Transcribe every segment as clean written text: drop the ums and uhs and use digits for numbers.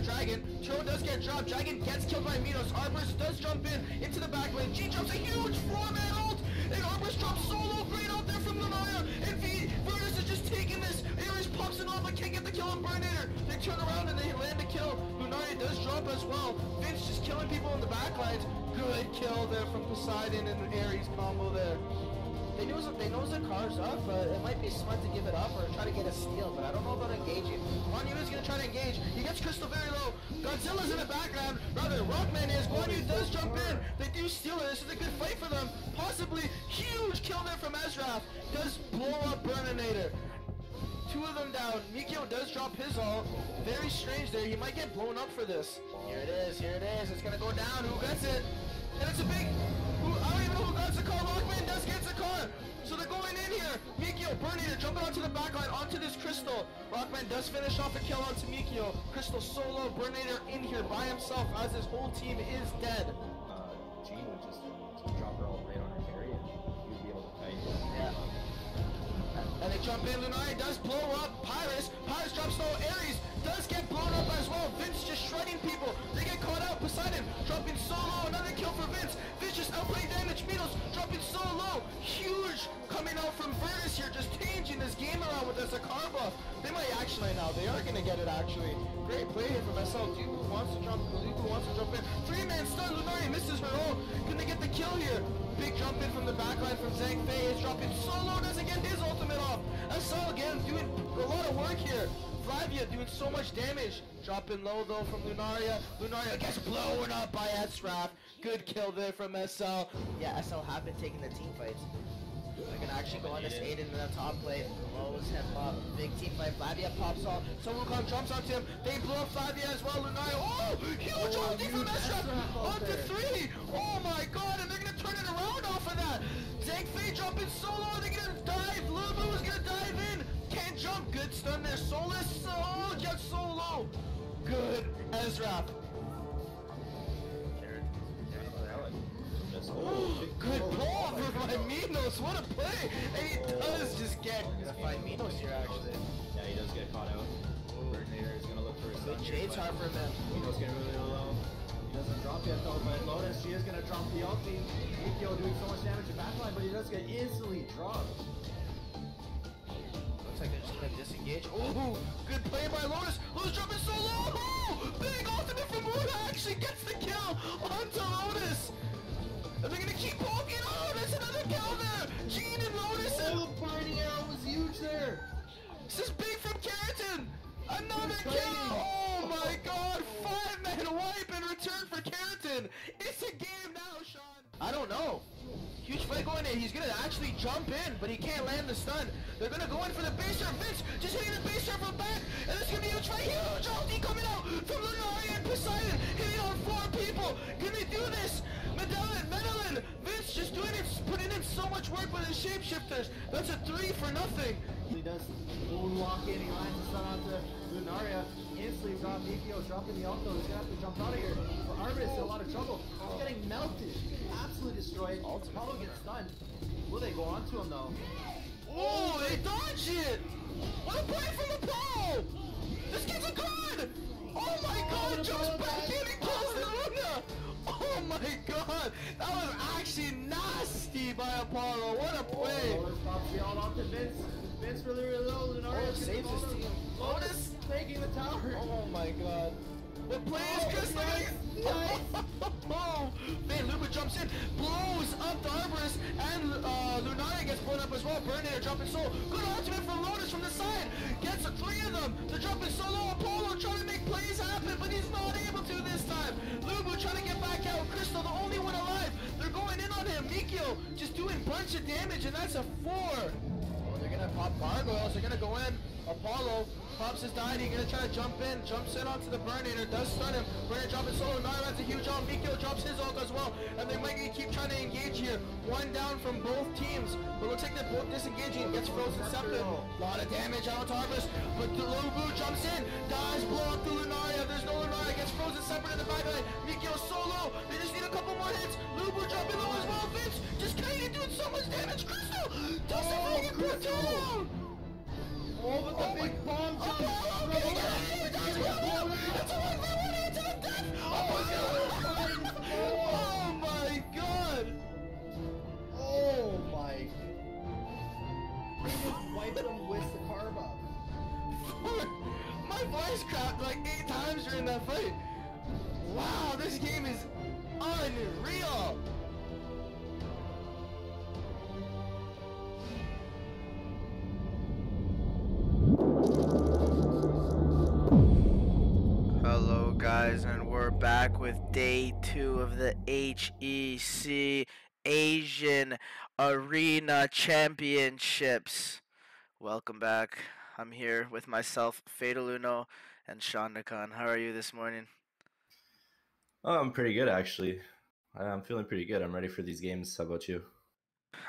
Dragon. Cho does get dropped. Dragon gets killed by Minos. Arborist does jump into the back lane. G jumps a huge 4-man ult. And Arborist drops solo. Great out there from Lunaya. And Virtus is just taking this. Ares pops it off but can't get the kill on Burnator. They turn around and they land the kill. Lunaya does drop as well. Vince just killing people in the back lines. Good kill there from Poseidon and Ares combo there. They know the car's up, but it might be smart to give it up or try to get a steal, but I don't know about engaging. Guan Yu is going to try to engage. He gets Crystal very low. Godzilla's in the background. Rather, Rockman is. Guan Yu does jump in. They do steal it. This is a good fight for them. Possibly huge kill there from Ezra. Does blow up Burninator. Two of them down. Mikio does drop his ult. Very strange there. He might get blown up for this. Here it is. Here it is. It's going to go down. Who gets it? And it's a big... I don't even know who gets the car. Rockman does get the car. So they're going in here. Mikio, Burnator jumping onto the backline, onto this Crystal. Rockman does finish off a kill onto Mikio. Crystal solo, Burnator in here by himself as his whole team is dead. Jean would just drop her all right on her carry and you'd be able to fight. Yeah. And they jump in. Lunari does blow up Pyrus. Pyrus drops low. Ares does get blown up as well. Vince just shredding people. They get caught out. Poseidon dropping so low. Another kill for Vince. Vince just outplaying damage. Minos dropping so low. Huge coming out from Virtus here. Just changing this game around with this Zakar buff. They might actually now. They are going to get it actually. Great play here from SL. Dubu wants to jump. Dubu wants to jump in. 3-man stun. Lunari misses her ult. Can they get the kill here? Big jump in from the backline from Zhang Fei. Is dropping so low. Doesn't get his ultimate off. SL again doing a lot of work here. Flavia doing so much damage. Dropping low though from Lunaria. Lunaria gets blown up by Esraf. Good kill there from SL. Yeah, SL have been taking the team fights. They're gonna actually go on this Aiden in the top lane. Lows him up. Big team fight. Flavia pops off. So Wukong jumps onto him. They blow up Flavia as well. Lunaria. Oh! Huge ulti from Esraf! Onto 3! Oh my god! And they're gonna turn it around off of that! Zhang Fei jumping solo. They're gonna dive. Lulu is gonna dive in. Can't jump. Good stun there. Solus. Oh, just so low. Good Ezra. Good ball for my Minos. What a play. And he does just get. He's gonna find Minos here actually. Yeah, he does get caught out. Burnator is gonna look for his son. Jade's hard for him. Minos getting really low. He doesn't drop yet though, but Lotus, she is gonna drop the ulti. Mikio doing so much damage to backline, but he does get instantly dropped. Looks like they're just gonna disengage. Oh, good play by Lotus. Lotus dropping so low. Oh, big ultimate from Muda actually gets the kill onto Lotus. And they're gonna keep poking. Oh, there's another kill there. Jean and Lotus. Oh, the biting arrow was huge there. This is big from Keratin. Another kill. Oh my god. 5-man wipe in return for Keratin. It's a game now, Sean. I don't know. Huge fight going in. He's gonna actually jump in, but he can't land the stun. They're gonna go in for the base serve. Vince just hitting the base serve from back, and this is gonna be a huge fight. Huge ulti coming out from Lunari and Poseidon, hitting on 4 people. Can they do this? Medellin, Vince just doing it, putting in so much work with his shapeshifters. That's a 3 for nothing. He does moonwalk in. He lines the stun onto Lunaria. Instantly drop Mikio, dropping the ult though. He's gonna have to jump out of here. For Arvis, in a lot of trouble. He's getting melted. Absolutely destroyed. Apollo gets stunned. Will they go on to him though? Oh, they dodged it! What a play from Apollo! This kid's a god! Oh my god, jumps back in and kills the Luna! Oh my god! That was actually nasty by Apollo. What a play! Lotus pops the ult onto Vince. Vince really low. Lunaria saves his team. Lotus taking the tower. Oh my god. What play is Chris? Nice. Oh, man, Luba jumps in, blows up the Arborist, and Lunaria gets blown up as well. Burnator dropping solo. Good ultimate from Lotus from the side. Gets 3 of them. They're dropping solo. Apollo trying to make plays happen, but he's not able to this time. Lubu trying to get back out. Crystal, the only one alive. They're going in on him. Mikio just doing a bunch of damage, and that's a 4. Oh, they're going to pop gargoyles. They're going to go in. Apollo pops his deity, gonna try to jump in, jumps in onto the Burninator, does stun him. Burner dropping solo, Nara has a huge ult, Mikio drops his ult as well, and they might keep trying to engage here. One down from both teams, but looks like they're both disengaging, gets Frozen Scepter. A lot of damage out to Harvest, but the Lubu jumps in, dies, blow up the Lunaria, there's no Lunaria, gets Frozen Scepter in the backline. Mikio solo, they just need a couple more hits. Lubu dropping low as well, Vince just kinda doing so much damage. Crystal doesn't make it put down. Oh, with the big bomb jump! Oh my god! Oh my! He just wiped him with the car buff. My voice cracked like 8 times during that fight. Wow, this game is unreal. Hello guys, and we're back with day 2 of the HEC Asian Arena Championships. Welcome back. I'm here with myself, Fatal Uno, and Sean Khan. How are you this morning? Oh, I'm pretty good actually. I'm feeling pretty good. I'm ready for these games. How about you?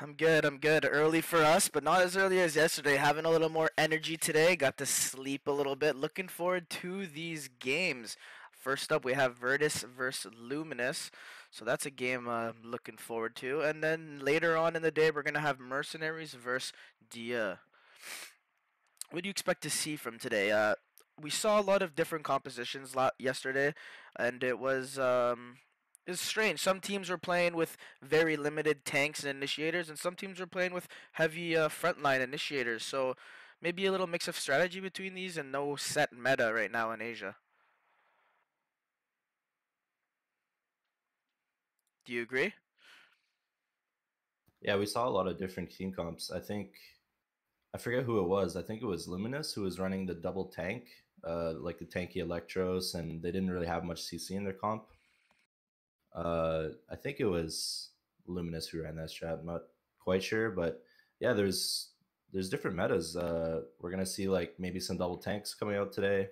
I'm good, I'm good. Early for us, but not as early as yesterday. Having a little more energy today. Got to sleep a little bit. Looking forward to these games. First up, we have Virtus versus Luminous. So that's a game I'm looking forward to. And then later on in the day, we're going to have Mercenaries versus Dia. What do you expect to see from today? We saw a lot of different compositions yesterday, and it's strange. Some teams were playing with very limited tanks and initiators, and some teams were playing with heavy frontline initiators. So maybe a little mix of strategy between these, and no set meta right now in Asia. Do you agree? Yeah, we saw a lot of different team comps. I forget who it was. I think it was Luminous who was running the double tank, like the tanky Electros, and they didn't really have much CC in their comp. I think it was Luminous who ran that strat. I'm not quite sure, but yeah, there's different metas. We're gonna see like maybe some double tanks coming out today,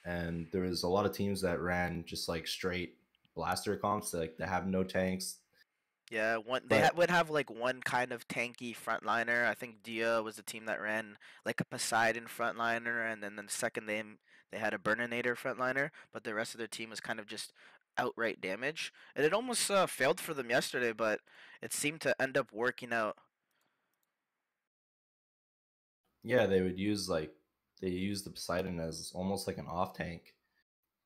and there was a lot of teams that ran just like straight blaster comps, like they have no tanks. Yeah, would have like one kind of tanky frontliner. I think Dia was the team that ran like a Poseidon frontliner, and then the second they had a Burninator frontliner, but the rest of their team was kind of just outright damage. And it almost failed for them yesterday, but it seemed to end up working out. Yeah, they used the Poseidon as almost like an off tank.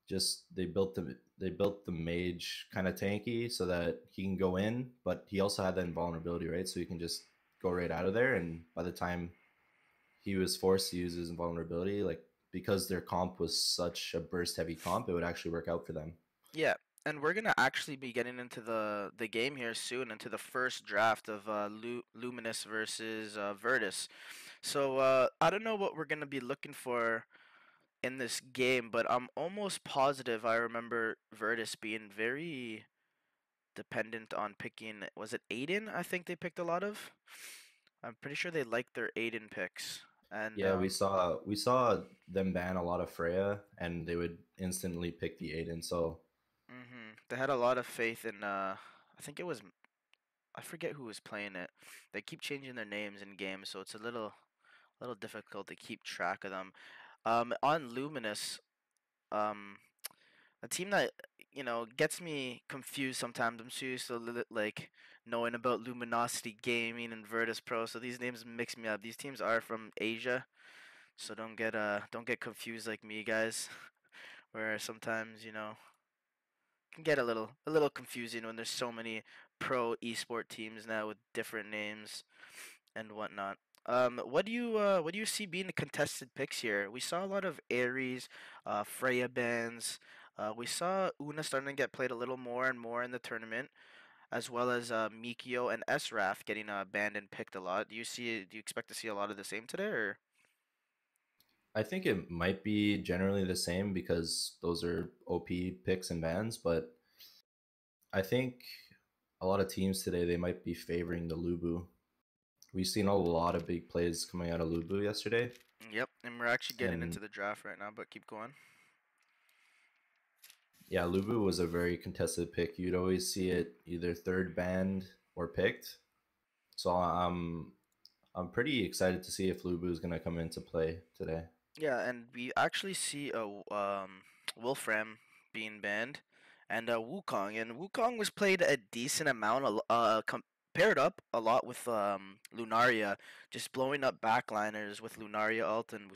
Just they built the mage kind of tanky so that he can go in, but he also had that invulnerability, right? So he can just go right out of there, and by the time he was forced to use his invulnerability, like because their comp was such a burst heavy comp, it would actually work out for them. Yeah, and we're gonna actually be getting into the game here soon, into the first draft of Luminous versus Virtus. So I don't know what we're gonna be looking for in this game, but I'm almost positive I remember Virtus being very dependent on picking. Was it Aiden? I think they picked a lot of. I'm pretty sure they liked their Aiden picks. And Yeah, we saw them ban a lot of Freya, and they would instantly pick the Aiden. So they had a lot of faith in. I think it was. I forget who was playing it. They keep changing their names in games, so it's a little difficult to keep track of them. On Luminous, a team that gets me confused sometimes. I'm so used to like knowing about Luminosity Gaming and Virtus Pro, so these names mix me up. These teams are from Asia, so don't get confused like me, guys. Where sometimes can get a little confusing when there's so many pro esport teams now with different names and whatnot. What do you see being the contested picks here? We saw a lot of Ares, Freya bans. We saw Una starting to get played a little more and more in the tournament, as well as Mikio and SRAF getting banned and picked a lot. Do you expect to see a lot of the same today, or? I think it might be generally the same because those are OP picks and bans, but I think a lot of teams today they might be favoring the Lubu. We've seen a lot of big plays coming out of Lubu yesterday, Yep, and we're actually getting into And the draft right now, but keep going. yeah, Lubu was a very contested pick. You'd always see it either third banned or picked. So I'm pretty excited to see if Lubu is gonna come into play today. Yeah, and we actually see a Wolfram being banned, and Wukong, and Wukong was played a decent amount, paired up a lot with Lunaria, just blowing up backliners with Lunaria ult and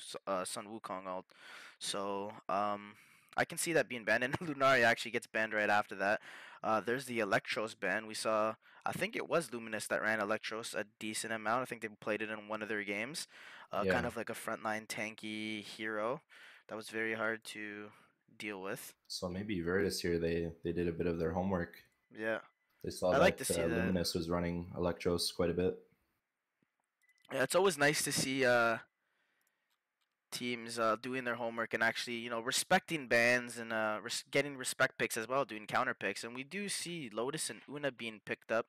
Sun Wukong ult. So I can see that being banned, and Lunaria actually gets banned right after that. There's the Electros ban. We saw, I think it was Luminous that ran Electros a decent amount. I think they played it in one of their games. Kind Yeah. of like a frontline tanky hero that was very hard to deal with. So maybe Virtus here they did a bit of their homework. Yeah, They saw I like to that see that. Luminous was running Electros quite a bit. Yeah, it's always nice to see teams doing their homework and actually, respecting bans and getting respect picks as well, doing counter picks. And we do see Lotus and Una being picked up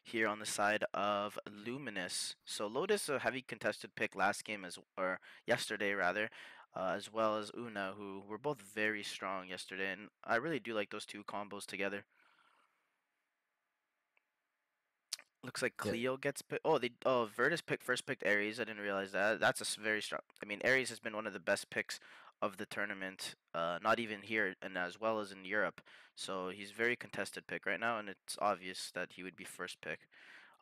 here on the side of Luminous. So Lotus, a heavy contested pick last game or yesterday rather, as well as Una, who were both very strong yesterday. And I really do like those two combos together. Looks like Yeah. Cleo gets picked. Virtus first picked Ares. I didn't realize that. That's a very strong. I mean, Ares has been one of the best picks of the tournament. Not even here and as well as in Europe. So he's very contested pick right now, and it's obvious that he would be first pick.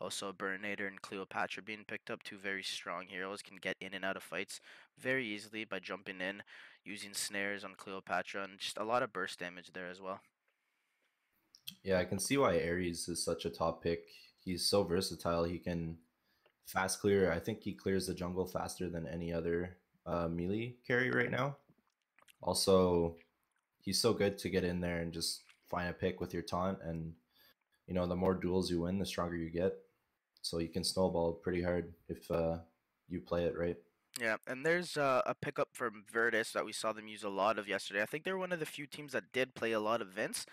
Also, Burnator and Cleopatra being picked up. Two very strong heroes, can get in and out of fights very easily by jumping in, using snares on Cleopatra, and just a lot of burst damage there as well. Yeah, I can see why Ares is such a top pick. He's so versatile. He can fast clear. I think he clears the jungle faster than any other melee carry right now. Also, he's so good to get in there and just find a pick with your taunt, and the more duels you win, the stronger you get. So you can snowball pretty hard if you play it right. Yeah, and there's a pickup from Virtus that we saw them use a lot of yesterday. I think they're one of the few teams that did play a lot of Vince,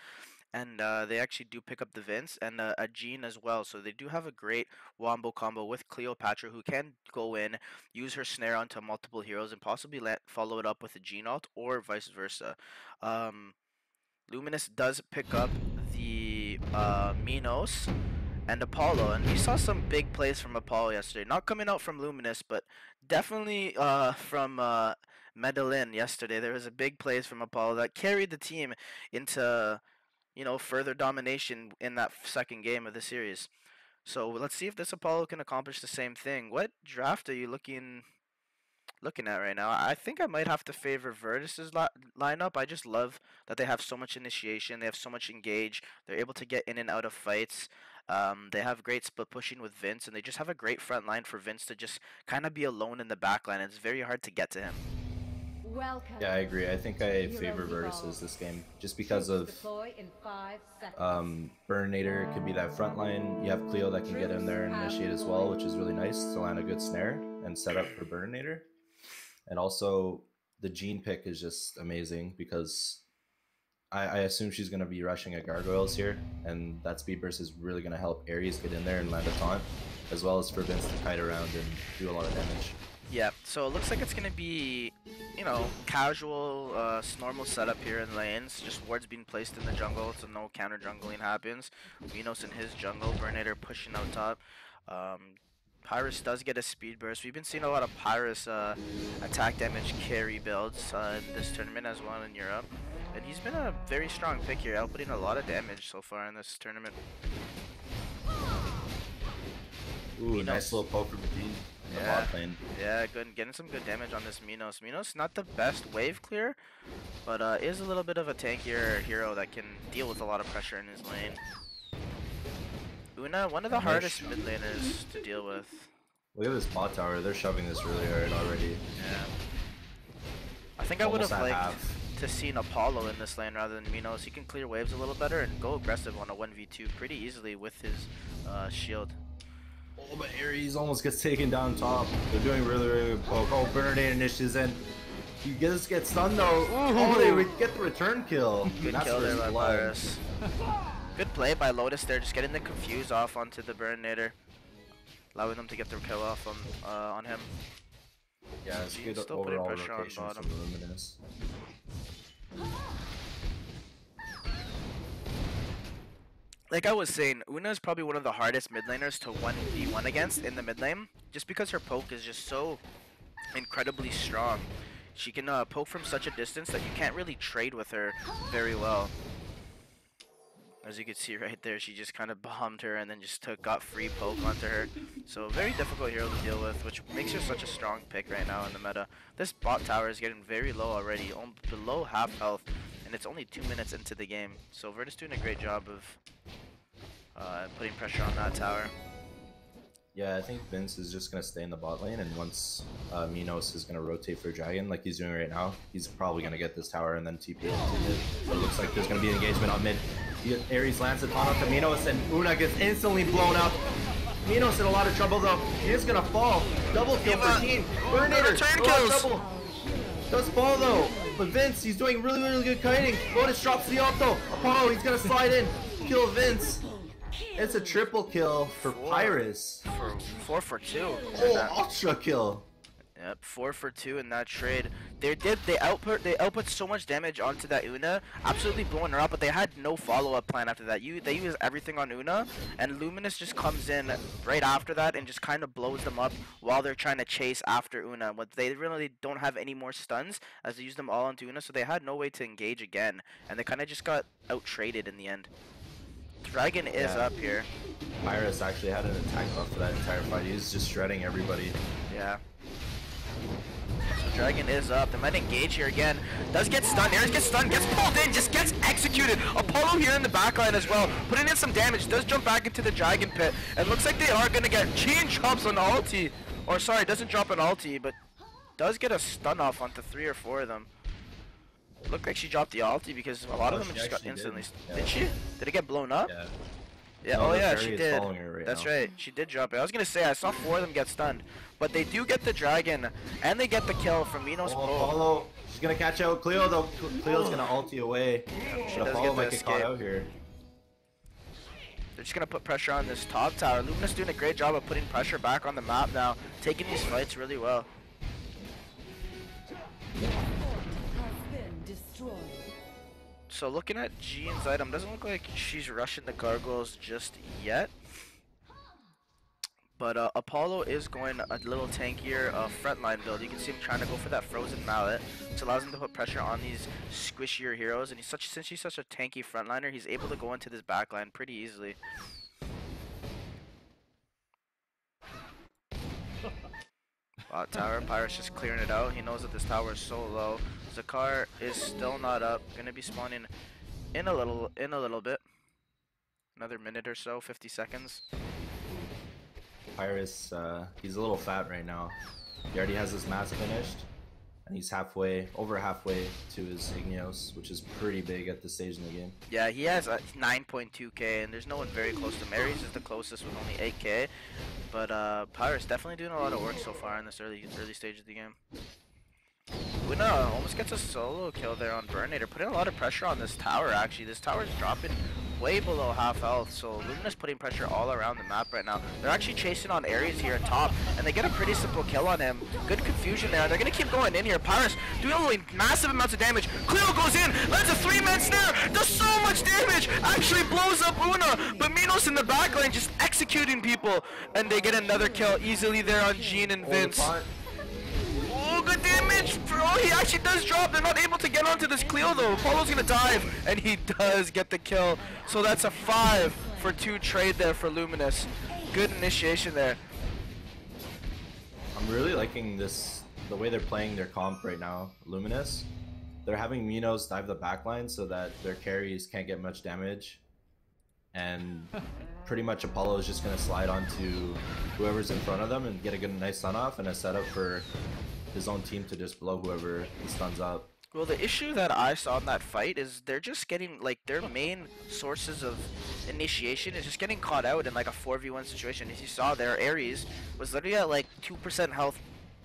and they actually do pick up the Vince and a Jean as well. So they do have a great wombo combo with Cleopatra, who can go in, use her snare onto multiple heroes, and possibly follow it up with a Jean ult or vice versa. Luminous does pick up the Minos and Apollo, and we saw some big plays from Apollo yesterday. Not coming out from Luminous, but definitely from Medellin yesterday. There was a big plays from Apollo that carried the team into further domination in that second game of the series. So let's see if this Apollo can accomplish the same thing. What draft are you looking at right now? I think I might have to favor Virtus's lineup. I just love that they have so much initiation. They have so much engage. They're able to get in and out of fights. They have great split pushing with Vince, and they just have a great front line for Vince to just kind of be alone in the back line. It's very hard to get to him. Welcome. Yeah, I agree. I think I favor Virtus this game just because of Burnator could be that front line. You have Cleo that can get in there and initiate as well, which is really nice to land a good snare and set up for Burnator. And also the Jean pick is just amazing because I assume she's going to be rushing at gargoyles here, and that speed burst is really going to help Ares get in there and land a taunt, as well as for Vince to kite around and do a lot of damage. Yeah, so it looks like it's going to be, casual, normal setup here in lanes. Just wards being placed in the jungle, so no counter jungling happens. Minos in his jungle, Burnator pushing out top. Pyrus does get a speed burst. We've been seeing a lot of Pyrus attack damage carry builds in this tournament as well in Europe. And he's been a very strong pick here, outputting a lot of damage so far in this tournament. Ooh, Minos. Nice little poke from Jean. Yeah, good. Getting some good damage on this Minos. Minos, not the best wave clear, but is a little bit of a tankier hero that can deal with a lot of pressure in his lane. Una, one of the hardest mid laners to deal with. Look at this bot tower. They're shoving this really hard already. Yeah. I think I would have liked to see an Apollo in this lane rather than Minos. He can clear waves a little better and go aggressive on a 1v2 pretty easily with his shield. Oh, but Ares almost gets taken down top. They're doing really, really good poke. Oh, Bernadette initiates in. He just gets stunned though. Oh, they would get the return kill. Good kill there by Pyrus. Good play by Lotus there, just getting the confuse off onto the Burninator, allowing them to get their kill off on him. Yeah, it's Jean's good still putting overall pressure on rotation bottom. from Luminous. Like I was saying, Una is probably one of the hardest mid laners to 1v1 against in the mid lane, just because her poke is just so incredibly strong. She can poke from such a distance that you can't really trade with her very well. As you can see right there, she just kind of bombed her and then just got free poke onto her. So very difficult hero to deal with, which makes her such a strong pick right now in the meta. This bot tower is getting very low already, below half health, and it's only 2 minutes into the game. So Virtus doing a great job of putting pressure on that tower. Yeah, I think Vince is just going to stay in the bot lane, and once Minos is going to rotate for Dragon like he's doing right now, he's probably going to get this tower and then TP into mid. It looks like there's going to be an engagement on mid. Ares lands the taunt to Minos, and Una gets instantly blown up. Minos in a lot of trouble though. He is going to fall. Double kill for Team. Burnator, return kills. Does fall though, but Vince, he's doing really good kiting. Lotus drops the Alto. Apollo, he's going to slide in, kill Vince. It's a triple kill for Pyrus. 4 for 2. Oh, ultra kill. Yep, 4 for 2 in that trade. They output so much damage onto that Una, absolutely blowing her up, but they had no follow-up plan after that. They use everything on Una, and Luminous just comes in right after that and just kind of blows them up while they're trying to chase after Una. But they really don't have any more stuns as they use them all onto Una, so they had no way to engage again, and they kind of just got out-traded in the end. Dragon is up here. Pyrus actually had an attack buff for that entire fight. He was just shredding everybody. Yeah. So Dragon is up. They might engage here again. Does get stunned. Ares gets stunned. Gets pulled in. Just gets executed. Apollo here in the backline as well. Putting in some damage. Does jump back into the Dragon pit. And looks like they are going to get chain drops on ulti. Or sorry, doesn't drop an ulti, but does get a stun off onto 3 or 4 of them. Looked like she dropped the ulti because a lot of them just got instantly. Did she? Did it get blown up? Yeah. Yeah. No, Oh yeah, Fairy she is did. following her right That's now. right. She did drop it. I was gonna say I saw 4 of them get stunned, but they do get the dragon and they get the kill from Minos. Oh, Apollo, she's gonna catch out Cleo though. Cleo's gonna ulti away. She But does Apollo get the might get caught escape. out here. They're just gonna put pressure on this top tower. Luminous doing a great job of putting pressure back on the map now, taking these fights really well. So looking at Jean's item, doesn't look like she's rushing the gargoyles just yet. But Apollo is going a little tankier frontline build. You can see him trying to go for that frozen mallet, which allows him to put pressure on these squishier heroes. And since he's such a tanky frontliner, he's able to go into this backline pretty easily. Bot tower, Pyrus just clearing it out. He knows that this tower is so low. Zakar is still not up. Gonna be spawning in a little bit. Another minute or so, 50 seconds. Pyrus, he's a little fat right now. He already has his mask finished, and he's over halfway to his Igneos, which is pretty big at this stage in the game. Yeah, he has 9.2k, and there's no one very close to him. Ares is the closest with only 8k, but Pyrus definitely doing a lot of work so far in this early stage of the game. Una almost gets a solo kill there on Burnator, putting a lot of pressure on this tower. Actually, this tower is dropping way below half health, so Lumina's putting pressure all around the map right now. They're actually chasing on Ares here at top, and they get a pretty simple kill on him. Good confusion there. They're gonna keep going in here. Pyrus doing massive amounts of damage. Cleo goes in, lands a 3-man snare, does so much damage, actually blows up Una, but Minos in the backline just executing people, and they get another kill easily there on Jean and Vince. Oh, good damage! Oh, he actually does drop. They're not able to get onto this Cleo though. Apollo's gonna dive, and he does get the kill. So that's a 5 for 2 trade there for Luminous. Good initiation there. I'm really liking the way they're playing their comp right now, Luminous. They're having Minos dive the backline so that their carries can't get much damage. And pretty much Apollo is just gonna slide onto whoever's in front of them and get a nice stun off and a setup for his own team to just blow whoever he stuns up. Well, the issue that I saw in that fight is they're just getting, like, their main sources of initiation is just getting caught out in, like, a 4v1 situation. As you saw there, Ares was literally at, like, 2% health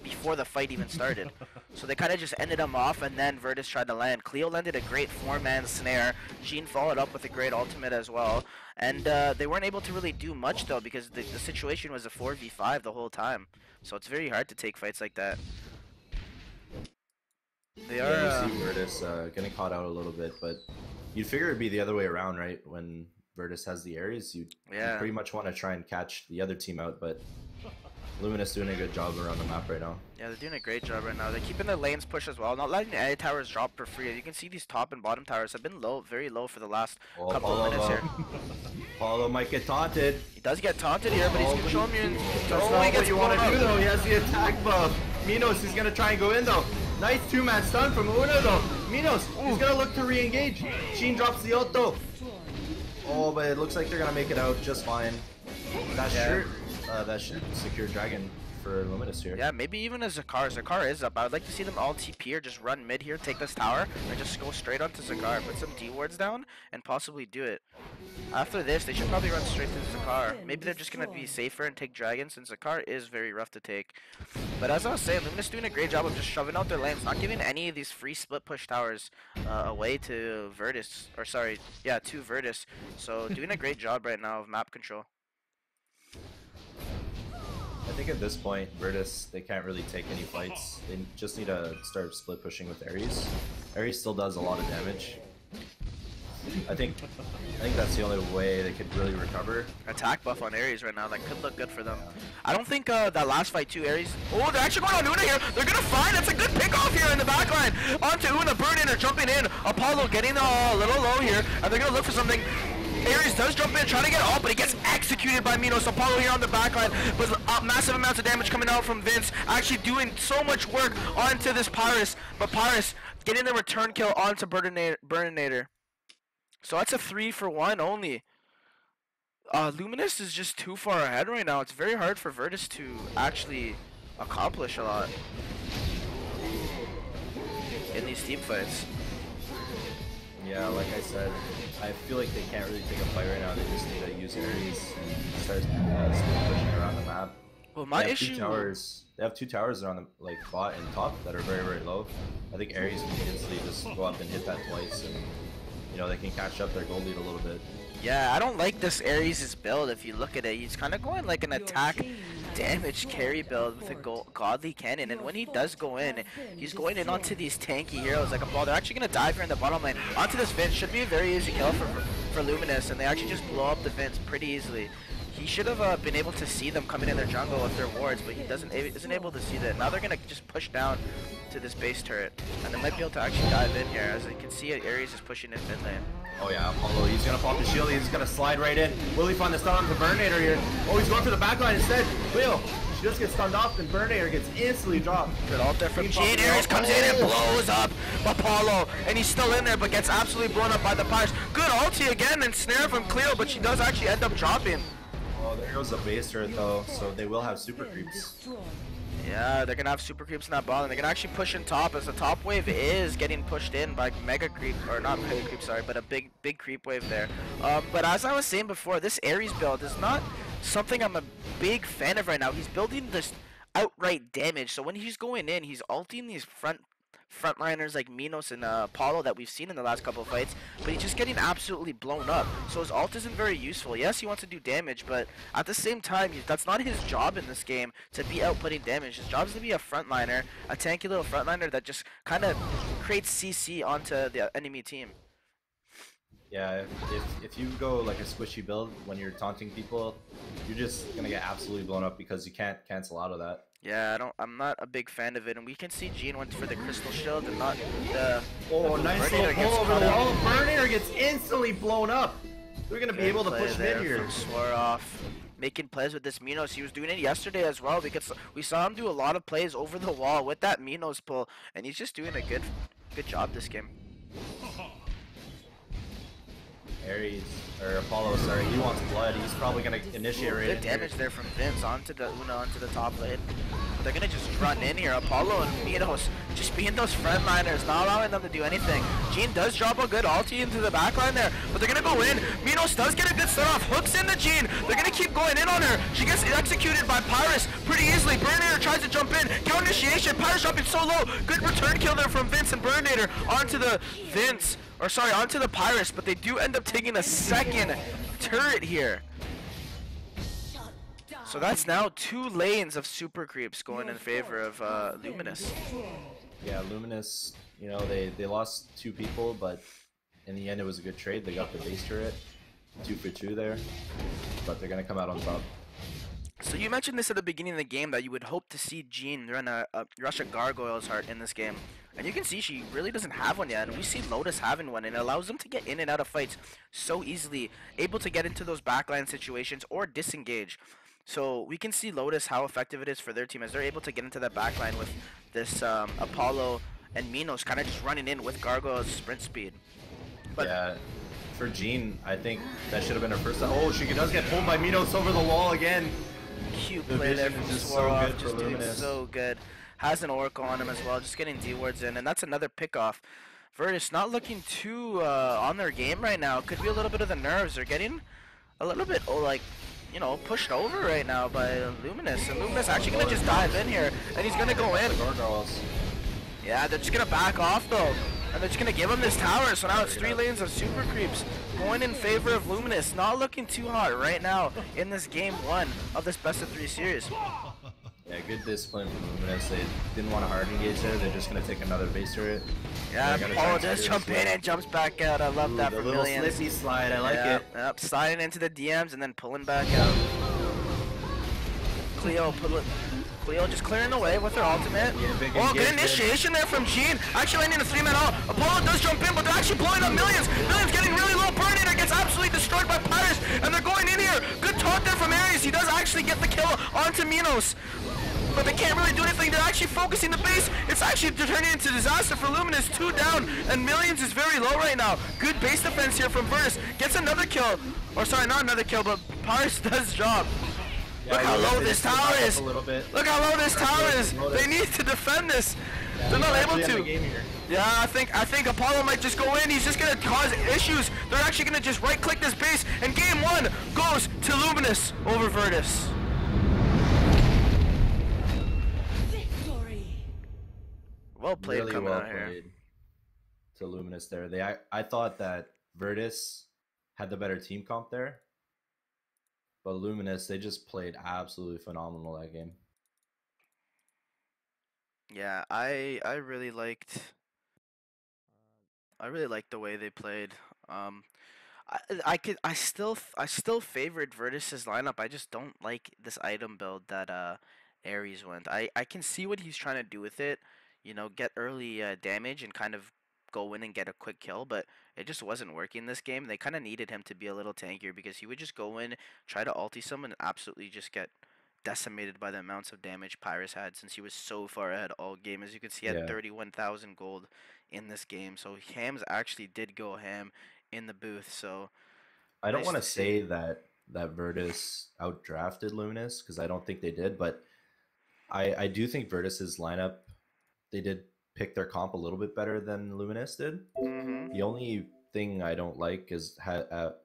before the fight even started. So they kind of just ended him off, and then Virtus tried to land. Cleo landed a great 4-man snare. Jean followed up with a great ultimate as well. And they weren't able to really do much, though, because the situation was a 4v5 the whole time. So it's very hard to take fights like that. They Yeah, are. you see Virtus getting caught out a little bit, but you'd figure it'd be the other way around, right? When Virtus has the Ares, you pretty much want to try and catch the other team out, but Luminous doing a good job around the map right now. Yeah, they're doing a great job right now. They're keeping their lanes pushed as well, not letting the A towers drop for free. You can see these top and bottom towers have been low, very low for the last couple of minutes here. Paulo might get taunted. He does get taunted here, but he's control immune. That's not what you want to do though. He has the attack buff. Minos is gonna try and go in though. Nice two-man stun from Una though. Minos, he's gonna look to re-engage. Sheen drops the ult though. Oh, but it looks like they're gonna make it out just fine. That should secure Dragon for Luminous here. Yeah, maybe even a Zakar. Zakar is up. I would like to see them all TP or just run mid here, take this tower, or just go straight onto Zakar, put some D wards down, and possibly do it. After this, they should probably run straight to Zakar. Maybe they're just going to be safer and take Dragon, since Zakar is very rough to take. But as I was saying, Luminous doing a great job of just shoving out their lanes, not giving any of these free split push towers away to Virtus. Or sorry, yeah, to Virtus. So doing a great job right now of map control. I think at this point, Virtus, they can't really take any fights. They just need to start split pushing with Ares. Ares still does a lot of damage. I think that's the only way they could really recover. Attack buff on Ares right now, that could look good for them. I don't think that last fight too, Ares. Oh, they're actually going on Una here. They're gonna find. That's a good pick off here in the backline. Onto Una, burn in or jumping in. Apollo getting a little low here, and they're gonna look for something. Ares does jump in, trying to get off, but he gets executed by Minos. Apollo here on the backline with massive amounts of damage coming out from Vince, actually doing so much work onto this Pyrus, but Pyrus getting the return kill onto Burninator. So that's a 3-for-1 only. Luminous is just too far ahead right now. It's very hard for Virtus to actually accomplish a lot in these team fights. Yeah, like I said, I feel like they can't really take a fight right now. They just need to use Ares and start pushing around the map. Well, my they have issue. They have two towers on the bot and top that are very, very low. I think Ares can instantly just go up and hit that twice, and they can catch up their gold lead a little bit. Yeah, I don't like this Ares' build. If you look at it, he's kind of going like an attack damage carry build with a godly cannon, and when he does go in, he's going in onto these tanky heroes like a ball. They're actually going to dive here in the bottom lane onto this Vince. Should be a very easy kill for Luminous, and they actually just blow up the Vince pretty easily. He should have been able to see them coming in their jungle with their wards, but he isn't able to see that. Now they're going to just push down to this base turret, and they might be able to actually dive in here. As you can see, Ares is pushing in mid lane. Oh yeah, Apollo, he's gonna pop the shield, he's gonna slide right in. Will he find the stun on the Burninator here? Oh, he's going for the backline instead. Will, she just gets stunned off, and Burninator gets instantly dropped. Good ult there from Gene. Ares comes in and blows up Apollo, and he's still in there, but gets absolutely blown up by the Pirates. Good ulti again, and snare from Cleo, but she does actually end up dropping. Oh, there goes the base turret though, so they will have super creeps. Yeah, they're gonna have super creeps in that bottom. They're gonna actually push in top, as the top wave is getting pushed in by mega creep, or not mega creep, sorry, but a big creep wave there. But as I was saying before, this Ares build is not something I'm a big fan of right now. He's building this outright damage, so when he's going in, he's ulting these frontliners like Minos and Apollo that we've seen in the last couple of fights, but he's just getting absolutely blown up. So his ult isn't very useful. Yes, he wants to do damage, but at the same time, that's not his job in this game to be outputting damage. His job is to be a frontliner, a tanky little frontliner that just kind of creates CC onto the enemy team. Yeah, if you go like a squishy build when you're taunting people, you're just gonna get absolutely blown up because you can't cancel out of that. Yeah, I'm not a big fan of it, and we can see Gene went for the crystal shield and not the. Oh, nice little pull over the wall. Burninator gets instantly blown up. They're gonna be able to push mid here. Swaroff making plays with this Minos. He was doing it yesterday as well, because we saw him do a lot of plays over the wall with that Minos pull, and he's just doing a good job this game. Ares, or Apollo, sorry, he wants blood. He's probably gonna initiate right in. Good damage there from Vince onto the Una, onto the top lane. They're gonna just run in here. Apollo and Minos just being those frontliners, not allowing them to do anything. Gene does drop a good ulti into the backline there, but they're gonna go in. Minos does get a good start off, hooks into Gene. They're gonna keep going in on her. She gets executed by Pyrus pretty easily. Burninator tries to jump in. Counter initiation. Pyrus dropping so low. Good return kill there from Vince, and Burninator onto the onto the Pyrus, but they do end up taking a second turret here. So that's now 2 lanes of super creeps going in favor of Luminous. Yeah, Luminous, you know, they lost 2 people, but in the end it was a good trade. They got the base turret, 2 for 2 there, but they're gonna come out on top. So you mentioned this at the beginning of the game that you would hope to see Jean run a rush a Gargoyle's Heart in this game. And you can see she really doesn't have one yet, and we see Lotus having one, and it allows them to get in and out of fights so easily, able to get into those backline situations or disengage. So we can see Lotus how effective it is for their team as they're able to get into that backline with this Apollo and Minos kind of just running in with Gargoyle's sprint speed. But yeah, for Jean, I think that should have been her first time. Oh, she does get pulled by Minos over the wall again. Cute The play there vision from is just so Swarov, good for just doing Luminous. so good. Has an Oracle on him as well, just getting D-wards in, and that's another pick-off. Virtus not looking too on their game right now. Could be a little bit of the nerves. They're getting a little bit, like, you know, pushed over right now by Luminous. And Luminous actually going to just dive in here, and he's going to go in. Yeah, they're just going to back off, though. And they're just going to give him this tower, so now it's 3 lanes of super creeps going in favor of Luminous. Not looking too hot right now in this game 1 of this best of 3 series. Yeah, good discipline from Luminous. They didn't want to hard engage there. They're just going to take another base turret. Yeah, Apollo does jump in and jumps back out. I love that for little Millions. slippy slide, I like it. Yep, sliding into the DMs and then pulling back out. Cleo just clearing the way with her ultimate. Yeah, Oh, good initiation there from Jean. Actually landing a 3-man ult. Apollo does jump in, but they're actually blowing up Millions. Millions getting really low. Burnator gets absolutely destroyed by Pyrus, and they're going in here. Good taunt there from Ares. He does actually get the kill onto Minos. But they can't really do anything. They're actually focusing the base. It's actually turning into disaster for Luminous. 2 down, and Millions is very low right now. Good base defense here from Virtus. Gets another kill. Or sorry, not another kill, but Pyrus does drop. Yeah, Look how low this tower is. Look how low this tower is. They need to defend this. They're not able to. Yeah, I think Apollo might just go in. He's just gonna cause issues. They're actually gonna just right-click this base, and game 1 goes to Luminous over Virtus. Well played, really coming well out here. played to Luminous there. I thought that Virtus had the better team comp there, but Luminous, they just played absolutely phenomenal that game. Yeah, I really liked the way they played. I still favored Virtus's lineup. I just don't like this item build that Ares went. I can see what he's trying to do with it. You know, get early damage and kind of go in and get a quick kill, but it just wasn't working this game. They kind of needed him to be a little tankier because he would just go in, try to ulti someone, and absolutely just get decimated by the amounts of damage Pyrus had since he was so far ahead all game. As you can see, he had 31,000 gold in this game. So Hams actually did go ham in the booth. So I don't want to say that Virtus outdrafted Luminous because I don't think they did, but I do think Virtus's lineup, they did pick their comp a little bit better than Luminous did. The only thing I don't like is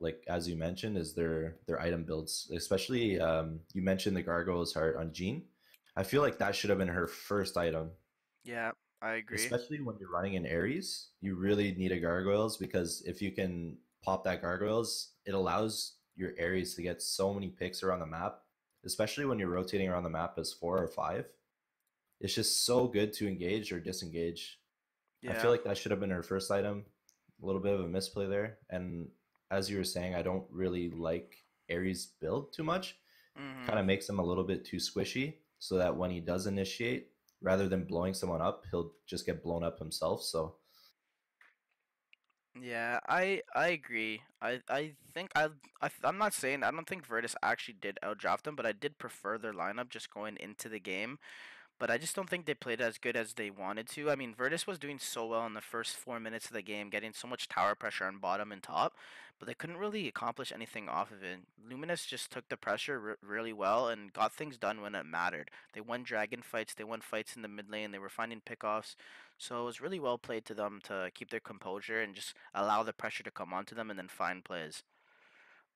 like as you mentioned is their item builds, especially you mentioned the Gargoyle's Heart on Jean. I feel like that should have been her first item. Yeah, I agree. Especially when you're running in Ares, you really need a Gargoyles because if you can pop that Gargoyles, it allows your Ares to get so many picks around the map, especially when you're rotating around the map as 4 or 5. It's just so good to engage or disengage. I feel like that should have been her first item. A little bit of a misplay there. And as you were saying, I don't really like Ares' build too much. Kind of makes him a little bit too squishy so that when he does initiate, rather than blowing someone up, he'll just get blown up himself. So yeah, I agree. I think I'm not saying I don't think Virtus actually did outdraft them, but I did prefer their lineup just going into the game. But I just don't think they played as good as they wanted to. I mean, Virtus was doing so well in the first 4 minutes of the game, getting so much tower pressure on bottom and top, but they couldn't really accomplish anything off of it. Luminous just took the pressure really well and got things done when it mattered. They won dragon fights, they won fights in the mid lane, they were finding pickoffs, so it was really well played to them to keep their composure and just allow the pressure to come onto them and then find plays.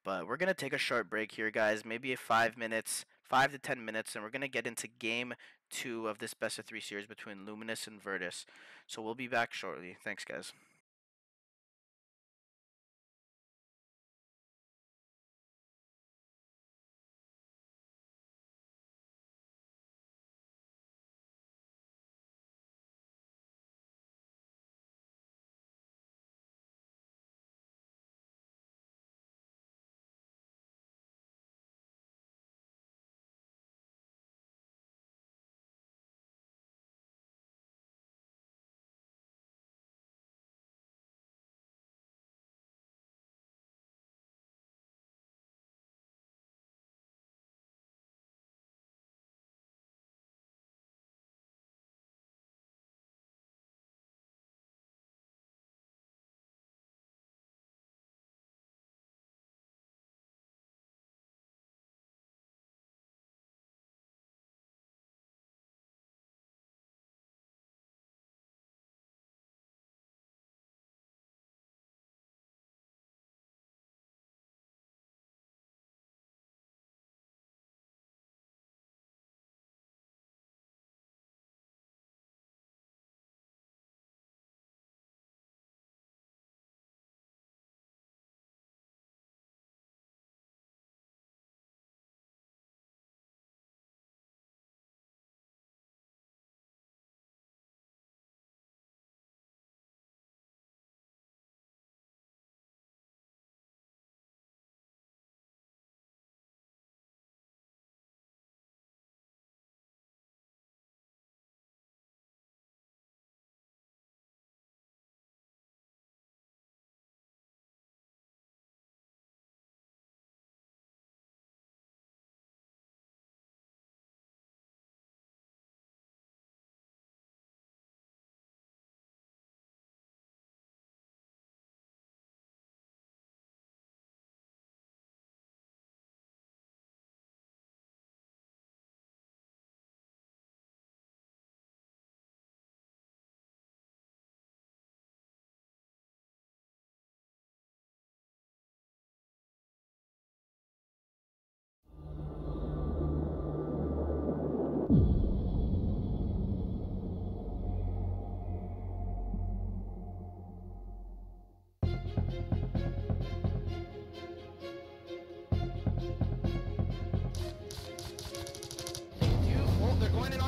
But we're going to take a short break here, guys. Maybe 5 minutes, 5 to 10 minutes, and we're going to get into game 2 of this best of 3 series between Luminous and Virtus. So we'll be back shortly. Thanks, guys.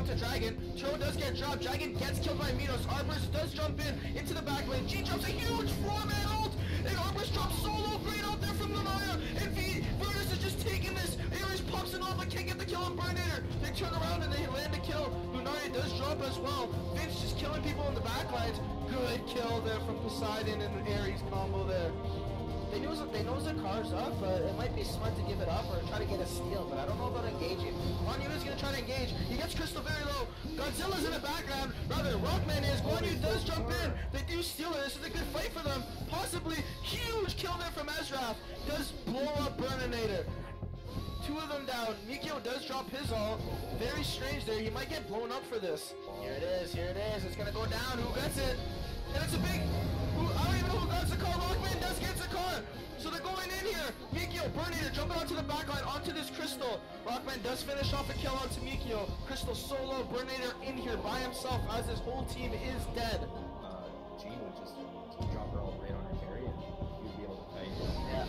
onto Dragon. Turbo does get dropped. Dragon gets killed by Minos. Arbors does jump into the back lane. G drops a huge 4-man ult, and Arbors drops solo great out there from Lunaria. And Virtus is just taking this. Ares pops it off, but can't get the kill on Burnator. They turn around and they land a kill. Lunaria does drop as well. Vince just killing people in the back lines. Good kill there from Poseidon and Ares combo there. They know the car's up, but it might be smart to give it up or try to get a steal, but I don't know about engaging. Guan Yu is going to try to engage. He gets Crystal very low. Godzilla's in the background. Rather, Rockman is. Guan Yu does jump in. They do steal it. This is a good fight for them. Possibly huge kill there from Ezra. Does blow up Burninator. Two of them down. Mikio does drop his ult. Very strange there. He might get blown up for this. Here it is. Here it is. It's going to go down. Who gets it? And it's a big... I don't even know who got the car. Rockman does get the car. So they're going in here. Mikio, Burnator jumping onto the backline, onto this Crystal. Rockman does finish off a kill onto Mikio. Crystal solo, Burnator in here by himself as his whole team is dead. Jean would just drop her all right on her carry and you'd be able to fight. Yeah.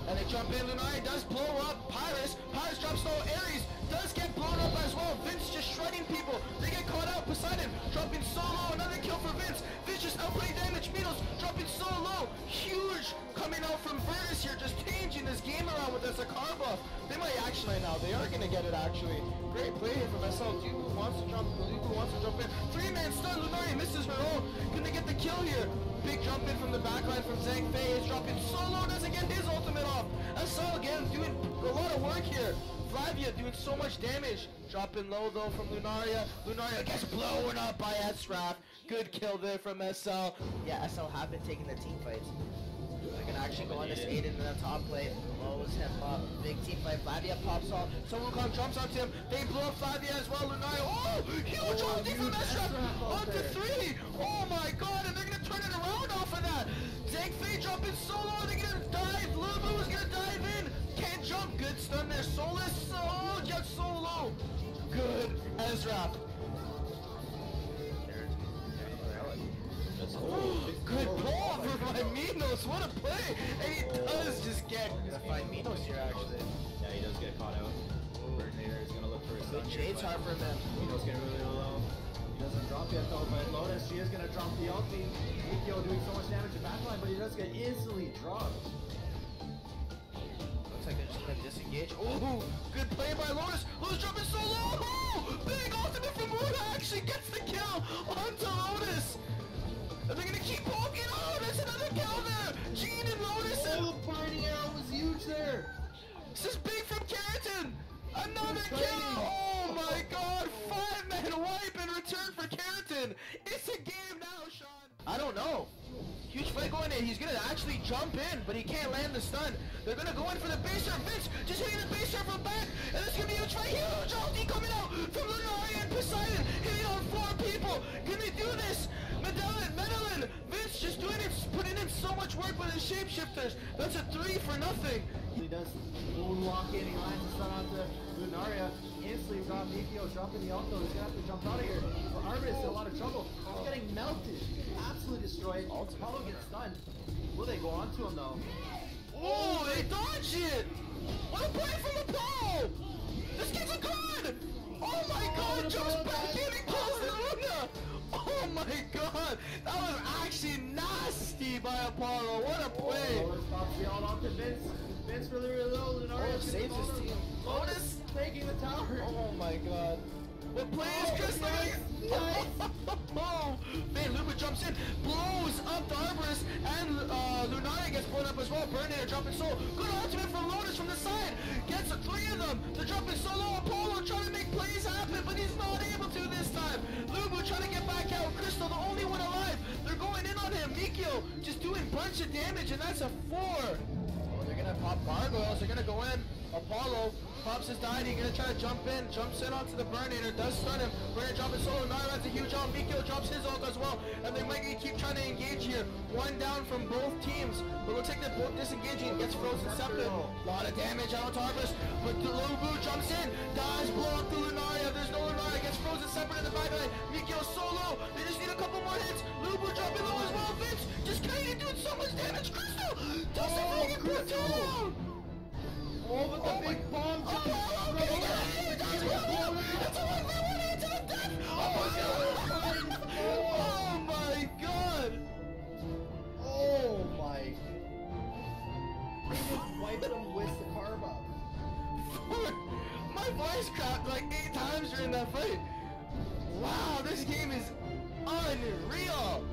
And they jump in. Lunari does blow up Pyrus. Pyrus drops low. Ares does get blown up as well. Vince just shredding people. They get caught out. Poseidon dropping so low. Another kill for Vince. Vince just outplaying damage. Minos dropping so low. Huge coming out from Virtus here. Just changing this game around with this Akar buff. They might actually now. They are going to get it actually. Great play here from SL. Dugu wants to jump. Dugu wants to jump in. 3-man stun. Lunari misses her own. Can they get the kill here? Big jump in from the backline from Zhang Fei. Is dropping solo. Doesn't get his ultimate off. SL again doing a lot of work here. Flavia doing so much damage. Dropping low though from Lunaria. Lunaria gets blown up by Esraf. Good kill there from SL. Yeah, SL have been taking the team fights. They're gonna actually go on this Aiden in the top lane. Blows him up. Big team fight. Flavia pops off. So Wukong jumps onto him. They blow up Flavia as well. Lunaria. Oh! Huge ulti from Esraf! Onto 3! Oh my god! And they're gonna turn it around off of that! Zhang Fei jumping solo. They're gonna dive. Lubu is gonna dive in. Can't jump. Good stun there. Solus. Oh, just so low. Good Ezra. Good ball for my Minos. What a play. And he does just get... We're gonna find Minos here actually. Yeah, he does get caught out. Burnator is gonna look for his Good Jade's hard for him. Minos getting really low. He doesn't drop yet though, but Lotus, she is gonna drop the ulti. Mikio doing so much damage to backline, but he does get instantly dropped. Looks like they're just gonna disengage. Oh, good play by Lotus. Lotus jumping so low. Oh, big ultimate from Muda actually gets the kill onto Lotus. And they're gonna keep poking. Oh, there's another kill there. Jean and Lotus. Oh, the party arrow was huge there. This is big from Keratin. Another kill. Oh my god. 5-man wipe in return for Keratin. It's a game now, Sean. I don't know. Huge fight going in. He's gonna actually jump in, but he can't land the stun. They're gonna go in for the base serve. Vince just hitting the base serve from back, and this is gonna be a huge fight. Huge ulti coming out from Lunaria and Poseidon, hitting on 4 people. Can they do this? Medellin, Vince just doing it, putting in so much work with his shapeshifters. That's a 3 for nothing. He does moonwalk in. He lines the stun onto Lunaria. Instantly got Mikio dropping the ult though. He's gonna have to jump out of here. For Arvis, in a lot of trouble. He's getting melted. Absolutely destroyed. Apollo gets stunned. Will they go on to him though? Oh, they dodged it! What a play from Apollo! This kid's a god! Oh my god, jumps back in and kills Luna! Oh my god! That was actually nasty by Apollo. What a play! Lotus stops the ult onto Vince. Vince really low. Lunaria Saves his team. Lotus taking the tower. Oh my god. What play is Chris? Oh, man, Luba jumps in, blows up the Arborist, and Lunaria gets blown up as well. Burnator dropping solo. Good ultimate from Lotus from the side. Gets 3 of them. They're dropping solo. Apollo trying to make plays happen, but he's not able to this time. Lubu trying to get back out. Crystal, the only one alive. They're going in on him. Mikio just doing a bunch of damage, and that's a 4. Oh, they're going to pop gargoyles. They're going to go in. Apollo pops his dive. He's gonna try to jump in, jumps in onto the Burnator, does stun him. Burnator dropping solo. Nara has a huge ult. Mikio drops his ult as well, and they might keep trying to engage here. 1 down from both teams, but looks like they're both disengaging. Gets frozen scepter. A lot of damage out to Harvest, but the Lubu jumps in, dies, blow up the Lunaria. There's no Lunaria. Gets frozen scepter in the backline. Mikio solo. They just need a couple more hits. Lubu dropping low as well. Vince just kind of doing so much damage. Crystal doesn't make it put down. Oh, but the big bomb jump! Apollo, get it! That's a 1v1! wiped him with the carve up. My voice cracked like 8 times during that fight. Wow, this game is unreal.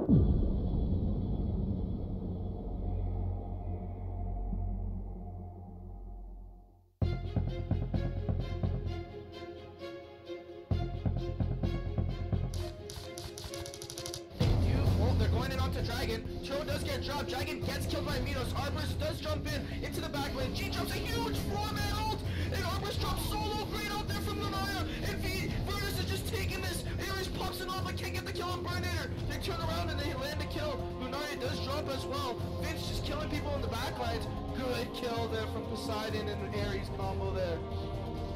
Dragon does get dropped. Dragon gets killed by Minos. Arborist does jump into the back lane. G jumps a huge 4-man ult, and Arborist drops solo. Great out there from Lunaria. And Virtus is just taking this. Ares pops it off, but can't get the kill on Burnator. They turn around and they land a kill. Lunaria does drop as well. Vince just killing people in the back lines. Good kill there from Poseidon and Ares combo there.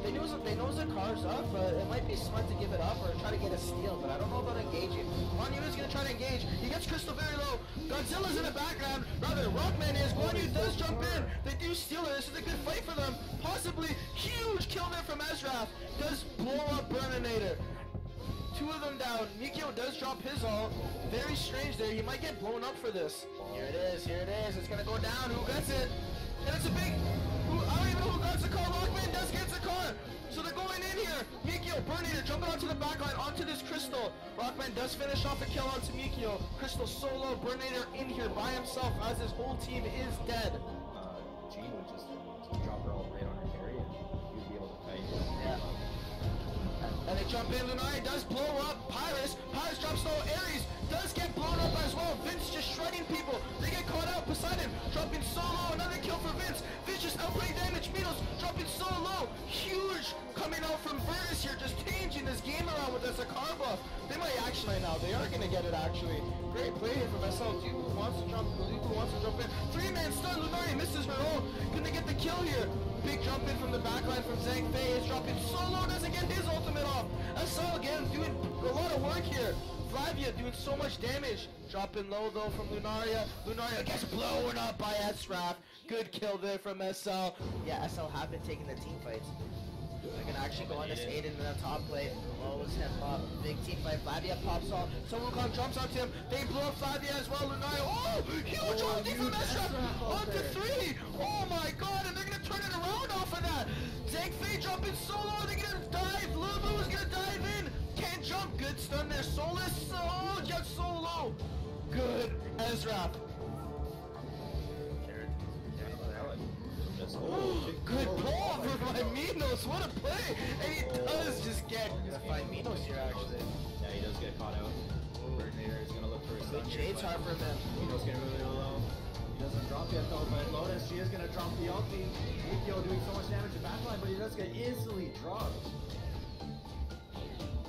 They know the car's up, but it might be smart to give it up or try to get a steal, but I don't know about engaging. Guan Yu is going to try to engage. He gets Crystal very low. Godzilla's in the background. Rather, Rockman is. Guan Yu does jump in. They do steal it. This is a good fight for them. Possibly huge kill there from Ezra. Does blow up Burninator. Two of them down. Mikio does drop his ult. Very strange there. He might get blown up for this. Here it is. Here it is. It's going to go down. Who gets it? And it's a big... I don't even know who got the car. Rockman does get the car. So they're going in here. Mikio, Burnator jumping onto the backline, onto this Crystal. Rockman does finish off the kill onto Mikio. Crystal solo, Burnator in here by himself as his whole team is dead. Jean would just drop her all right on her carry and you'd be able to fight. Yeah. And they jump in. Lunari does blow up Pyrus. Pyrus drops low. Ares does get blown up as well. Vince just shredding people. They get caught out. Poseidon dropping so low. Another kill for Vince. Vince just outplaying damage. Minos dropping so low. Huge coming out from Virtus here. Just changing this game around with this a car buff. They might actually now. They are going to get it actually. Great play here from SL. Duku wants to jump. Duku wants to jump in. 3-man stun. Lunari misses her own. Can they get the kill here? Big jump in from the backline from Zhang Fei. Is dropping solo. Doesn't get his ultimate off. SL again doing a lot of work here. Flavia doing so much damage. Dropping low though from Lunaria. Lunaria gets blown up by Esraf. Good kill there from SL. Yeah, SL have been taking the team fights. They're gonna actually go on this Aiden in the top lane. Blows him up. Big team fight. Flavia pops off. So Wukong jumps onto him. They blow up Flavia as well. Lunaria. Oh! Huge ulti from Esraf! Onto 3! Oh my god! And they're gonna turn it around off of that! Zhang Fei jumping solo. They're gonna dive. Lulu is gonna dive in. Can't jump. Good stun there. Solus. Oh, just so low. Good. Ezra. Good ball for my Minos. What a play. And he does just get. He's gonna find Minos here actually. Yeah, he does get caught out. Burnator is gonna look for his Big Jade's hard for him. Minos getting really low. He doesn't drop yet though, but Lotus, she is gonna drop the ulti. Mikio doing so much damage to backline, but he does get instantly dropped.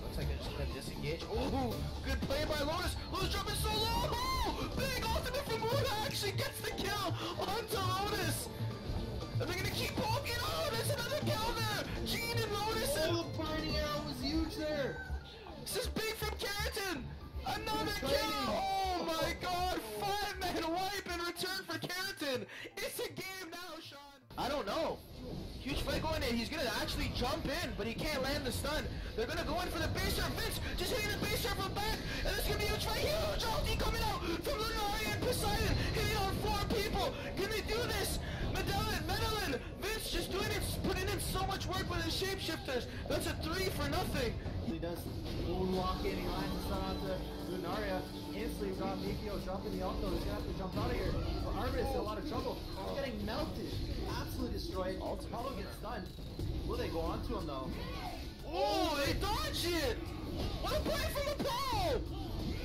Looks like they're just gonna disengage. Oh, good play by Lotus. Lotus jumping so low. Oh, big ultimate from Muda actually gets the kill onto Lotus. And they're gonna keep poking. Oh, there's another kill there. Jean and Lotus. Oh, the burning arrow was huge there. This is big from Keratin. Another kill. Oh my god. 5-man wipe in return for Keratin. It's a game now, Sean. I don't know. Huge fight going in. He's gonna actually jump in, but he can't land the stun. They're gonna go in for the base serve. Vince just hitting the base serve from back. And this is gonna be a huge fight. Huge ulti coming out from Lunari and Poseidon. Hitting on 4 people. Can they do this? Medellin, Vince just doing it, putting in so much work with his shapeshifters. That's a 3 for nothing. He does moonwalk in, he lines the stun onto Lunaria. Instantly drop Mikio, dropping the ult though. He's gonna have to jump out of here. For Arvis, in a lot of trouble. He's getting melted. Absolutely destroyed. Apollo gets stunned. Will they go on to him though? Oh, they dodge it! What a play from Apollo!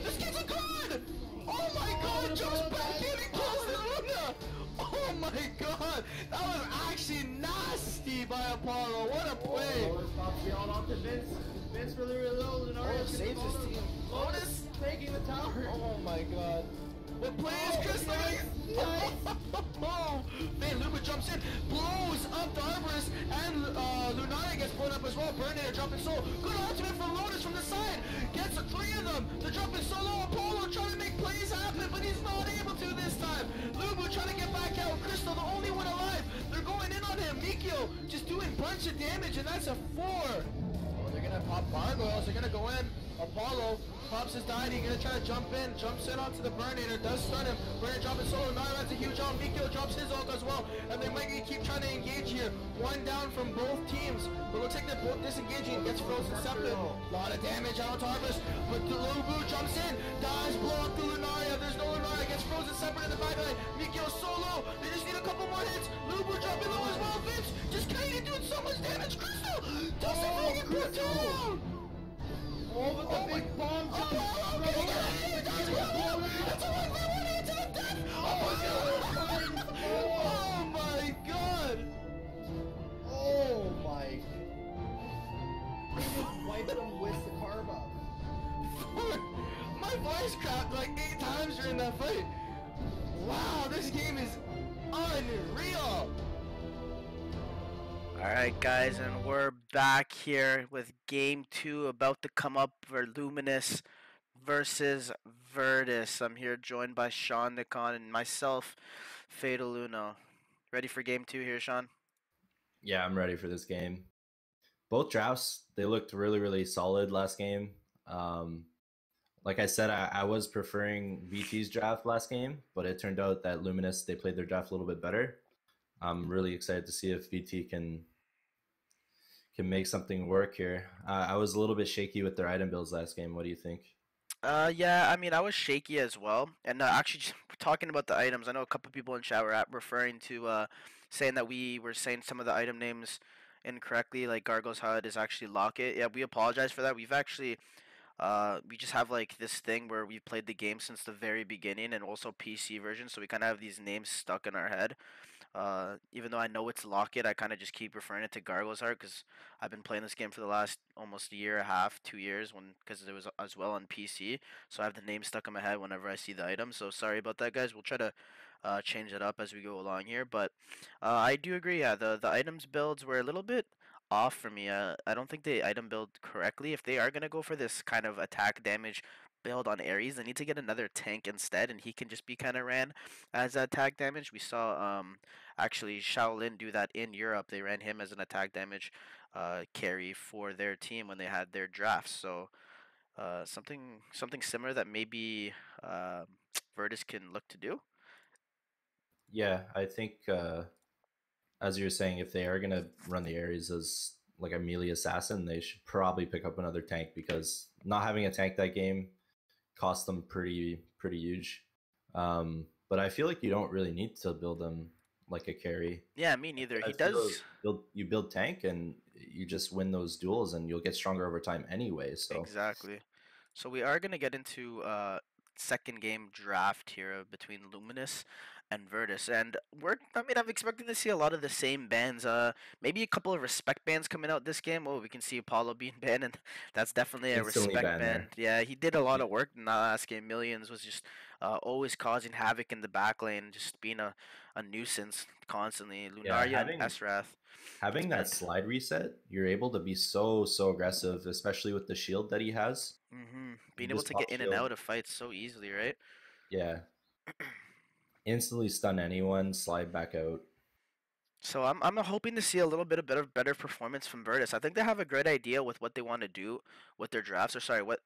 This kid's a god! Oh my god, jumps back in and kills the Luna! Oh my god! That was actually nasty by Apollo. What a play! Lotus pops the ult onto Vince. Vince really low. Lunaria saves his team. Lotus taking the tower. Oh my god. What play is Chris? Oh, man, Luba jumps in, blows up the Arborist, and Lunaria gets blown up as well. Burnator dropping solo. Good ultimate from Lotus from the side. Gets 3 of them. They're dropping solo. Apollo trying to make plays happen, but he's not able to this time. Lubu trying to get back out. Crystal, the only one alive. They're going in on him. Mikio just doing a bunch of damage, and that's a 4. Oh, they're going to pop gargoyles. They're going to go in. Apollo pops his deity, gonna try to jump in, jumps in onto the Burnator, does stun him. Burnator dropping solo, Nara has a huge ult, Mikio drops his ult as well, and they might keep trying to engage here. 1 down from both teams, but looks like they're both disengaging, gets frozen separate. A lot of damage out to Harvest, but the Lubu jumps in, dies, blow up the Lunar. separate in the back line. Mikio solo. They just need a couple more hits. Lubu dropping low as well. Vince just Canadian doing so much damage. Crystal doesn't make it put down. Oh, but the big bomb jump. That's a 1v1 hit to the death. Oh my god. Oh my. He just wiped him with the carve up. My voice cracked like 8 times during that fight. Wow, this game is unreal. Alright guys, and we're back here with game 2 about to come up for Luminous versus Virtus. I'm here joined by Sean Nikon and myself, Fatal Uno. Ready for game 2 here, Sean? Yeah, I'm ready for this game. Both drafts, they looked really, really solid last game. Like I said, I was preferring VT's draft last game, but it turned out that Luminous, they played their draft a little bit better. I'm really excited to see if VT can make something work here. I was a little bit shaky with their item builds last game. What do you think? Yeah, I mean, I was shaky as well. And actually, just talking about the items, I know a couple people in chat were referring to saying that we were saying some of the item names incorrectly, like Gargo's HUD is actually Locket. Yeah, we apologize for that. We've actually we just have like this thing where we've played the game since the very beginning and also PC version, so we kind of have these names stuck in our head. Even though I know it's Locket, I kind of just keep referring it to Gargo's Heart because I've been playing this game for the last almost a year and a half, 2 years, because it was as well on PC. So I have the name stuck in my head whenever I see the item. So sorry about that, guys. We'll try to change it up as we go along here. But I do agree. Yeah, the items builds were a little bit off for me. I don't think they item build correctly. If they are gonna go for this kind of attack damage build on Ares, they need to get another tank instead, and he can just be kind of ran as attack damage. We saw actually Shaolin do that in Europe. They ran him as an attack damage carry for their team when they had their drafts. So something similar that maybe Virtus can look to do. Yeah, I think as you're saying, if they are going to run the Ares as like a melee assassin, they should probably pick up another tank, because not having a tank that game cost them pretty huge. But I feel like you don't really need to build them like a carry. Yeah, me neither. He does. You build tank and you just win those duels, and you'll get stronger over time anyway. So Exactly. So we are gonna get into second game draft here between Luminous and Virtus, and I'm expecting to see a lot of the same bands. Maybe a couple of respect bands coming out this game. Oh, we can see Apollo being banned, and that's definitely a Instantly respect banned band. there. Yeah, he did a lot of work in the last game. Millions was just always causing havoc in the back lane, just being a nuisance constantly. Lunaria and Esrath. Having that slide reset, you're able to be so aggressive, especially with the shield that he has. Being able to get in and out of fights so easily, right? Yeah. Instantly stun anyone, slide back out. So I'm hoping to see a little bit of better performance from Virtus. I think they have a great idea with what they want to do with their drafts, or sorry, what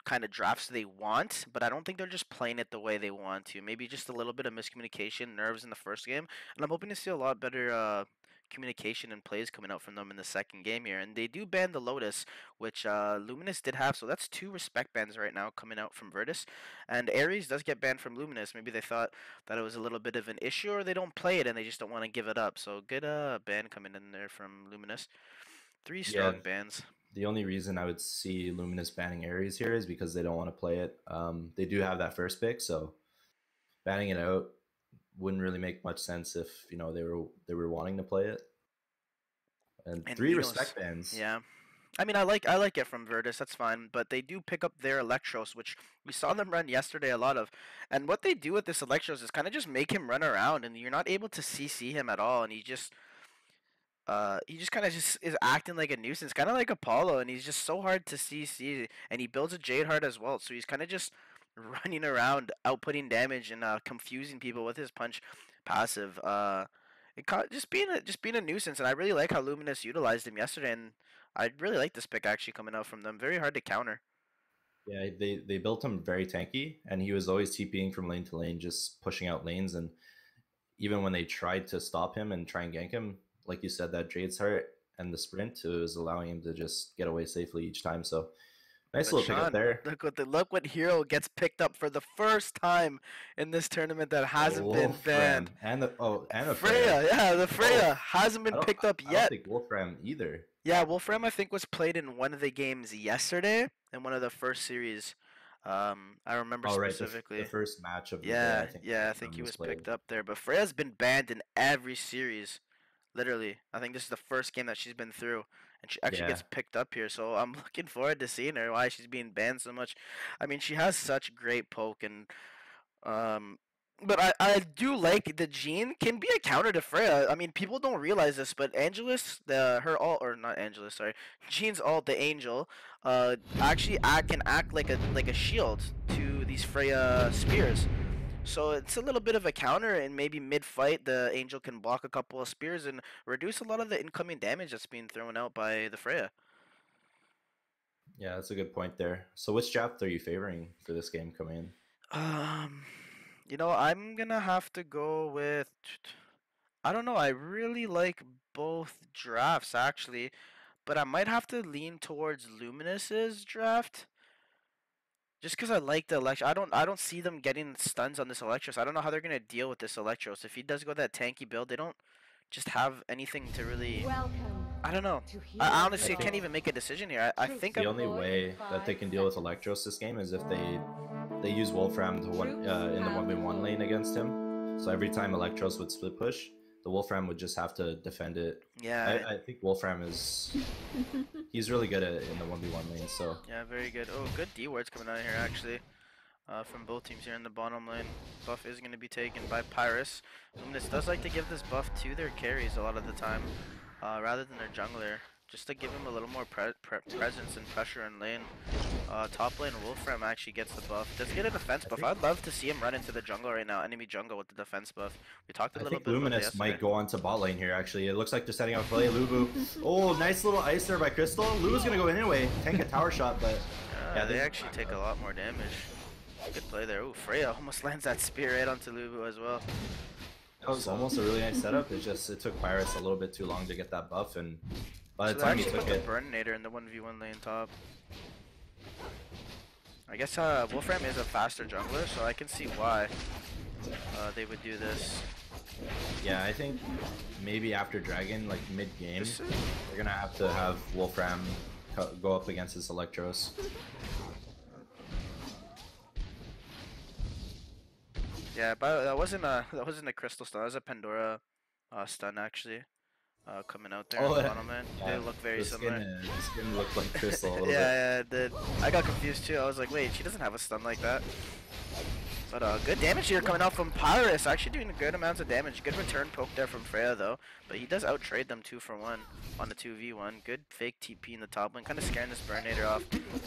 kind of drafts they want, but I don't think they're just playing it the way they want to. Maybe just a little bit of miscommunication, nerves in the first game, and I'm hoping to see a lot better communication and plays coming out from them in the second game here. And they do ban the Lotus, which Luminous did have, so that's 2 respect bans right now coming out from Virtus. And Ares does get banned from Luminous. Maybe they thought that it was a little bit of an issue, or they don't play it and they just don't want to give it up. So good ban coming in there from Luminous. 3 strong bans. The only reason I would see Luminous banning Ares here is because they don't want to play it. They do have that first pick, so banning it out wouldn't really make much sense if they were wanting to play it. And 3 respect bans. Yeah, I mean I like it from Virtus. That's fine, but they do pick up their Electros, which we saw them run yesterday a lot of. And what they do with this Electros is kind of just make him run around, and you're not able to CC him at all, and he just kind of just is acting like a nuisance, kind of like Apollo, and he's just so hard to CC, and he builds a Jade Heart as well, so he's kind of just running around, outputting damage, and confusing people with his punch passive. Just being a nuisance, and I really like how Luminous utilized him yesterday, and I really like this pick actually coming out from them. Very hard to counter. Yeah, they built him very tanky, and he was always TPing from lane to lane, just pushing out lanes, and even when they tried to stop him and try and gank him, like you said, that Jade's Heart and the sprint was allowing him to just get away safely each time. So Nice But little pickup Sean, there. look what hero gets picked up for the first time in this tournament that hasn't been banned. Wolfram and the Freya, yeah, the Freya Both. hasn't been picked up I don't yet. think Wolfram either. Yeah, Wolfram I think was played in one of the games yesterday in one of the first series. I remember Oh right, specifically. the first match of the day. Yeah, I think yeah, I think Wolfram he was was played. picked up there. But Freya's been banned in every series, literally. I think this is the first game that she's been through, and she actually Yeah. gets picked up here. So I'm looking forward to seeing her. Why she's being banned so much? I mean, she has such great poke, and um, but I do like the Jean can be a counter to Freya. I mean, people don't realize this, but Angelus, her ult, or not Angelus, sorry, Jean's ult, the Angel, actually can act like a shield to these Freya spears. So it's a little bit of a counter, and maybe mid-fight the Angel can block a couple of spears and reduce a lot of the incoming damage that's being thrown out by the Freya. Yeah, that's a good point there. So which draft are you favoring for this game coming in? You know, I'm gonna have to go with. I don't know. I really like both drafts actually, but I might have to lean towards Luminous's draft. Just because I like the Electro, I don't see them getting stuns on this Electros. I don't know how they're gonna deal with this Electros. If he does go that tanky build, they don't just have anything to really. I don't know. I honestly can't even make a decision here. I think The only way that they can deal with Electros this game is if they use Wolfram to in the 1v1 lane against him. So every time Electros would split push, the Wolfram would just have to defend it. Yeah. I think Wolfram he's really good at it in the 1v1 lane. So yeah, very good. Oh, good D words coming out of here actually. From both teams here in the bottom lane. Buff is going to be taken by Pyrus. Luminous does like to give this buff to their carries a lot of the time, rather than their jungler, just to give him a little more presence and pressure in lane. Top lane Wolfram actually gets the buff. Does get a defense buff. I'd love to see him run into the jungle right now, enemy jungle with the defense buff. We talked a little bit about Luminous might go onto bot lane here actually. It looks like they're setting up play. Lubu. Oh, nice little ice there by Crystal. Lubu's going to go in anyway. Tank a tower shot, but yeah, they actually take a lot more damage. Good play there. Ooh, Freya almost lands that spear right onto Lubu as well. That was almost a really nice setup. It took Pyrus a little bit too long to get that buff, and by the time he took it, the Burninator in the 1v1 lane top. I guess Wolfram is a faster jungler, so I can see why they would do this. Yeah, I think maybe after Dragon, like mid game, they're gonna have to have Wolfram go up against his Electros. Yeah, but that wasn't a crystal stun. That was a Pandora stun actually, coming out there. Man. Yeah, they look very similar. The skin looked like crystal a little bit. Yeah, it did. I got confused too. I was like, wait, she doesn't have a stun like that. But good damage here coming out from Pyrus. Actually doing good amounts of damage. Good return poke there from Freya though. But he does outtrade them 2-for-1 on the 2v1. Good fake TP in the top lane, kind of scaring this Burninator off.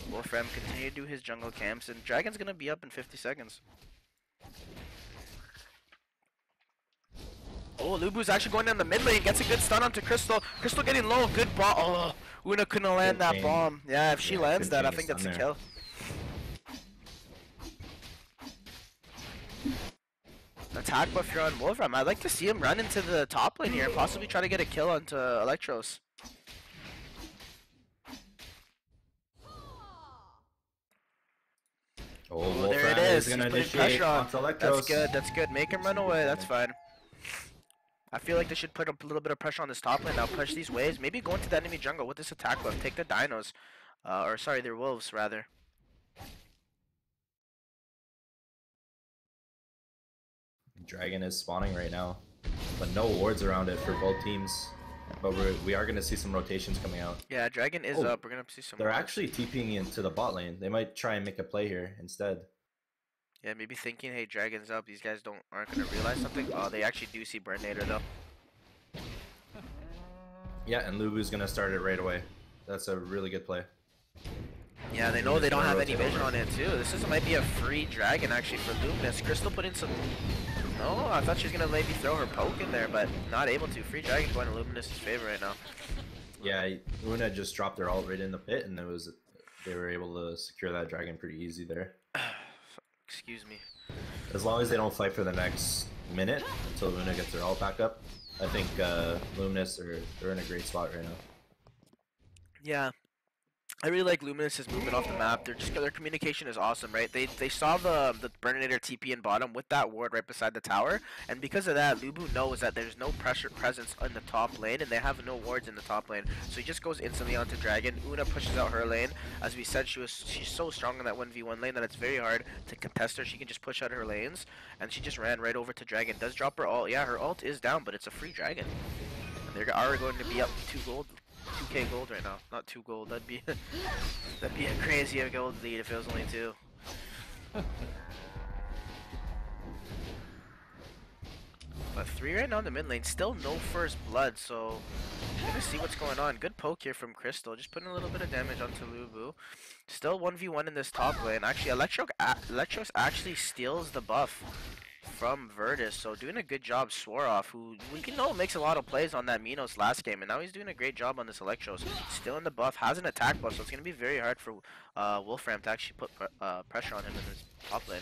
Wolfram continue to do his jungle camps, and Dragon's gonna be up in 50 seconds. Oh, Lubu's actually going down the mid lane, gets a good stun onto Crystal. Crystal getting low, good bomb. Oh, Una couldn't land that bomb. Yeah, if she lands that, I think that's a kill. Attack buff here on Wolfram. I'd like to see him run into the top lane here and possibly try to get a kill onto Electros. Oh, there it is. Gonna He's putting pressure on. That's good. That's good. Make him run away. That's fine. I feel like they should put a little bit of pressure on this top lane now. Push these waves. Maybe go into the enemy jungle with this attack buff. Take the dinos. Or sorry, their wolves rather. Dragon is spawning right now, but no wards around it for both teams. But we are going to see some rotations coming out. Yeah, Dragon is up. We're going to see some. They're actually TPing into the bot lane. They might try and make a play here instead. Yeah, maybe thinking, hey, Dragon's up. These guys aren't going to realize something. Oh, they actually do see Burninator though. Yeah, and Lubu's going to start it right away. That's a really good play. Yeah, they know they don't have any vision on it too. Might be a free Dragon actually for Luminous. Crystal put in some. No, I thought she was gonna maybe throw her poke in there, but not able to. Free Dragon going to Luminous's favor right now. Yeah, Una just dropped their ult right in the pit, and they were able to secure that Dragon pretty easy there. Excuse me. As long as they don't fight for the next minute until Una gets their ult back up, I think Luminous they're in a great spot right now. Yeah. I really like Luminous's movement off the map. Their communication is awesome, right? They saw the Burninator TP in bottom with that ward right beside the tower, and because of that, Lubu knows that there's no pressure presence in the top lane, and they have no wards in the top lane. So he just goes instantly onto Dragon. Una pushes out her lane. As we said, she's so strong in that 1v1 lane that it's very hard to contest her. She can just push out her lanes, and she just ran right over to Dragon. Does drop her ult. Yeah, her ult is down, but it's a free Dragon. And they are going to be up 2k gold right now. Not 2 gold. That'd be a crazy gold lead if it was only 2. But 3 right now in the mid lane. Still no first blood, so gonna see what's going on. Good poke here from Crystal. Just putting a little bit of damage onto Lubu. Still 1v1 in this top lane. Actually, Electros actually steals the buff from Virtus, so doing a good job. Sworoff, who we can know makes a lot of plays on that Minos last game, and now he's doing a great job on this Electros. Still in the buff, has an attack buff, so it's going to be very hard for Wolfram to actually put pressure on him in this top lane.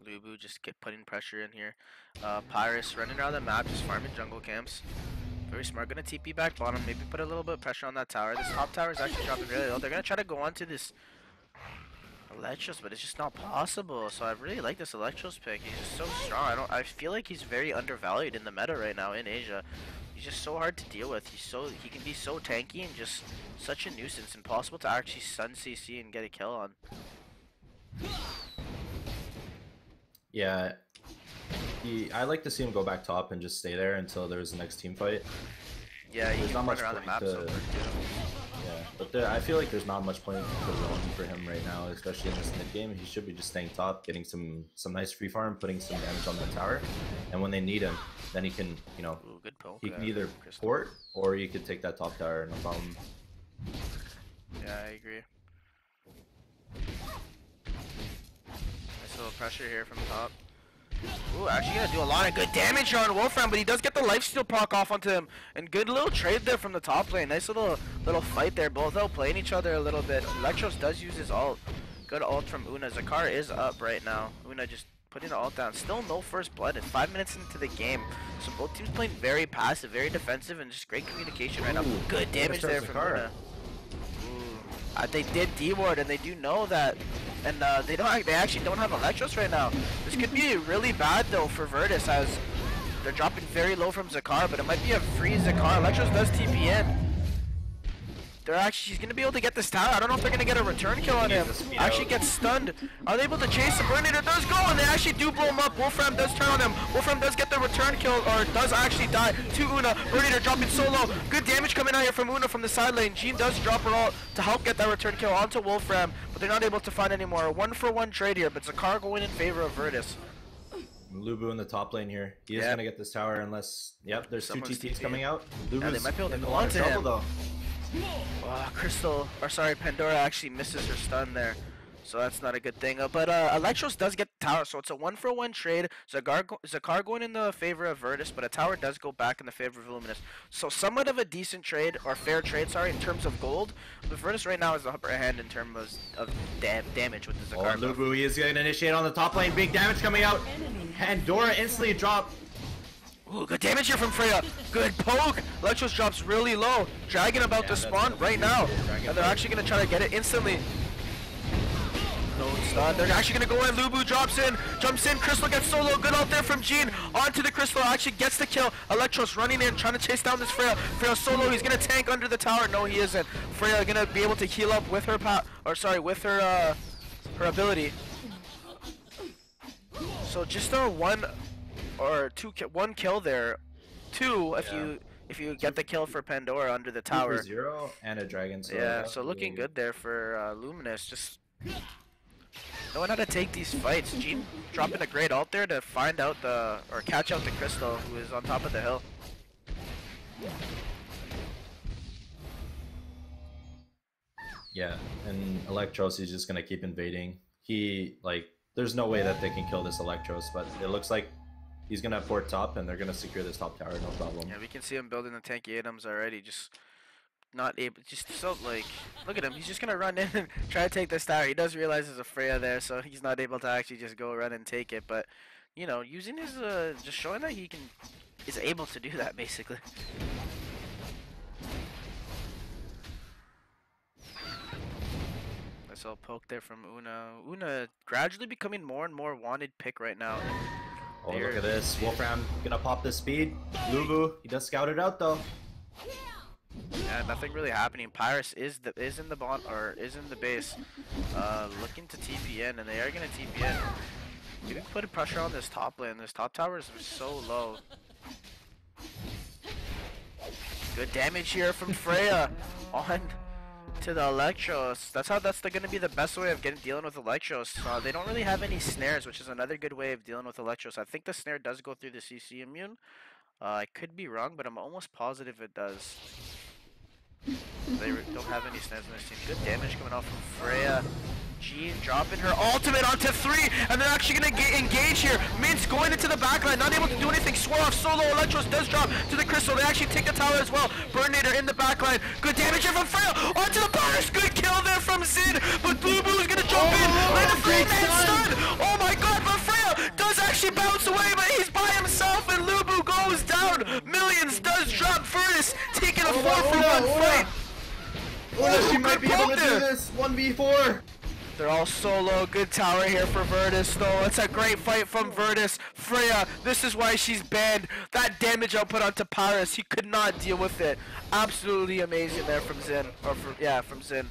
Lubu just putting pressure in here. Pyrus running around the map, just farming jungle camps. Very smart. Gonna TP back bottom, maybe put a little bit of pressure on that tower. This top tower is actually dropping really low. They're going to try to go onto this Electros, but it's just not possible. So I really like this Electros pick. He's just so strong. I feel like he's very undervalued in the meta right now in Asia. He's just so hard to deal with. He can be so tanky and just such a nuisance. Impossible to actually stun CC and get a kill on. Yeah, I like to see him go back top and just stay there until there's the next team fight. Yeah, he's not much around the map. Yeah, but I feel like there's not much point for him right now, especially in this mid game. He should be just staying top, getting some nice free farm, putting some damage on the tower, and when they need him, then he can, you know, good poke, he can either port or you could take that top tower, no problem. Yeah, I agree. Nice little pressure here from top. Ooh, actually gonna do a lot of good damage on Wolfram, but he does get the lifesteal proc off onto him. And good little trade there from the top lane. Nice little fight there. Both outplaying each other a little bit. Electros does use his ult. Good ult from Una. Zakar is up right now. Una just putting the ult down. Still no first blood. It's 5 minutes into the game. So both teams playing very passive, very defensive, and just great communication right now. Good damage there from Una. They did D-ward, and they do know that, and they actually don't have Electros right now. This could be really bad though for Virtus, as they're dropping very low from Zakar, but it might be a free Zakar. Electros does TP in. She's gonna be able to get this tower. I don't know if they're gonna get a return kill on him. Actually gets stunned. Are they able to chase the Burninator? Does go, and they actually do blow him up. Wolfram does turn on him. Wolfram does get the return kill, or does actually die to Una. Burninator dropping so low. Good damage coming out here from Una from the side lane. Jean does drop her ult to help get that return kill onto Wolfram, but they're not able to find any more. A 1-for-1 trade here, but Zakar going in favor of Virtus. Lubu in the top lane here. He is gonna get this tower unless, yep, there's Someone's 2 TTs coming out. Lubu's they might be able to in a go lot of onto trouble him. though. Pandora actually misses her stun there, so that's not a good thing. But Electros does get the tower, so it's a 1-for-1 trade. Zakar going in the favor of Virtus, but a tower does go back in the favor of Luminous. So somewhat of a decent trade, or fair trade, sorry, in terms of gold. But Virtus right now is the upper hand in terms of damage with the Zakar. Lubu, he is going to initiate on the top lane. Big damage coming out. Pandora instantly dropped. Ooh, good damage here from Freya. Good poke. Electros drops really low. Dragon about to spawn right now. And they're actually going to try to get it instantly. No stun. They're actually going to go in. Lubu jumps in. Crystal gets solo. Good out there from Jean. Onto the Crystal. Actually gets the kill. Electros running in, trying to chase down this Freya. Freya solo. He's going to tank under the tower. No, he isn't. Freya going to be able to heal up with her with her ability. So just a 1 kill there. 2 if you get the kill for Pandora under the tower. 0 and a dragon. So yeah, so looking good there for Luminous. Just knowing how to take these fights. Jean dropping a great ult there to find out or catch out the Crystal, who is on top of the hill. Yeah, and Electros is just gonna keep invading. There's no way that they can kill this Electros, but it looks like he's gonna port top, and they're gonna secure this top tower, no problem. Yeah, we can see him building the tanky items already. Just not able. Just so look at him. He's just gonna run in and try to take this tower. He does realize there's a Freya there, so he's not able to actually just go run and take it. But you know, using his just showing that is able to do that basically. Nice little poke there from Una. Una gradually becoming more and more wanted pick right now. Oh, look at this. Wolfram gonna pop the speed. Lubu, he does scout it out though. Yeah, nothing really happening. Pyrus is in the bot or is in the base, looking to TP in, and they are gonna TP in. You can put pressure on this top lane. This top tower is so low. Good damage here from Freya on to the Electros. That's gonna be the best way of dealing with Electros. They don't really have any snares, which is another good way of dealing with Electros. I think the snare does go through the CC immune. I could be wrong, but I'm almost positive it does. They don't have any snares in this team. Good damage coming off from Freya. Jean dropping her ultimate onto 3, and they're actually going to engage here. Mint's going into the backline, not able to do anything. Swore off solo. Electros does drop to the crystal. They actually take the tower as well. Burninator in the backline. Good damage here from Freya. Onto the Pyrus. Good kill there from Zid. But Blue Boo is going to jump in. Land a great stun. Oh my god, but Freya does actually bounce away, but he's by himself, and Lubu goes down. Millions does drop. Furnace taking a 4-for-1 fight. She might be able to do this 1v4. They're all solo. Good tower here for Virtus, though. It's a great fight from Virtus. Freya, this is why she's banned. That damage output onto Pyrus, he could not deal with it. Absolutely amazing there from Zin. From Zin.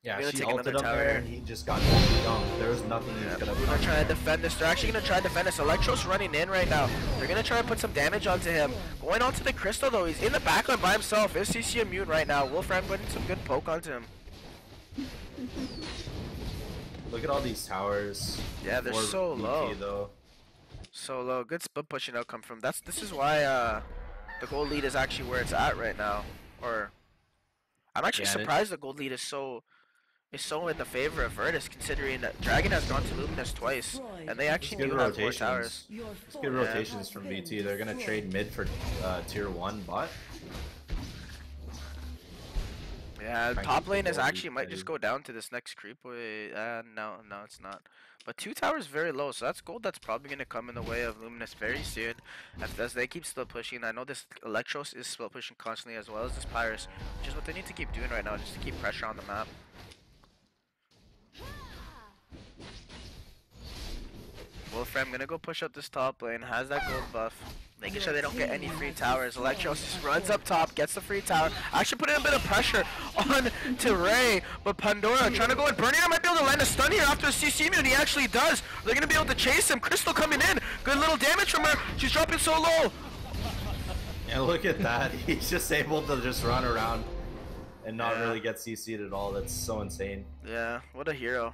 Yeah, she ulted him there, and he just got dunked. There was nothing he could have done. They're trying to defend this. They're actually going to try to defend this. Electro's running in right now. They're going to try to put some damage onto him. Going onto the crystal, though. He's in the backline by himself. Is CC immune right now. Wolfram putting some good poke onto him. Look at all these towers. Yeah, they're so low. Though. So low. Good split pushing outcome from. This is why the gold lead is actually where it's at right now. Or I'm actually surprised the gold lead is so in the favor of Virtus, considering that Dragon has gone to Luminous twice, and they actually do have 4 towers. It's good rotations from BT. They're gonna trade mid for tier 1 bot. Yeah, top lane is actually might just go down to this next creep wave. No, it's not. But 2 towers very low, so that's gold that's probably going to come in the way of Luminous very soon. As they keep still pushing. I know this Electros is still pushing constantly as well as this Pyrus, which is what they need to keep doing right now, just to keep pressure on the map. Wolfram gonna go push up this top lane, has that gold buff. Making sure they don't get any free towers. Electros just runs up top, gets the free tower. Actually putting a bit of pressure on to Ray, but Pandora trying to go in. Burninator might be able to land a stun here after a CC immune. He actually does. They're going to be able to chase him. Crystal coming in. Good little damage from her. She's dropping so low. Yeah, look at that. He's just able to just run around and not really get CC'd at all. That's so insane. Yeah, what a hero.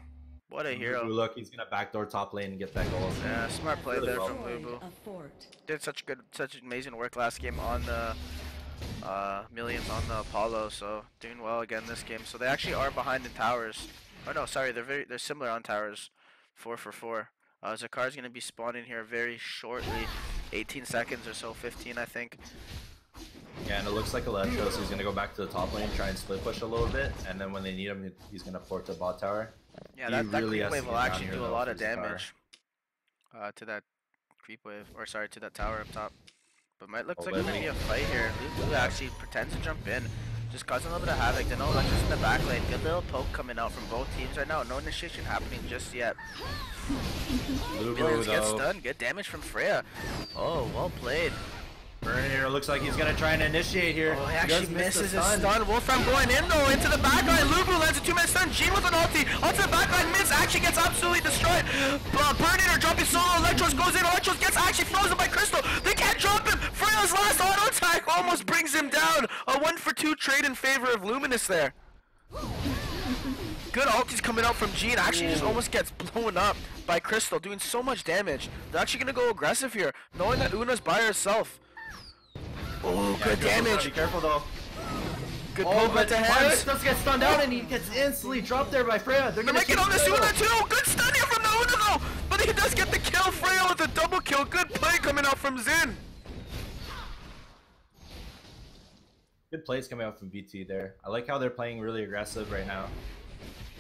What a hero. Look, he's gonna backdoor top lane and get that goal. Yeah, smart play there from Lubu. Did such amazing work last game on the Millions on the Apollo, so doing well again this game. So they actually are behind in towers. Oh no, sorry, they're similar on towers. 4 for 4. Zakar's gonna be spawning here very shortly. 18 seconds or so, 15 I think. Yeah, and it looks like Electros is gonna go back to the top lane, try and split push a little bit, and then when they need him, he's gonna port to bot tower. Yeah, that creep wave will actually do a lot of damage to that creep wave, or sorry, to that tower up top. But might look like it's gonna be a fight here. Lulu actually pretends to jump in, just causing a little bit of havoc. Then Electros in the back lane. Good little poke coming out from both teams right now. No initiation happening just yet. Millions gets stunned. Good damage from Freya. Oh, well played. Burninator looks like he's gonna try and initiate here. Oh, he actually misses his stun. Wolfram going in though, into the backline. Lubu lands a 2-man stun. Jean with an ulti. Onto the backline. Miz actually gets absolutely destroyed. Burninator dropping solo. Electros goes in. Electros gets actually frozen by Crystal. They can't drop him. Freya's last auto attack almost brings him down. A 1-for-2 trade in favor of Luminous there. Good ultis coming out from Jean. Actually just almost gets blown up by Crystal, doing so much damage. They're actually gonna go aggressive here, knowing that Una's by herself. Oh, good damage. Be careful though. Good poke with the hands. Does get stunned out and he gets instantly dropped there by Freya. They're gonna get on this Una too. Good stun here from the Una though. But he does get the kill. Freya with a double kill. Good play coming out from Zin. Good plays coming out from BT there. I like how they're playing really aggressive right now.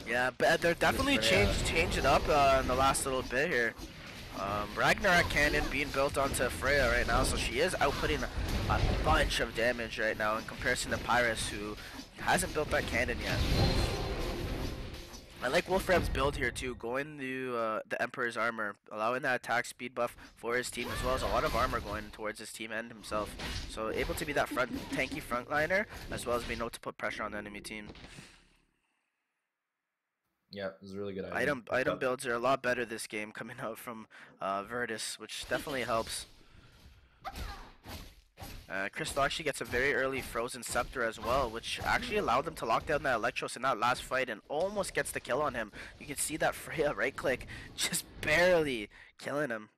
Yeah, but they're definitely changing up in the last little bit here. Ragnarok Cannon being built onto Freya right now, so she is outputting a bunch of damage right now in comparison to Pyrus, who hasn't built that cannon yet. I like Wolfram's build here too, going to the Emperor's armor, allowing that attack speed buff for his team, as well as a lot of armor going towards his team and himself. So able to be that tanky frontliner, as well as being able to put pressure on the enemy team. Yeah, it was a really good item. Item builds are a lot better this game coming out from Virtus, which definitely helps. Crystal actually gets a very early Frozen Scepter as well, which actually allowed them to lock down that Electros in that last fight and almost gets the kill on him. You can see that Freya right click just barely killing him.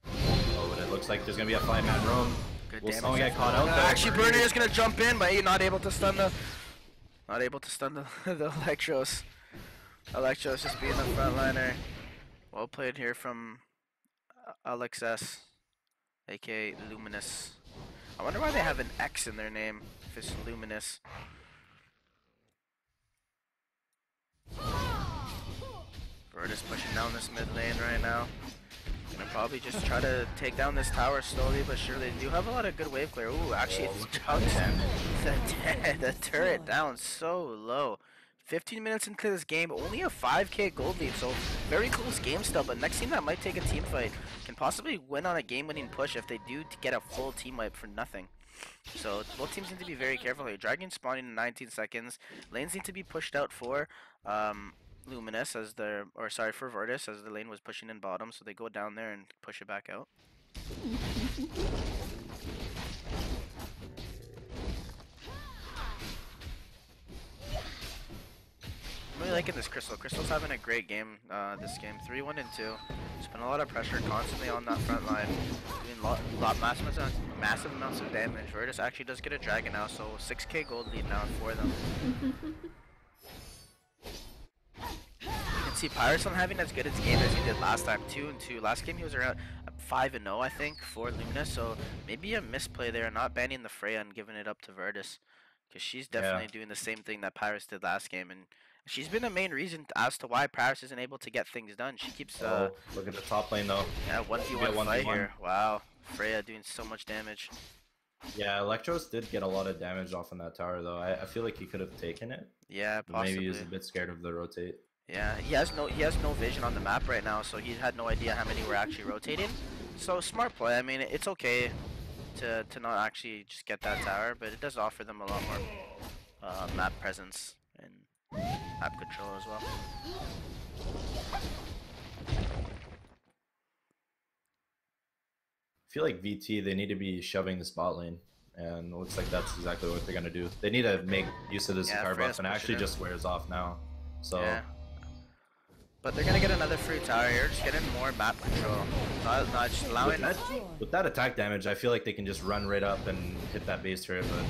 Oh, and it looks like there's going to be a 5-man roam. Good Will damage. someone get caught out there? Actually, Burner is going to jump in, but he's not able to stun the... Not able to stun the Electros. Electros just being the frontliner. Well played here from Alex S, aka Luminous. I wonder why they have an X in their name if it's Luminous. Virtus pushing down this mid lane right now. Gonna probably just try to take down this tower slowly but surely. They do have a lot of good wave clear. Ooh, actually it's the turret down so low. 15 minutes into this game, only a 5k gold lead, so very close game still, but next team that might take a team fight can possibly win on a game-winning push if they do to get a full team wipe for nothing. So both teams need to be very careful here. Dragon spawning in 19 seconds. Lanes need to be pushed out for Luminous as their, or sorry, for Virtus as the lane was pushing in bottom, so they go down there and push it back out. I'm really liking this Crystal. Crystal's having a great game this game. 3-1 and 2. Just putting a lot of pressure constantly on that front line. Doing massive amounts of damage. Virtus actually does get a dragon now, so 6k gold lead now for them. You can see Pyrus not having as good a game as he did last time. 2-2. Last game he was around 5-0 I think for Luminous, so maybe a misplay there, not banning the Freya and giving it up to Virtus. Because she's definitely doing the same thing that Pyrus did last game, and she's been the main reason as to why Pyrus isn't able to get things done. She keeps look at the top lane though. Yeah, 1v1 fight here. Wow, Freya doing so much damage. Yeah, Electros did get a lot of damage off on that tower though. I feel like he could have taken it. Yeah, but possibly. maybe he was a bit scared of the rotate. Yeah, he has no vision on the map right now, so he had no idea how many were actually rotating. So smart play. I mean, it's okay to not actually just get that tower, but it does offer them a lot more map presence and map control as well. I feel like VT, they need to be shoving this bot lane, and it looks like that's exactly what they're gonna do. They need to make use of this car buff, and it actually just wears off now. So. Yeah. But they're gonna get another free tower here, just getting more map control. Not just allowing. With that attack damage, I feel like they can just run right up and hit that base turret, but.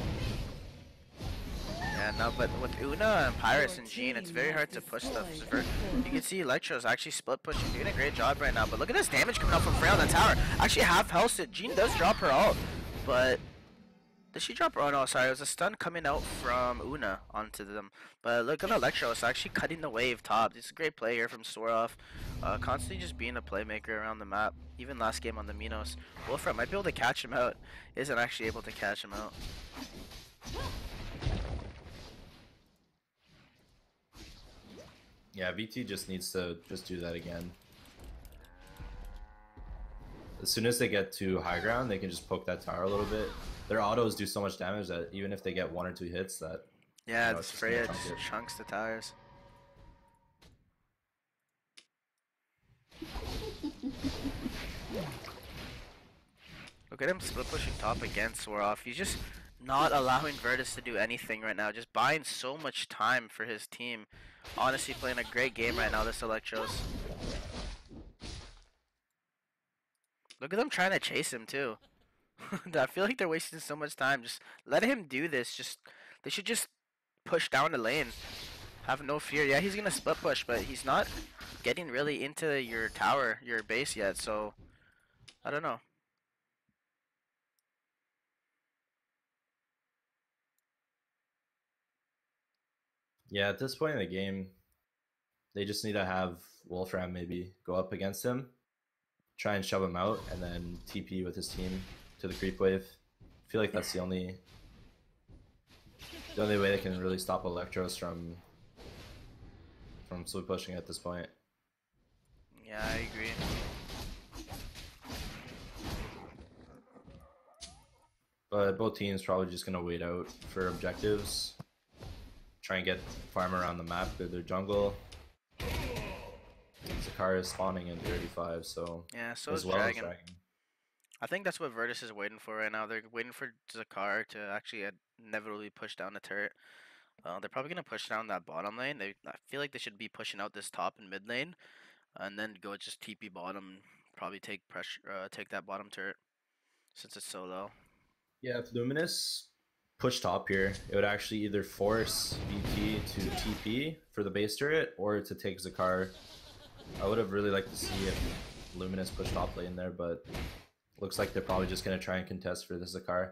Yeah, no, but with Una and Pyrus and Jean, it's very hard to push stuff. You can see Electro's actually split pushing, doing a great job right now. But look at this damage coming out from Freya on the tower. Actually, half health. Jean does drop her ult, but did she drop her? Oh no, sorry, it was a stun coming out from Una onto them. But look at Electro, it's actually cutting the wave top. This is a great play here from Swaroff. Constantly just being a playmaker around the map. Even last game on the Minos. Wolfram might be able to catch him out. Isn't actually able to catch him out. Yeah, VT just needs to just do that again. As soon as they get to high ground, they can just poke that tower a little bit. Their autos do so much damage that even if they get 1 or 2 hits, that yeah, this Freya just chunks the towers. Look at him split pushing top against Swaroff. He's just not allowing Virtus to do anything right now. Just buying so much time for his team. Honestly, playing a great game right now, this Electros. Look at them trying to chase him too. I feel like they're wasting so much time. Just let him do this. They should just push down the lane. Have no fear. Yeah, he's gonna split push, but he's not getting really into your tower, your base yet. So I don't know. Yeah, at this point in the game, they just need to have Wolfram maybe go up against him, try and shove him out, and then TP with his team to the creep wave. I feel like that's the only way they can really stop Electros from slow pushing at this point. Yeah, I agree. But both teams probably just gonna wait out for objectives. Try and get farm around the map with their jungle. Zakara is spawning in 35, so yeah, so as is well Dragon. as Dragon. I think that's what Virtus is waiting for right now. They're waiting for Zakar to actually inevitably push down the turret. They're probably gonna push down that bottom lane. I feel like they should be pushing out this top and mid lane, and then go just TP bottom. Probably take pressure, take that bottom turret, since it's so low. Yeah, if Luminous push top here, it would actually either force VT to TP for the base turret or to take Zakar. I would have really liked to see if Luminous pushed top lane there, but looks like they're probably just going to try and contest for the Zakar.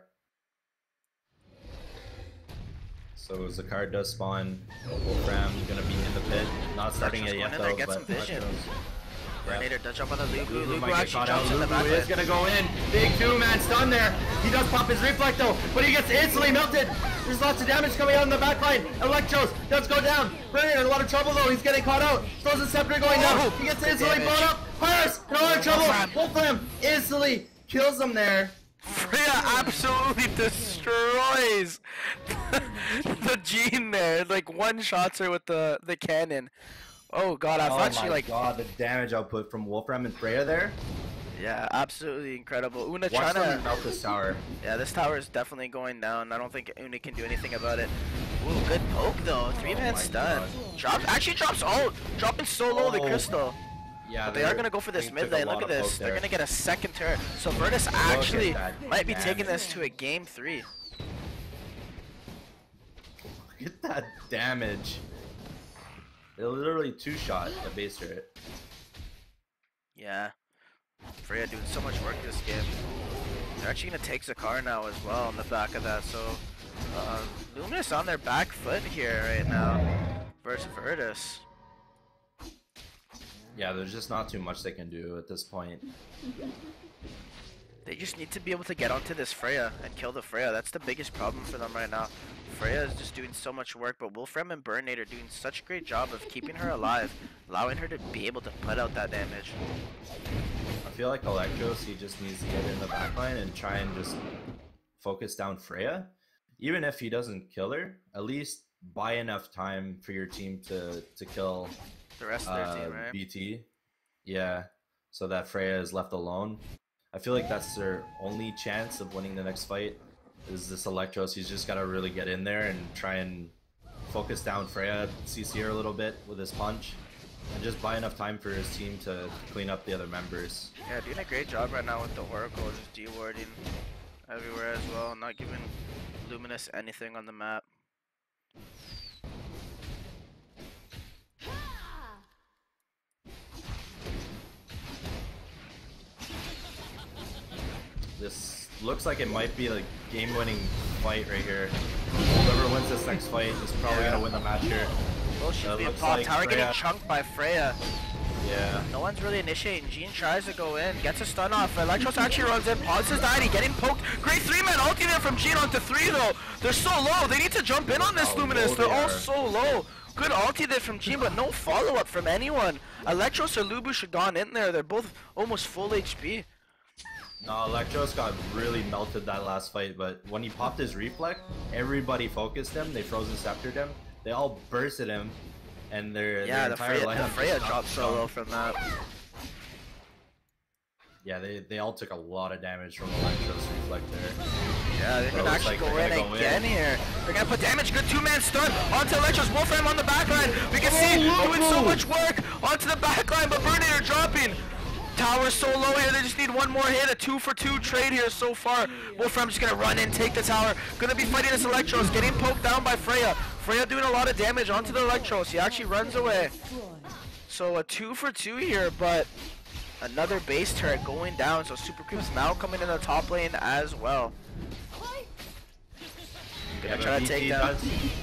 So Zakar does spawn. Wolfram going to be in the pit. Not starting it yet though, get but some vision. Yeah. Mercenary does jump on the Lugu. Lugu Lugu might get actually caught out. jumps in the back. Lugu is gonna go in. Big 2-man stun there. He does pop his reflect though, but he gets instantly melted. There's lots of damage coming out in the back line. Electros does go down. Brilliant, in a lot of trouble though. He's getting caught out. Throws a scepter going down. He gets instantly blown up. Pyrus in a lot of trouble. Wolfram instantly kills him there. Freya absolutely destroys the Jean there. Like one shots her with the cannon. Oh god, I thought she like. Oh my god, the damage output from Wolfram and Freya there. Yeah, absolutely incredible. Una Watch trying them to melt this tower. Yeah, this tower is definitely going down. I don't think Una can do anything about it. Ooh, good poke though. 3-man stun. Actually drops ult. Dropping so low the crystal. Yeah, But they are gonna go for this mid lane. Look at this. They're gonna get a second turret. So Virtus actually might be taking this to a game 3. Look at that damage. They literally two-shot the base turret. Yeah. Freya doing so much work this game. They're actually gonna take Zakar now as well on the back of that. So Luminous on their back foot here right now versus Virtus. Yeah, there's just not too much they can do at this point. They just need to be able to get onto this Freya and kill the Freya. That's the biggest problem for them right now. Freya is just doing so much work, but Wolfram and Burnate are doing such a great job of keeping her alive, allowing her to be able to put out that damage. I feel like Electros, he just needs to get in the backline and try and just focus down Freya. Even if he doesn't kill her, at least buy enough time for your team to kill The rest of their team, right? BT. Yeah, so that Freya is left alone. I feel like that's their only chance of winning the next fight. Is this Electros? He's just got to really get in there and try and focus down Freya, CC her a little bit with his punch, and just buy enough time for his team to clean up the other members. Yeah, doing a great job right now with the Oracle, just de-warding everywhere as well, not giving Luminous anything on the map. This looks like it might be the game-winning fight right here. Whoever wins this next fight is probably gonna win the match here. Oh, she's being looks popped. like Tower Freya- getting chunked by Freya. Yeah. No one's really initiating. Jean tries to go in, gets a stun off. Electros actually runs in, pauses the ID, getting poked. Great 3-man ulti there from Jean onto 3 though. They're so low. They need to jump in on this How Luminous. low They're they all are. so low. Good ulti there from Jean, but no follow-up from anyone. Electros or Lubu should have gone in there. They're both almost full HP. No, Electros got really melted that last fight, but when he popped his reflect, everybody focused him. They frozen sceptered him. They all bursted him, and their entire lineup Freya just dropped so low from that. Yeah, they all took a lot of damage from Electros reflect there. Yeah, they're But it gonna looks actually like go they're in gonna go again in. here. They're gonna put damage. Good 2-man stun onto Electros. Wolfram on the backline. We can see doing so much work onto the backline, but Burnate are dropping. Tower's so low here. They just need one more hit. A 2-for-2 trade here so far. Wolfram just gonna run in, take the tower. Gonna be fighting this Electros, getting poked down by Freya. Freya doing a lot of damage onto the Electros. He actually runs away. So a 2-for-2 here, but another base turret going down. So Super Creep's now coming in the top lane as well. Yeah, try to but take BT down.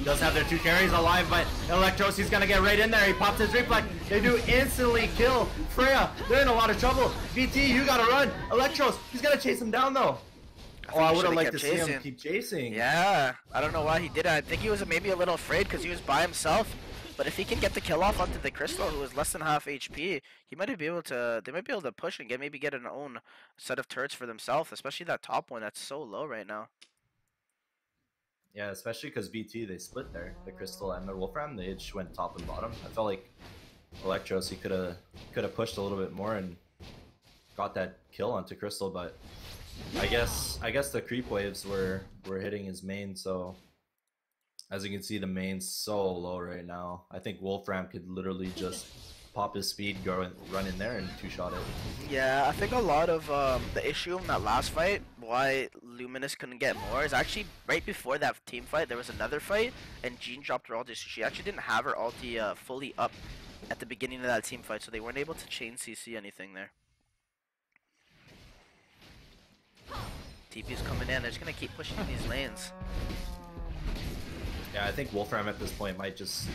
does have their 2 carries alive, but Electros, he's gonna get right in there. He pops his reflect. They do instantly kill Freya. They're in a lot of trouble. BT, you gotta run. Electros, he's gonna chase him down though. Oh, I would have should've liked kept to see him chasing. keep chasing. Yeah, I don't know why he did it. I think he was maybe a little afraid because he was by himself. But if he can get the kill off onto the Crystal, who is less than half HP, he might be able to. They might be able to push and maybe get an own set of turrets for themselves, especially that top one that's so low right now. Yeah, especially because BT they split there, the Crystal and the Wolfram. They just went top and bottom. I felt like Electros he could have pushed a little bit more and got that kill onto Crystal, but I guess the creep waves were hitting his main, so as you can see the main's so low right now. I think Wolfram could literally just pop his speed, go and run in there and two-shot it. Yeah, I think a lot of the issue in that last fight, why Luminous couldn't get more, is actually right before that team fight, there was another fight, and Jean dropped her ulti. So she actually didn't have her ulti fully up at the beginning of that team fight, so they weren't able to chain CC anything there. TP's coming in, they're just gonna keep pushing these lanes. Yeah, I think Wolfram at this point might just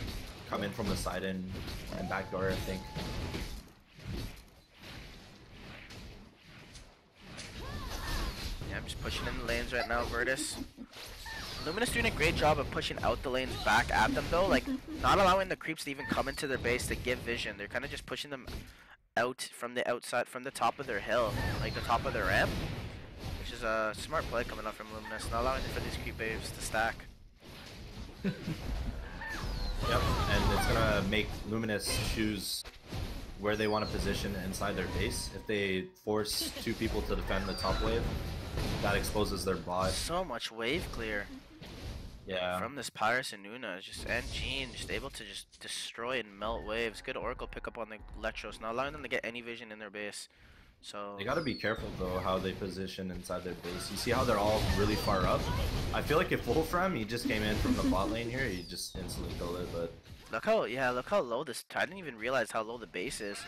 come in from the side and backdoor, I think. Yeah, I'm just pushing in the lanes right now, Virtus. Luminous doing a great job of pushing out the lanes back at them though, like not allowing the creeps to even come into their base to give vision. They're kind of just pushing them out from the outside, from the top of their hill, like the top of their ramp, which is a smart play coming up from Luminous, not allowing for these creep waves to stack. Yep, and it's gonna make Luminous choose where they want to position inside their base. If they force two people to defend the top wave, that exposes their bot. So much wave clear. Yeah. From this Pyrus and Nuna, and Jean, just able to just destroy and melt waves. Good Oracle pick up on the Electros, not allowing them to get any vision in their base. So they gotta be careful though how they position inside their base. You see how they're all really far up? I feel like if Wolfram he just came in from the bot lane here, he just instantly killed it, but look how low this, I didn't even realize how low the base is.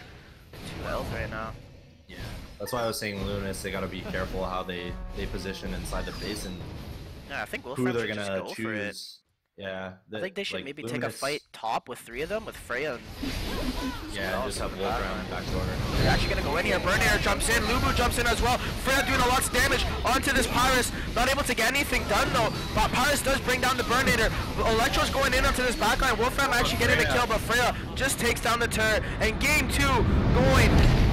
2 health right now. yeah. That's why I was saying Luminous, they gotta be careful how they position inside the base and Yeah, I think who Wolfram they're should just gonna go for it. choose. Yeah. I think they should like, maybe take a Luminous- fight top with 3 of them, with Freya and Yeah, and just have Wolfram backdoor. they're actually gonna go in here. Burnair jumps in, Lubu jumps in as well. Freya doing a lot of damage onto this Pyrus. Not able to get anything done though. But Pyrus does bring down the Burnator. Electro's going in onto this backline. Wolfram actually getting a kill, but Freya just takes down the turret. And game 2 going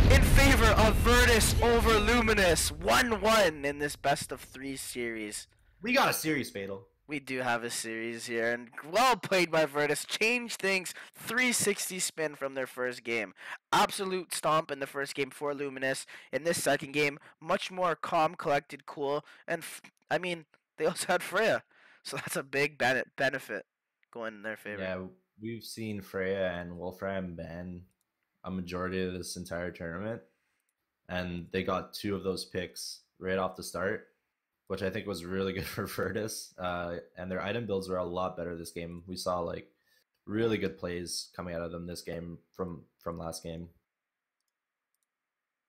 in favor of Virtus over Luminous. 1-1 in this best of 3 series. We got a series, Fatal. We do have a series here, and well played by Virtus. Change things, 360 spin from their first game. Absolute stomp in the first game for Luminous. In this second game, much more calm, collected, cool, and I mean, they also had Freya, so that's a big benefit going in their favor. Yeah, we've seen Freya and Wolfram ban a majority of this entire tournament, and they got 2 of those picks right off the start, which I think was really good for Virtus. And their item builds were a lot better this game. We saw like really good plays coming out of them this game from last game.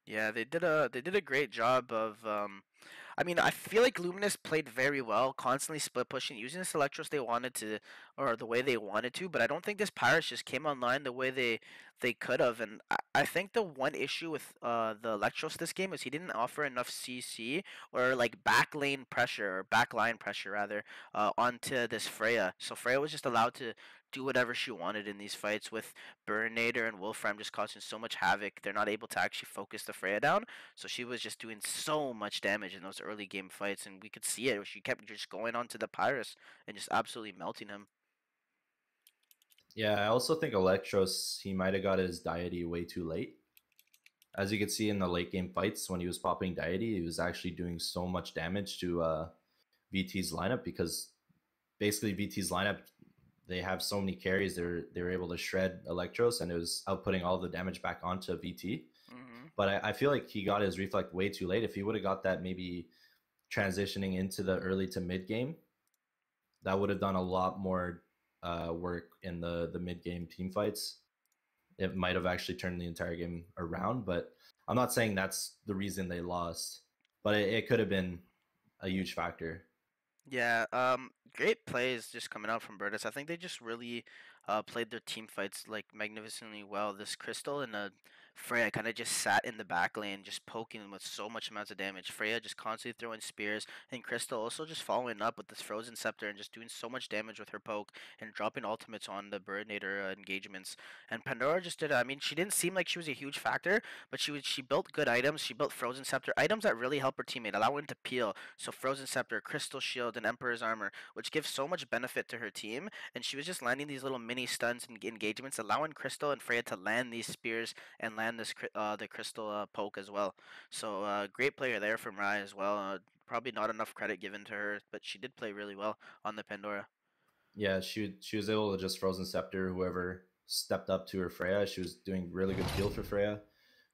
Yeah, they did a great job of I mean, I feel like Luminous played very well, constantly split pushing, using the Electros they wanted to, or the way they wanted to, but I don't think this Pyrus just came online the way they could have, and I think the one issue with the Electros this game is he didn't offer enough CC, or like back lane pressure, or back line pressure rather, onto this Freya, so Freya was just allowed to do whatever she wanted in these fights, with Burnator and Wolfram just causing so much havoc. They're not able to actually focus the Freya down, so she was just doing so much damage in those early game fights, and we could see it. She kept just going onto the Pyrus and just absolutely melting him. Yeah, I also think Electros, he might have got his deity way too late. As you could see in the late game fights, when he was popping deity, he was actually doing so much damage to VT's lineup, because basically VT's lineup, they have so many carries, they're able to shred Electros, and it was outputting all the damage back onto VT. But I feel like he got his reflect way too late. If he would have got that maybe transitioning into the early to mid game, that would have done a lot more work in the mid game team fights. It might have actually turned the entire game around, but I'm not saying that's the reason they lost, but it could have been a huge factor. Yeah, great plays just coming out from Virtus. I think they just really played their team fights like magnificently well. This Crystal in a Freya kind of just sat in the back lane, just poking them with so much amounts of damage. Freya just constantly throwing spears, and Crystal also just following up with this Frozen Scepter and just doing so much damage with her poke and dropping ultimates on the Birdnator engagements. And Pandora just did. I mean, she didn't seem like she was a huge factor, but she built good items. She built Frozen Scepter items that really help her teammate, allow him to peel. So Frozen Scepter, Crystal Shield, and Emperor's Armor, which gives so much benefit to her team. And she was just landing these little mini stuns and engagements, allowing Crystal and Freya to land these spears and land the Crystal poke as well. So great player there from Rai as well. Probably not enough credit given to her, but she did play really well on the Pandora. Yeah, she was able to just Frozen Scepter whoever stepped up to her Freya. She was doing really good peel for Freya.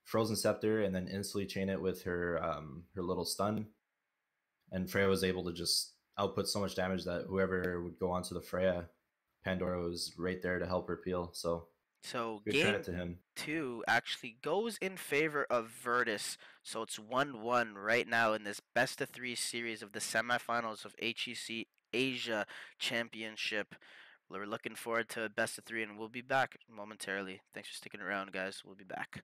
Frozen Scepter and then instantly chain it with her little stun. And Freya was able to just output so much damage that whoever would go onto the Freya, Pandora was right there to help her peel. So So good game credit to him. 2 actually goes in favor of Virtus. So it's 1-1 right now in this best of 3 series of the semifinals of HEC Asia Championship. We're looking forward to best of 3, and we'll be back momentarily. Thanks for sticking around, guys. We'll be back.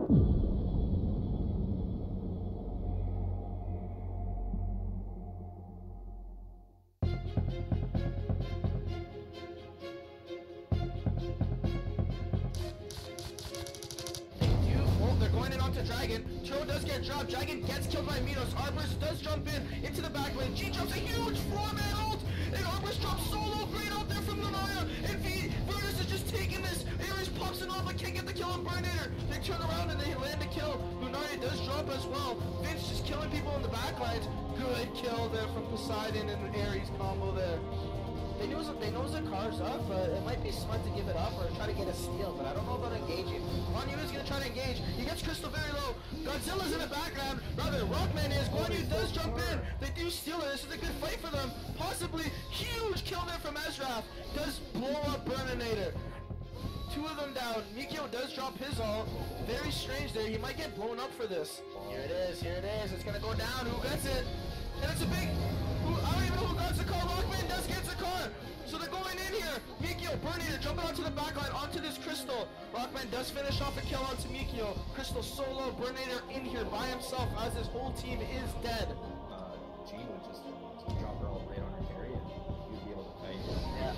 They're going in onto Dragon. Tro does get dropped. Dragon gets killed by Minos. Arborist does jump in into the back lane. G jumps a huge 4-man ult. And Arborist drops solo great out there from Lunaria. And Virtus is just taking this. Ares pops it off but can't get the kill on Burninator. They turn around and they land the kill. Lunaria does drop as well. Vince just killing people in the back lines. Good kill there from Poseidon and Ares combo there. They know the car's up, but it might be smart to give it up or try to get a steal, but I don't know about engaging. Guan Yu is going to try to engage. He gets Crystal very low. Godzilla's in the background. Rather, Rockman is. Guan Yu does jump in. They do steal it. This is a good fight for them. Possibly huge kill there from Ezra. Does blow up Burninator. Two of them down. Mikio does drop his ult. Very strange there. He might get blown up for this. Here it is. Here it is. It's going to go down. Who gets it? And it's a big... I don't even know who got the car. Rockman does get the car. So they're going in here. Mikio, Burninator jumping onto the backline, onto this Crystal. Rockman does finish off a kill onto Mikio. Crystal solo, Burninator in here by himself as his whole team is dead. G would just drop her all right on her carry and you'd be able to fight. Yeah.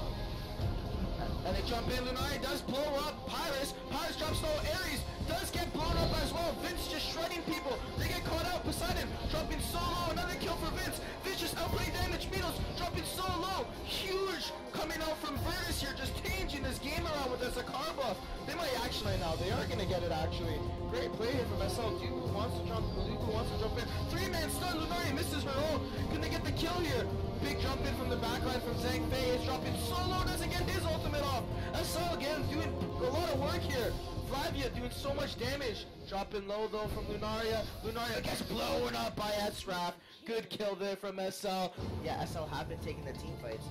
And they jump in. Lunaria does blow up Pyrus. Pyrus drops low. Ares does get blown up as well. Vince just shredding people. They get caught out. Poseidon dropping solo. Another kill for Vince. Vince just outplay damage. Minos dropping so low. Huge coming out from Virtus here. Just changing this game around with this Zakar buff. They might actually now. They are going to get it actually. Great play here from SL. Duke wants to jump. Luke wants to jump in. 3-man stun. Lunaria misses her own. Can they get the kill here? Big jump in from the backline from Zhang Fei. Is dropping solo. Doesn't get his ultimate off. SL again doing a lot of work here. Flavia doing so much damage. Dropping low though from Lunaria. Lunaria gets blown up by Esraf. Good kill there from SL. Yeah, SL have been taking the team fights.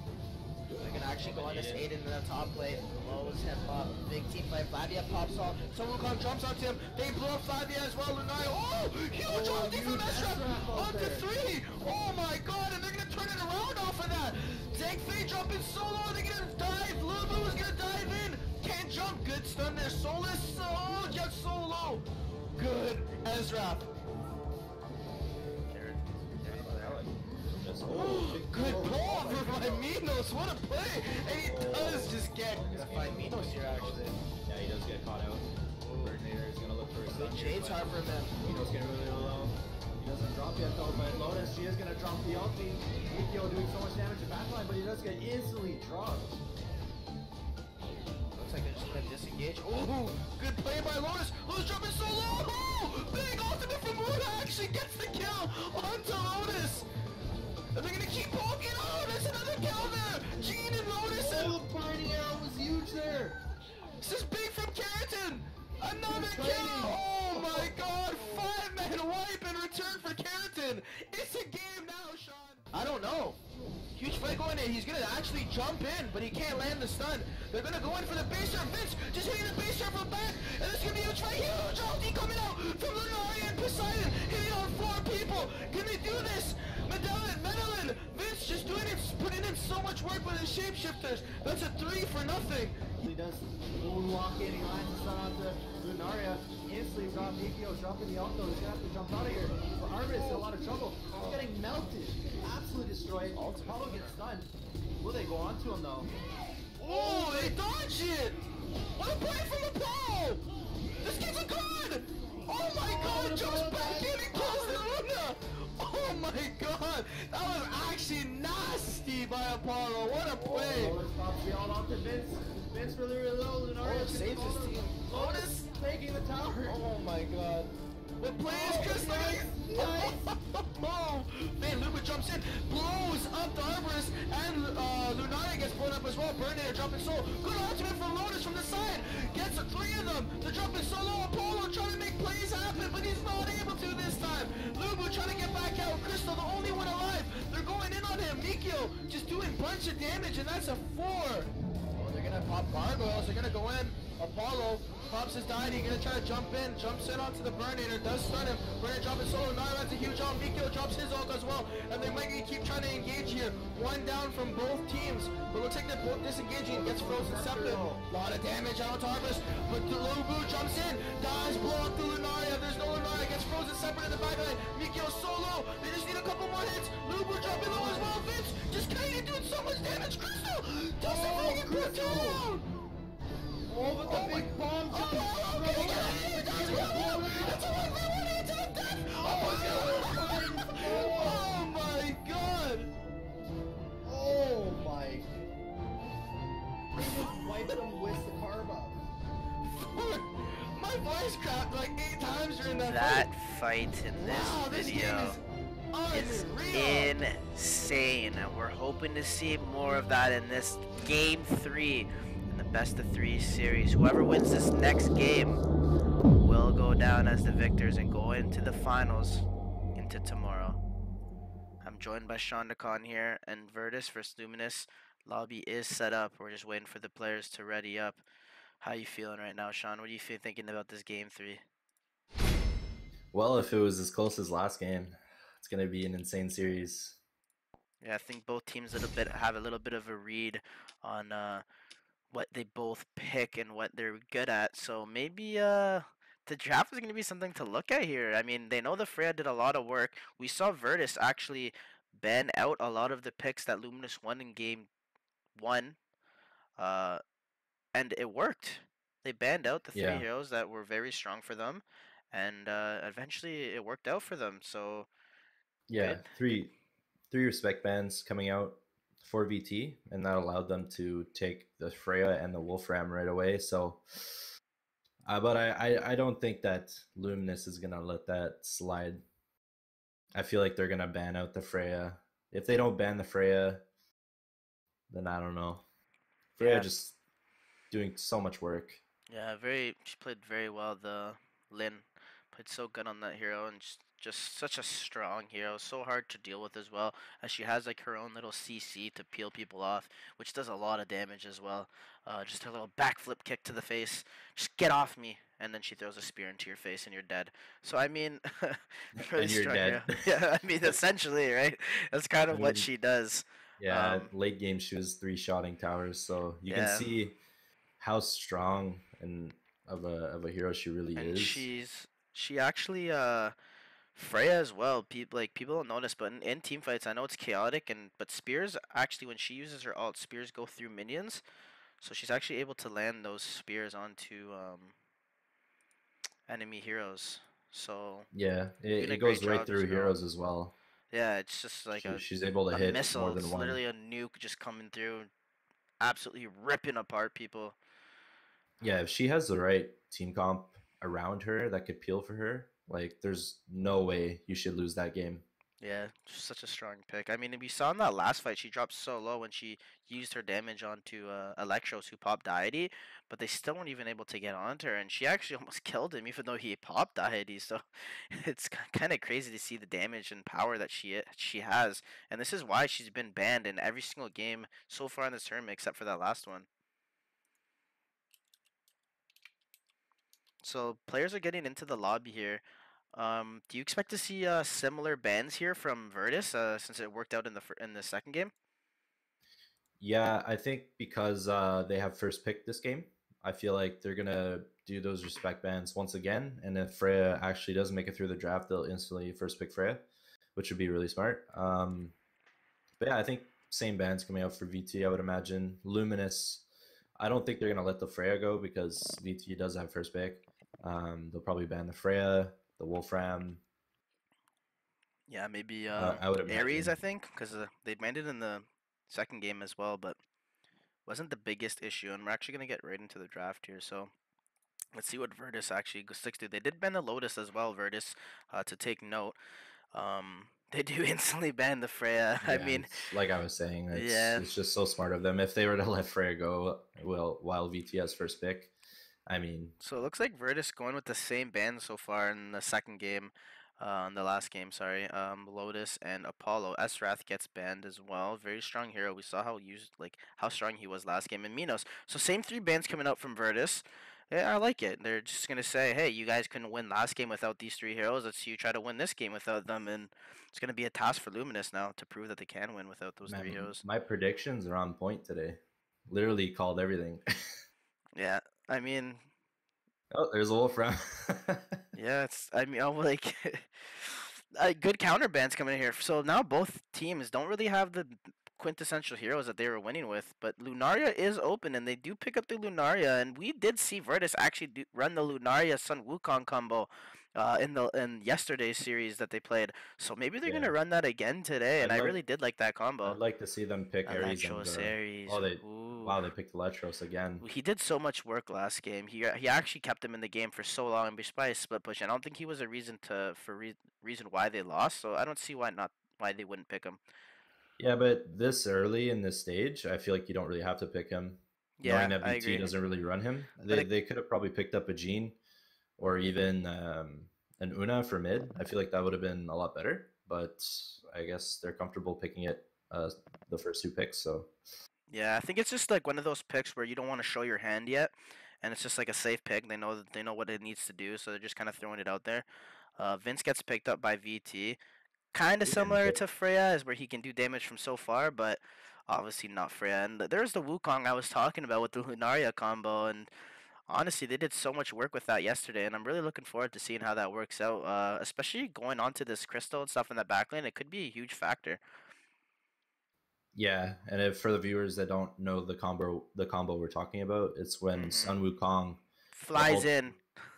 They're gonna actually go on this Aiden in the top lane. Low is him up. Big team fight. Flavia pops off. So Wukong jumps onto him. They blow up Flavia as well. Lunaria. Oh! Huge ulti from Esraf! Onto 3! Oh my god! And they're gonna turn it around off of that! Zhang Fei jumping solo. They're gonna dive. Lulu is gonna dive in. Can't jump. Good stun there. Solus. Oh, just so low. Good. Ezra. Good ball for Minos. What a play. And he does just get by Minos here actually. Yeah, he does get caught out. Burninator is going to look for his Good shades hard for him. Minos getting really low. He doesn't drop yet though, but Lotus, she is going to drop the ulti. Mikio doing so much damage to backline, but he does get instantly dropped. Looks like they're just going to disengage. Oh, good play by Lotus. Lotus dropping so low. Oh, big ultimate from Muda actually gets the kill onto Lotus. And they're going to keep poking. Oh, there's another kill there. Gene and Lotus. Oh, the burning arrow was huge there. This is big from Keratin. Another kill. Oh my god. 5-man wipe in return for Keratin. It's a game now, Sean. I don't know. Huge fight going in. He's going to actually jump in, but he can't land the stun. They're going to go in for the base turn. Vince just hitting the base turn from back. And this is going to be a huge fight. Huge ulti coming out from Lunaria and Poseidon. Hitting on 4 people. Can they do this? Medellin. Vince just doing it. Putting in so much work with his shapeshifters. That's a 3 for nothing. He does moonwalk in. He lines the stun onto Lunaria. Instantly drop Mikio, dropping the auto. He's going to have to jump out of here. For Armis in a lot of trouble. He's getting melted. Absolutely destroyed. Apollo gets stunned. Will they go on to him though? Oh, they dodged it! What a play from Apollo! This kid's a god! Oh my god, jumps back in and kills the Luna! Oh my god! That was actually nasty by Apollo. What a play! Lotus pops the all off to Vince. Vince really low. Lunaria saves his team. Lotus taking the tower. Oh my god. What play is Crystal? Nice. Oh, man, Luba jumps in, blows up the Arborist, and Lunaria gets blown up as well. Burninator dropping soul. Good ultimate from Lotus from the side. Gets 3 of them. They're dropping solo. Apollo trying to make plays happen, but he's not able to this time. Lubu trying to get back out. Crystal, the only one alive. They're going in on him. Mikio just doing a bunch of damage, and that's a 4. Oh, they're going to pop gargoyles. They're going to go in. Apollo Pops has died. He's gonna try to jump in. Jumps in onto the Burninator. Does stun him. Burner dropping solo. Nara lands a huge ult. Mikio drops his ult as well. And they might keep trying to engage here. One down from both teams. But looks like they're both disengaging. Gets frozen Scepter. A lot of damage out to Harvest. But the Lubu jumps in. Dies. Blow up the Lunaria. There's no Lunaria. Gets frozen Scepter in the backline. Mikio solo. They just need a couple more hits. Lubu dropping low as well. Vince just kind of doing so much damage. Crystal doesn't make it put down. Oh, but the big bomb jump! Oh my god! Oh my! They just wiped them with the carb up. My voice cracked like 8 times during that That fight in this Wow, this video game is unreal. insane. And we're hoping to see more of that in this game 3 in the best of 3 series. Whoever wins this next game will go down as the victors and go into the finals into tomorrow. I'm joined by Sean DeCon here, and Virtus versus Luminous. Lobby is set up. We're just waiting for the players to ready up. How you feeling right now, Sean? What are you thinking about this game 3? Well, if it was as close as last game, it's gonna be an insane series. Yeah, I think both teams have a little bit of a read on what they both pick and what they're good at. So maybe the draft is going to be something to look at here. I mean, they know the Freya did a lot of work. We saw Virtus actually ban out a lot of the picks that Luminous won in game 1, and it worked. They banned out the 3 Yeah. heroes that were very strong for them, and eventually it worked out for them. So Yeah, good. three respect bans coming out for VT, and that allowed them to take the Freya and the Wolfram right away. So, but I don't think that Luminous is gonna let that slide. I feel like they're gonna ban out the Freya. If they don't ban the Freya, then I don't know. Freya Yeah. just doing so much work. Yeah, she played very well. The Lin played so good on that hero, and just such a strong hero. So hard to deal with as well, as she has like her own little CC to peel people off, which does a lot of damage as well. Just her little backflip kick to the face, just get off me, and then she throws a spear into your face and you're dead. So I mean, really And you're strong dead. hero. Yeah, I mean essentially, right? That's kind of I what mean, she does. Yeah, late game she was 3-shotting towers, so you can Yeah. see how strong and of a hero she really And is. she actually Freya as well. People don't notice, but in team fights, I know it's chaotic, but spears actually, when she uses her ult, spears go through minions, so she's actually able to land those spears onto enemy heroes. So Yeah, doing a it goes great right job through using her ult. heroes as well. Yeah, it's just like She's able to a hit missile. more than It's one. literally a nuke just coming through, absolutely ripping apart people. Yeah, if she has the right team comp around her that could peel for her, like there's no way you should lose that game. Yeah, just such a strong pick. I mean, we saw in that last fight, she dropped so low when she used her damage onto Electros, who popped Deity, but they still weren't even able to get onto her, and she actually almost killed him, even though he popped Deity. So it's kind of crazy to see the damage and power that she has, and this is why she's been banned in every single game so far in this tournament, except for that last one. So players are getting into the lobby here. Do you expect to see similar bans here from Virtus since it worked out in the second game? Yeah, I think because they have first pick this game, I feel like they're gonna do those respect bans once again. And if Freya actually does make it through the draft, they'll instantly first pick Freya, which would be really smart. But yeah, I think same bans coming out for VT. I would imagine Luminous. I don't think they're gonna let the Freya go because VT does have first pick. They'll probably ban the Freya, the Wolfram. Yeah, maybe I would Ares, imagine. I think, because they banned it in the second game as well, but wasn't the biggest issue. And we're actually gonna get right into the draft here, so let's see what Virtus actually sticks to. They did ban the Lotus as well, Virtus, to take note. They do instantly ban the Freya. I Yeah, mean, like I was saying, yeah. it's just so smart of them. If they were to let Freya go, well, while VT has first pick, I mean, So it looks like Virtus going with the same band so far in the second game, in the last game, sorry. Lotus and Apollo. Esrath gets banned as well. Very strong hero. We saw how strong he was last game. And Minos. So same 3 bans coming out from Virtus. Yeah, I like it. They're just gonna say, "Hey, you guys couldn't win last game without these three heroes. Let's see you try to win this game without them." And it's gonna be a task for Luminous now to prove that they can win without those three Man, heroes. my predictions are on point today. Literally called everything. Yeah, I mean, Oh, there's a wolf round. yeah, it's. I mean, I'm like, good counter bands coming in here. So now both teams don't really have the quintessential heroes that they were winning with, but Lunaria is open, and they do pick up the Lunaria, and we did see Virtus actually run the Lunaria Sun Wukong combo. In yesterday's series that they played, so maybe they're Yeah. gonna run that again today, and I'd I like- really did like that combo. I'd like to see them pick Ares and Electros Ares. oh, Ooh. wow, they picked Electros again. He did so much work last game. He actually kept him in the game for so long despite his split push. I don't think he was a reason reason why they lost. So I don't see why they wouldn't pick him. Yeah, but this early in this stage, I feel like you don't really have to pick him. Yeah, Knowing that I VT agree. doesn't really run him, But they could have probably picked up a Gene or even an Una for mid. I feel like that would have been a lot better. But I guess they're comfortable picking it the first two picks. So Yeah, I think it's just like one of those picks where you don't want to show your hand yet, and it's just like a safe pick. They know what it needs to do, so they're just kind of throwing it out there. Vince gets picked up by VT, kind of He can similar hit. to Freya, is where he can do damage from so far, but obviously not Freya. And there's the Wukong I was talking about with the Lunaria combo, and honestly, they did so much work with that yesterday, and I'm really looking forward to seeing how that works out. Especially going on to this crystal and stuff in the back lane, it could be a huge factor. yeah, and if for the viewers that don't know the combo we're talking about, it's when Sun Wukong Flies ult- in.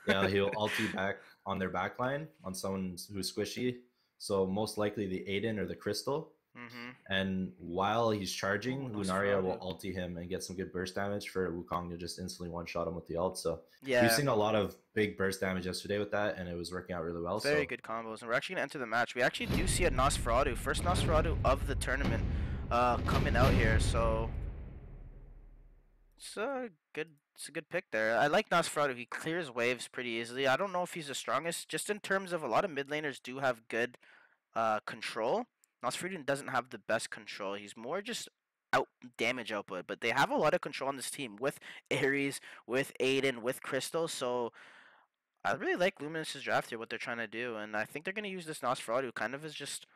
yeah, he'll ulti back on their backline on someone who's squishy. So most likely the Aiden or the Crystal. Mm-hmm. And while he's charging, Lunaria will Nosferatu. ulti him and get some good burst damage for Wukong to just instantly one-shot him with the ult. So Yeah. we've seen a lot of big burst damage yesterday with that, and it was working out really well. Very so good combos, and we're actually gonna enter the match. We actually do see a Nosferatu, first Nosferatu of the tournament, coming out here. So it's a good pick there. I like Nosferatu. He clears waves pretty easily. I don't know if he's the strongest, just in terms of a lot of mid laners do have good control. Nosferatu doesn't have the best control. He's more just damage output, but they have a lot of control on this team with Ares, with Aiden, with Crystal. So I really like Luminous's draft here, what they're trying to do, and I think they're going to use this Nosferatu kind of as just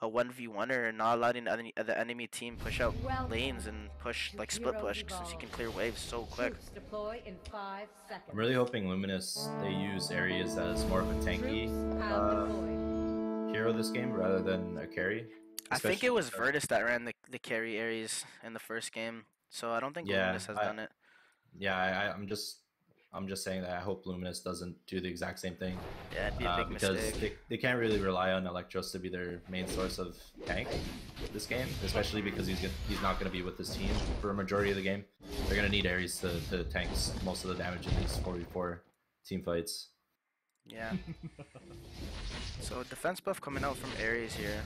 a 1v1er and not letting the enemy team push out lanes and push like split push since he can clear waves so quick. Troops deploy in 5 seconds. I'm really hoping Luminous, they use Ares as more of a tanky Troops have deployed. hero this game rather than a carry. I think Especially it was because- Virtus that ran the carry Ares in the first game, so I don't think Yeah, Luminous has done it. Yeah, I'm just saying that I hope Luminous doesn't do the exact same thing. Yeah, it'd be a big Because mistake. they can't really rely on Electros to be their main source of tank this game, especially because he's not going to be with his team for a majority of the game. They're going to need Ares to tank most of the damage in these 4v4 team fights. Yeah. So defense buff coming out from Ares here.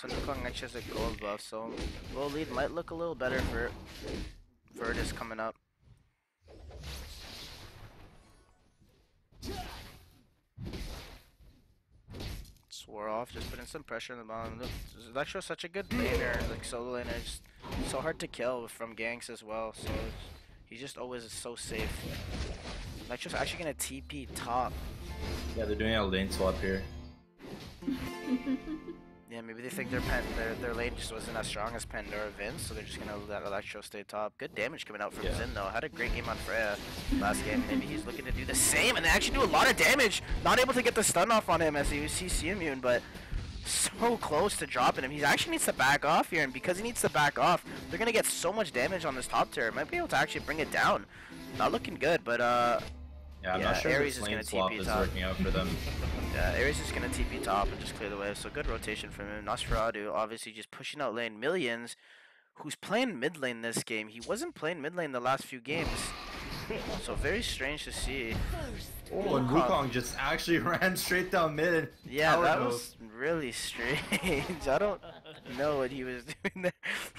Sun Wukong actually has a gold buff, so gold lead might look a little better for Virtus coming up. Swore off, just putting some pressure on the bottom. Look, Electro's such a good laner, like solo laner, just so hard to kill from ganks as well. So he's just always so safe. Electro's actually gonna TP top. Yeah, they're doing a lane swap here. Yeah, maybe they think their lane just wasn't as strong as Pandora Vince, so they're just gonna let Electro stay top. Good damage coming out from Zin though. Had a great game on Freya last game. Maybe he's looking to do the same and they actually do a lot of damage. Not able to get the stun off on him as he was CC immune, but so close to dropping him. He actually needs to back off here, and because he needs to back off, they're gonna get so much damage on this top tier. Might be able to actually bring it down. Not looking good, but Yeah, I'm Yeah, not sure Ares this is lane gonna swap TP is top. working out for them. yeah, Ares is gonna TP top and just clear the wave. So good rotation from him. Nosferatu obviously just pushing out lane. Millions, who's playing mid lane this game. He wasn't playing mid lane the last few games. So very strange to see. Oh, and Wukong just actually ran straight down mid. Yeah, Power that move. was really strange. I don't know what he was doing there.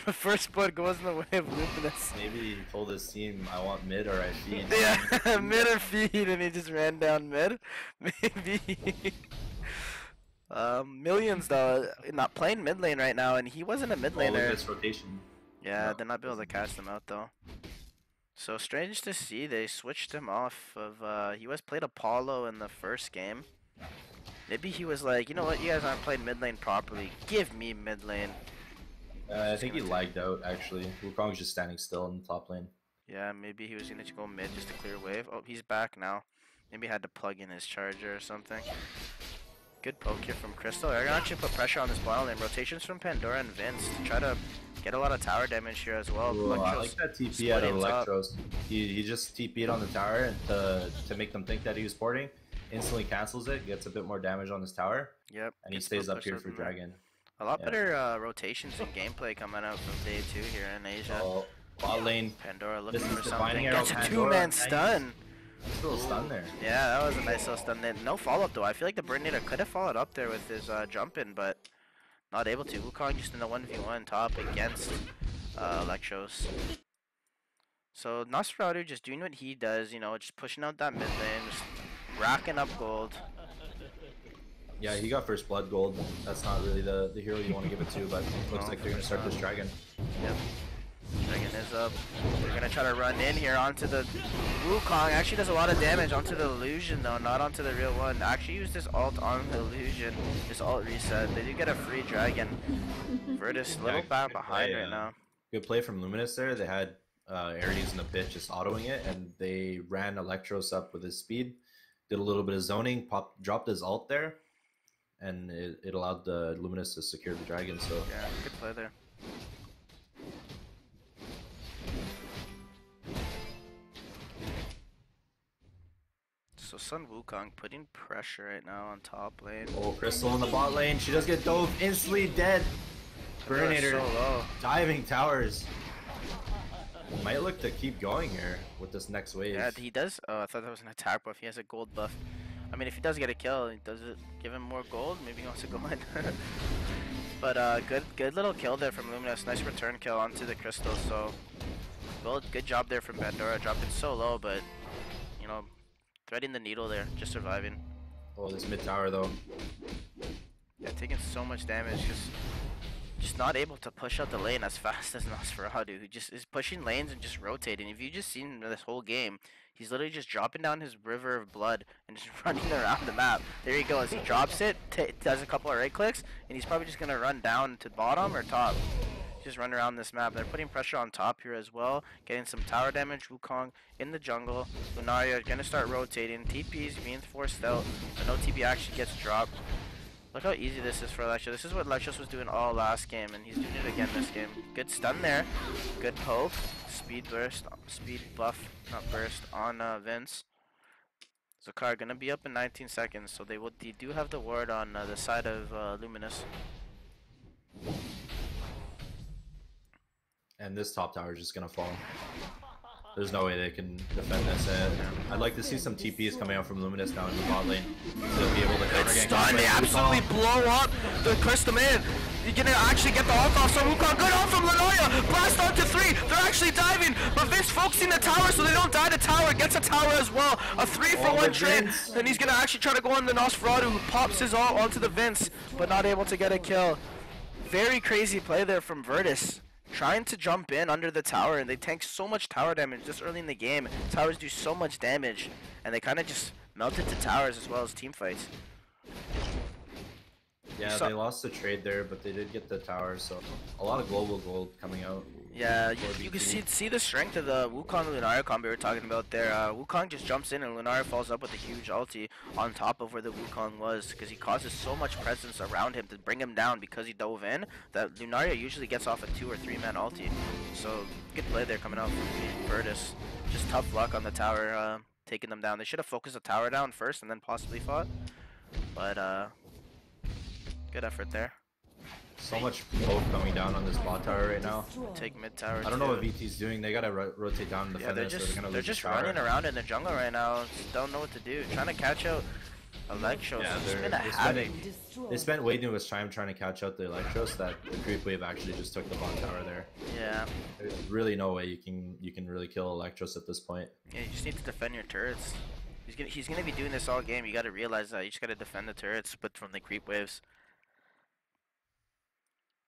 The first blood goes in the way of Luminous. Maybe he told his team, I want mid or I feed. Yeah, mid or feed, and he just ran down mid. Maybe. Millions though, not playing mid lane right now, and he wasn't a mid Oh, look at laner. this rotation. Yeah, No, they're not able to catch them out though. So strange to see they switched him off of he was played Apollo in the first game. Maybe he was like, you know what, you guys aren't playing mid lane properly. Give me mid lane. I think he lagged out actually. Wukong's just standing still in the top lane. Yeah, maybe he was gonna go mid just to clear wave. Oh, he's back now. Maybe he had to plug in his charger or something. Good poke here from Crystal. They're gonna actually put pressure on this bottom lane. Rotations from Pandora and Vince to try to get a lot of tower damage here as well. Ooh, I like that TP out of splitting top. Electros. He just TP'd on the tower and to make them think that he was porting. Instantly cancels it, gets a bit more damage on his tower. Yep. And he gets stays the up push here up for in there. Dragon. A lot Yeah. better rotations and gameplay coming out from Day2 here in Asia. Oh, bot lane. Pandora looking This is for the something. binding arrow Gets a Pandora. two-man Nice. stun. Still stun there. Yeah, that was a nice little stun. Then no follow-up though. I feel like the Burninator could have followed up there with his jump in, but not able to. Wukong just in the 1v1 top against Electros. So Nosferatu just doing what he does, you know, just pushing out that mid lane, just racking up gold. Yeah, he got first blood gold. That's not really the hero you want to give it to, but looks No, like they're gonna start this dragon. Yep. Dragon is up. We're gonna try to run in here onto the Wukong. Actually does a lot of damage onto the illusion though, not onto the real one. Actually use this alt on the illusion. This alt reset. They do get a free dragon. Virtus a little back behind right now. Good play from Luminous there. They had Ares in the pit just autoing it, and they ran Electros up with his speed. Did a little bit of zoning, dropped his ult there, and it allowed the Luminous to secure the dragon. So Yeah, good play there. So Sun Wukong putting pressure right now on top lane. oh, Crystal in the bot lane. She does get dove, instantly dead. Burninator So low. diving towers. Might look to keep going here with this next wave. Yeah, he does. Oh, I thought that was an attack buff. He has a gold buff. I mean, if he does get a kill, does it give him more gold? Maybe he wants to go in. But good little kill there from Luminous. Nice return kill onto the crystal. So, well, good job there from Pandora. Dropping so low, but you know, threading the needle there, just surviving. Oh, this mid tower though. Yeah, taking so much damage, just not able to push out the lane as fast as Nosferatu, who just is pushing lanes and just rotating. If you just seen this whole game, he's literally just dropping down his river of blood and just running around the map. There he goes. He drops it, does a couple of right clicks, and he's probably just gonna run down to bottom or top. Just run around this map. They're putting pressure on top here as well, getting some tower damage. Wukong in the jungle. Lunaria gonna start rotating. TP's being forced out, but no TP actually gets dropped. Look how easy this is for Electro. This is what Electros was doing all last game, and he's doing it again this game. Good stun there. Good poke. Speed burst. Speed buff, not burst, on Vince. Zakar gonna be up in 19 seconds, so they do have the ward on the side of Luminous. And this top tower is just gonna fall. There's no way they can defend this. I'd like to see some TPs coming out from Luminous now in the bot lane to be able to counter gank. Stun, they absolutely blow up the Crystal Man. You're gonna actually get the ult off, so Wukong, good ult from Lanoya. Blast onto 3, they're actually diving, but Vince focusing the tower so they don't die the tower, gets a tower as well. A 3-for-1 trade, and he's gonna actually try to go on the Nosferatu, who pops his ult onto the Vince, but not able to get a kill. Very crazy play there from Virtus. Trying to jump in under the tower, and they tank so much tower damage this early in the game. Towers do so much damage, and they kind of just melted to towers as well as team fights. Yeah, they lost the trade there, but they did get the tower, so a lot of global gold coming out. Yeah, you can see the strength of the Wukong Lunaria combo we were talking about there. Wukong just jumps in and Lunaria falls up with a huge ulti on top of where the Wukong was, because he causes so much presence around him to bring him down because he dove in, that Lunaria usually gets off a 2 or 3 man ulti. So good play there coming out from Virtus. Just tough luck on the tower taking them down. They should have focused the tower down first and then possibly fought. But good effort there. So much poke coming down on this bot tower right now. Take mid tower. I don't know what VT's doing. They gotta rotate down and defend they're this, or just they're gonna they're lose just the tower. running around in the jungle right now. Just don't know what to do. Trying to catch out Electros. Yeah, It's been a they're havoc. they spent way too much time trying to catch out the Electros that the creep wave actually just took the bot tower there. Yeah. There's really no way you can really kill Electros at this point. Yeah, you just need to defend your turrets. He's gonna be doing this all game. You gotta realize that. You just gotta defend the turrets, but from the creep waves.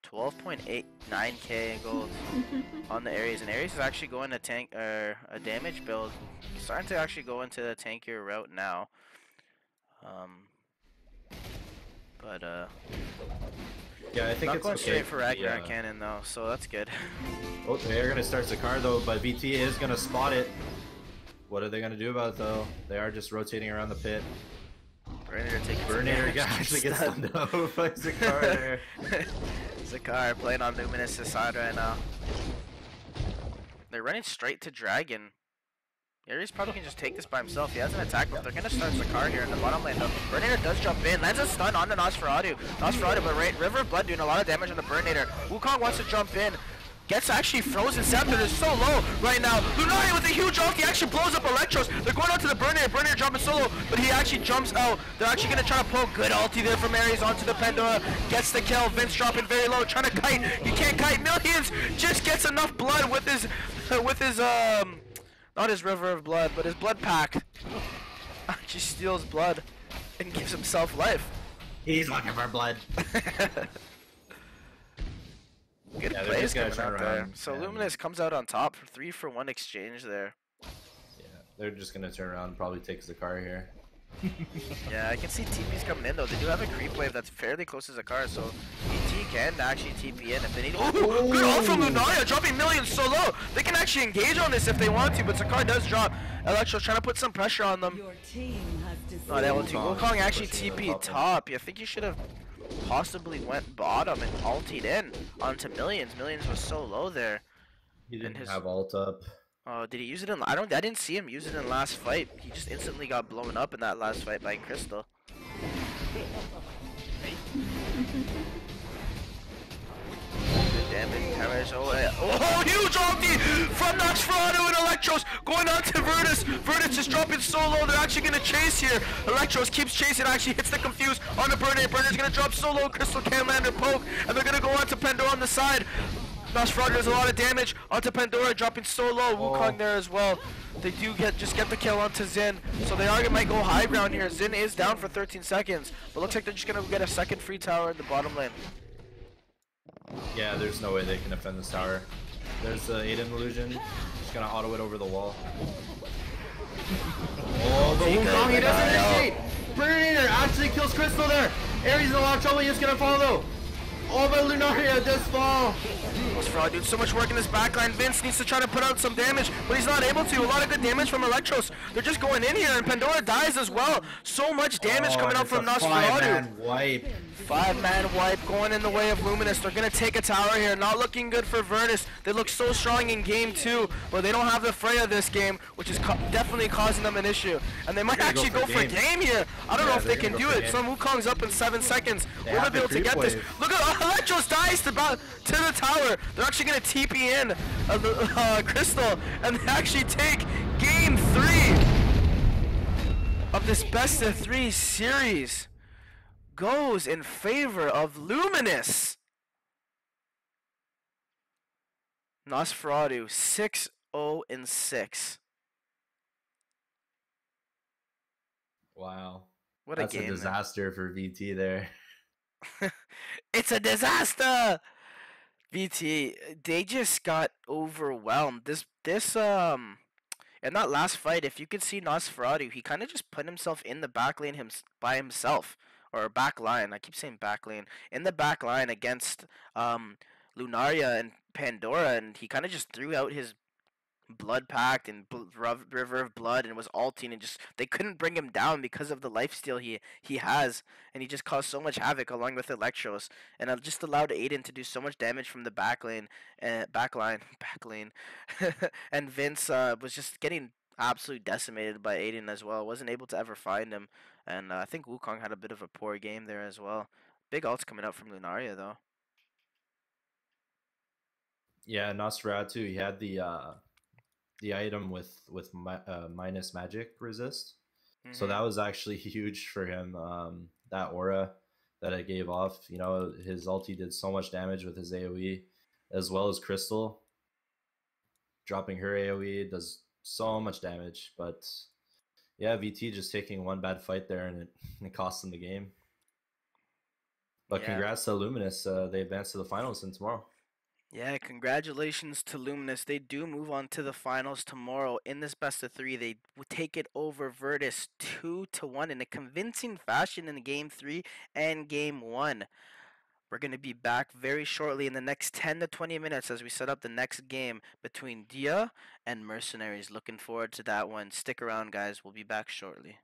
12.89k in gold on the Ares, and Ares is actually going to tank or a damage build. Starting to actually go into the tankier route now. Yeah, I think Not it's going okay straight for the, Ragnarok Cannon though, so that's good. Oh, they're gonna start Zakar though, but VT is gonna spot it. What are they gonna do about it though? They are just rotating around the pit. Burnator taking Burnator actually gets stunned out by Zakar there. Zakar playing on Luminous' side right now. They're running straight to Dragon. Ares probably can just take this by himself. He has an attack, but they're gonna start Zakar here in the bottom lane though. Burnator does jump in, lands a stun on the Nosferatu. But River of Blood doing a lot of damage on the Burnator. Wukong wants to jump in. Gets actually frozen. Scepter is so low right now. Lunari with a huge ult. He actually blows up Electros. They're going out to the Burnator. Burnator jumping solo, but he actually jumps out. They're actually going to try to pull good ulti there from Ares onto the Pandora. Gets the kill. Vince dropping very low, trying to kite. He can't kite. Millions just gets enough blood with his, not his River of Blood, but his blood pack. Actually steals blood and gives himself life. He's looking for blood. Good plays coming out there. So Luminous comes out on top for 3-for-1 exchange there. Yeah, they're just gonna turn around and probably take Zakar here. Yeah, I can see TP's coming in though. They do have a creep wave that's fairly close to Zakar, so ET can actually TP in if they need. Oh, good ult from Lunaria, dropping millions so low. They can actually engage on this if they want to, but Zakar does drop. Electro's trying to put some pressure on them. Your team has Not able to. Wukong Wukong actually pushing TP them top. Yeah, I think you should have possibly went bottom and ultied in onto Millions. Millions was so low there. He didn't his- have ult up. Oh, did he use it in? I didn't see him use it in last fight. He just instantly got blown up in that last fight by Crystal. Good damage. Damage. Oh, huge ulti from Nosferatu and Electros going on to Virtus. Virtus is dropping so low. They're actually gonna chase here. Electros keeps chasing. Actually hits the confuse on the Burnator. Burnator's gonna drop so low. Crystal can land her poke, and they're gonna go on to Pandora on the side. Nosferatu does a lot of damage onto Pandora, dropping so low. Wukong there as well. They do get the kill onto Xin, so they might go high ground here. Xin is down for 13 seconds, but looks like they're just gonna get a second free tower in the bottom lane. Yeah, there's no way they can defend this tower. There's the Aiden illusion. Just gonna auto it over the wall. Oh, but Wukong, he doesn't initiate! Burnator actually kills Crystal there! Ares in a lot of trouble, he's gonna follow! Oh, but Lunaria does fall! Nosferatu doing so much work in this backline. Vince needs to try to put out some damage, but he's not able to. A lot of good damage from Electros. They're just going in here, and Pandora dies as well. So much damage coming out from Nosferatu. 5-man wipe. 5-man wipe going in the way of Luminous. They're going to take a tower here. Not looking good for Virtus. They look so strong in game 2, but they don't have the Freya this game, which is definitely causing them an issue. And they might actually go for game here. I don't know if they can do it. Some Wukong's up in 7 seconds. Will they be able to get this? Look at Electros dies to the tower. They're actually going to TP in Crystal, and they actually take game 3 of this best of 3 series. Goes in favor of Luminous. Nosferatu 6-0-6. Wow. What That's a game. a disaster for VT there. It's a disaster. VT, they just got overwhelmed. This in that last fight, if you could see Nosferatu, he kind of just put himself in the back lane by himself. Or back line, I keep saying back lane. In the back line against Lunaria and Pandora, and he kind of just threw out his blood pact and River of Blood and was ulting, and just they couldn't bring him down because of the lifesteal he has, and he just caused so much havoc along with Electros, and it just allowed Aiden to do so much damage from the back lane, back lane, and Vince was just getting absolutely decimated by Aiden as well. Wasn't able to ever find him, and I think Wukong had a bit of a poor game there as well. Big ults coming out from Lunaria though. Yeah, Nosferatu, he had the item with minus magic resist. So that was actually huge for him. That aura that it gave off, you know, his ulti did so much damage with his AoE, as well as Crystal dropping her AoE does so much damage. But yeah, VT just taking one bad fight there, and it cost them the game. But Yeah. congrats to Luminous. They advanced to the finals and tomorrow. Yeah, congratulations to Luminous. They do move on to the finals tomorrow. In this best of three, they take it over Virtus 2-1 in a convincing fashion in Game 3 and Game 1. We're going to be back very shortly in the next 10 to 20 minutes as we set up the next game between Dia and Mercenaries. Looking forward to that one. Stick around, guys. We'll be back shortly.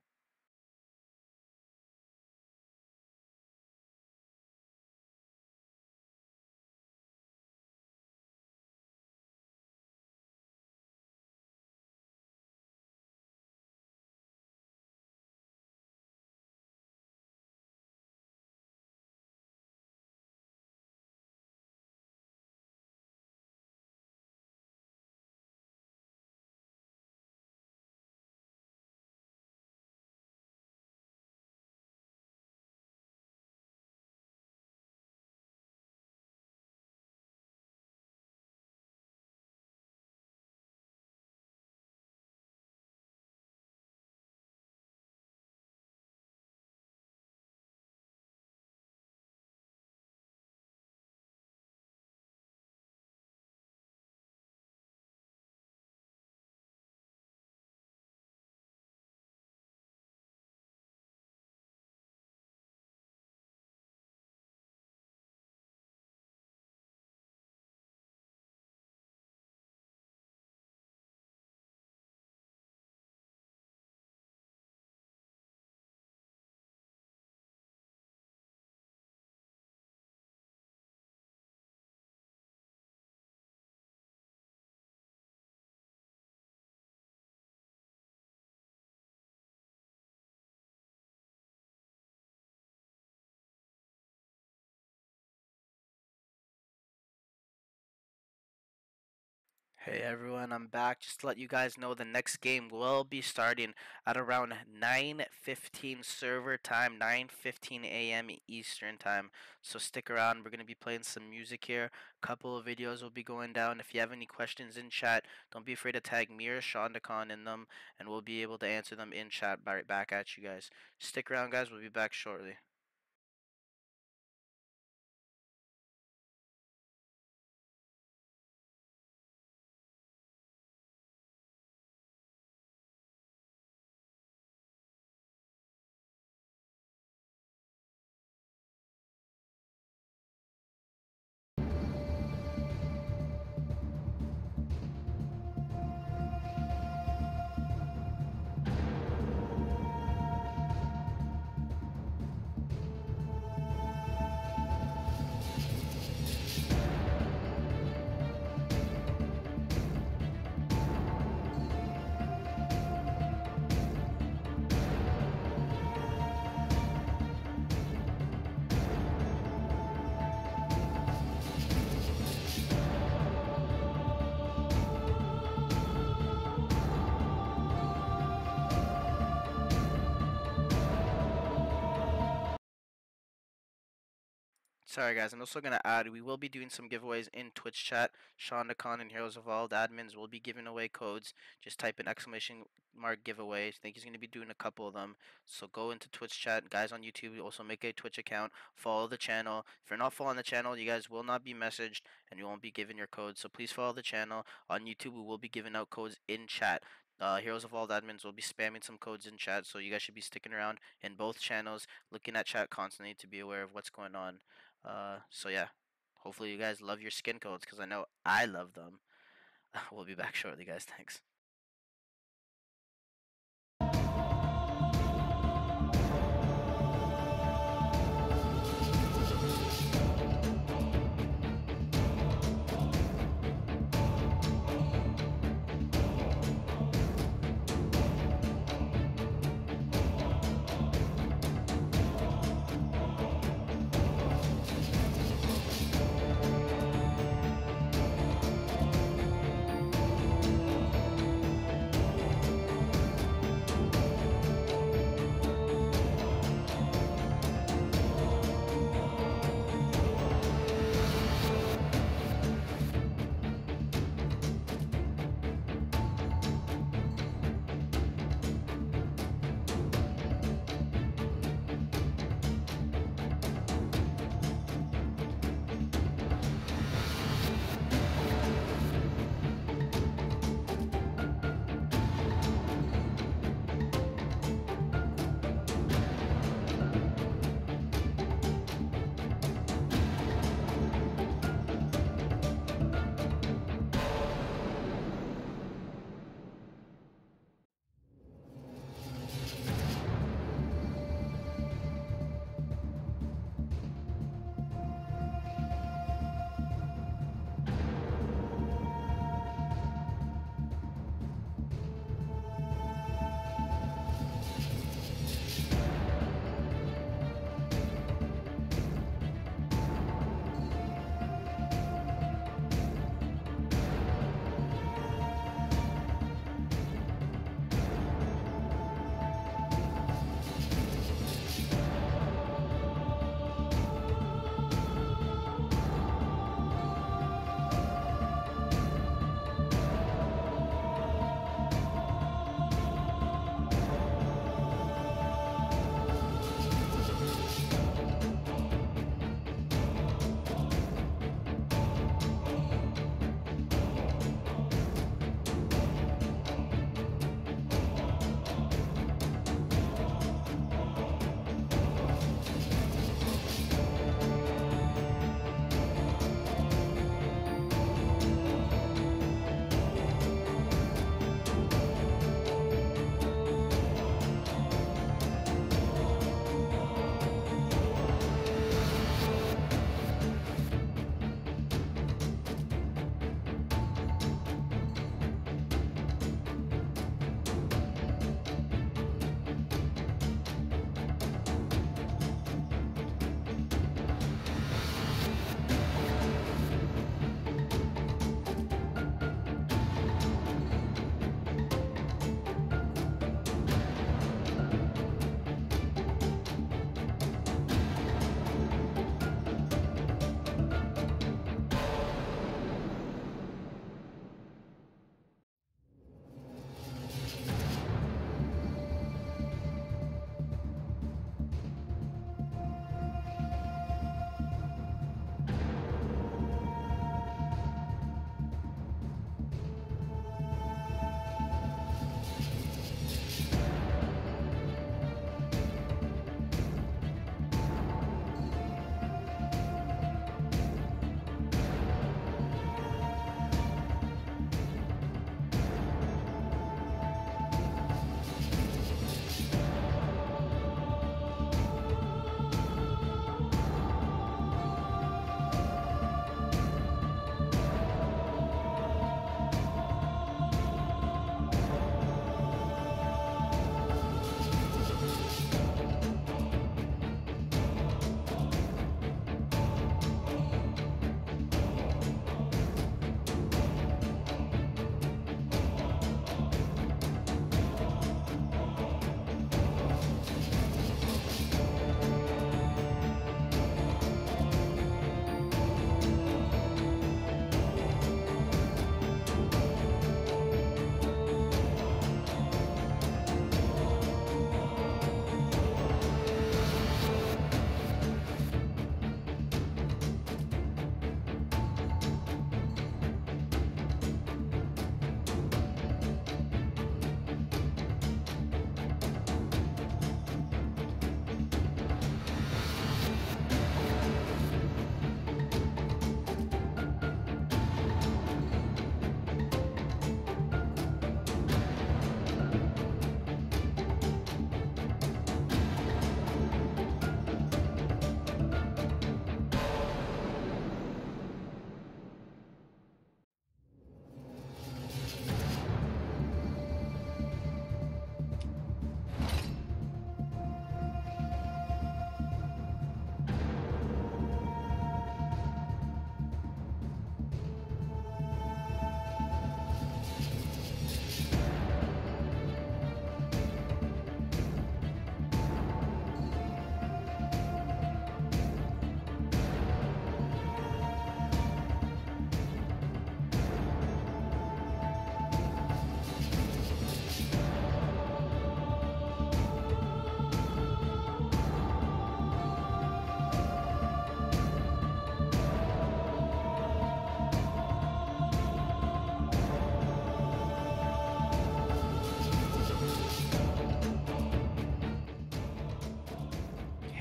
Hey everyone, I'm back. Just to let you guys know, the next game will be starting at around 9:15 server time, 9:15 a.m. Eastern time. So stick around. We're going to be playing some music here. A couple of videos will be going down. If you have any questions in chat, don't be afraid to tag me or Shondacon in them, and we'll be able to answer them in chat right back at you guys. Stick around, guys. We'll be back shortly. Sorry guys, I'm also going to add, we will be doing some giveaways in Twitch chat. Shondacon and Heroes of All, the admins will be giving away codes. Just type in !giveaway. I think he's going to be doing a couple of them. So go into Twitch chat. Guys on YouTube, also make a Twitch account. Follow the channel. If you're not following the channel, you guys will not be messaged and you won't be given your codes. So please follow the channel. On YouTube, we will be giving out codes in chat. Heroes of All admins will be spamming some codes in chat, so you guys should be sticking around in both channels, looking at chat constantly to be aware of what's going on. So yeah, hopefully you guys love your skin codes because I know I love them. We'll be back shortly, guys. Thanks.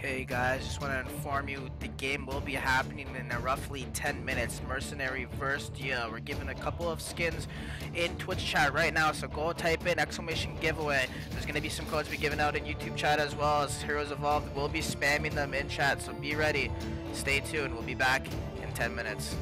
Hey guys, just want to inform you the game will be happening in roughly 10 minutes. Mercenary versus Dia. We're giving a couple of skins in Twitch chat right now, so go type in exclamation giveaway. There's going to be some codes be given out in YouTube chat as well as Heroes Evolved. We'll be spamming them in chat, so be ready. Stay tuned. We'll be back in 10 minutes.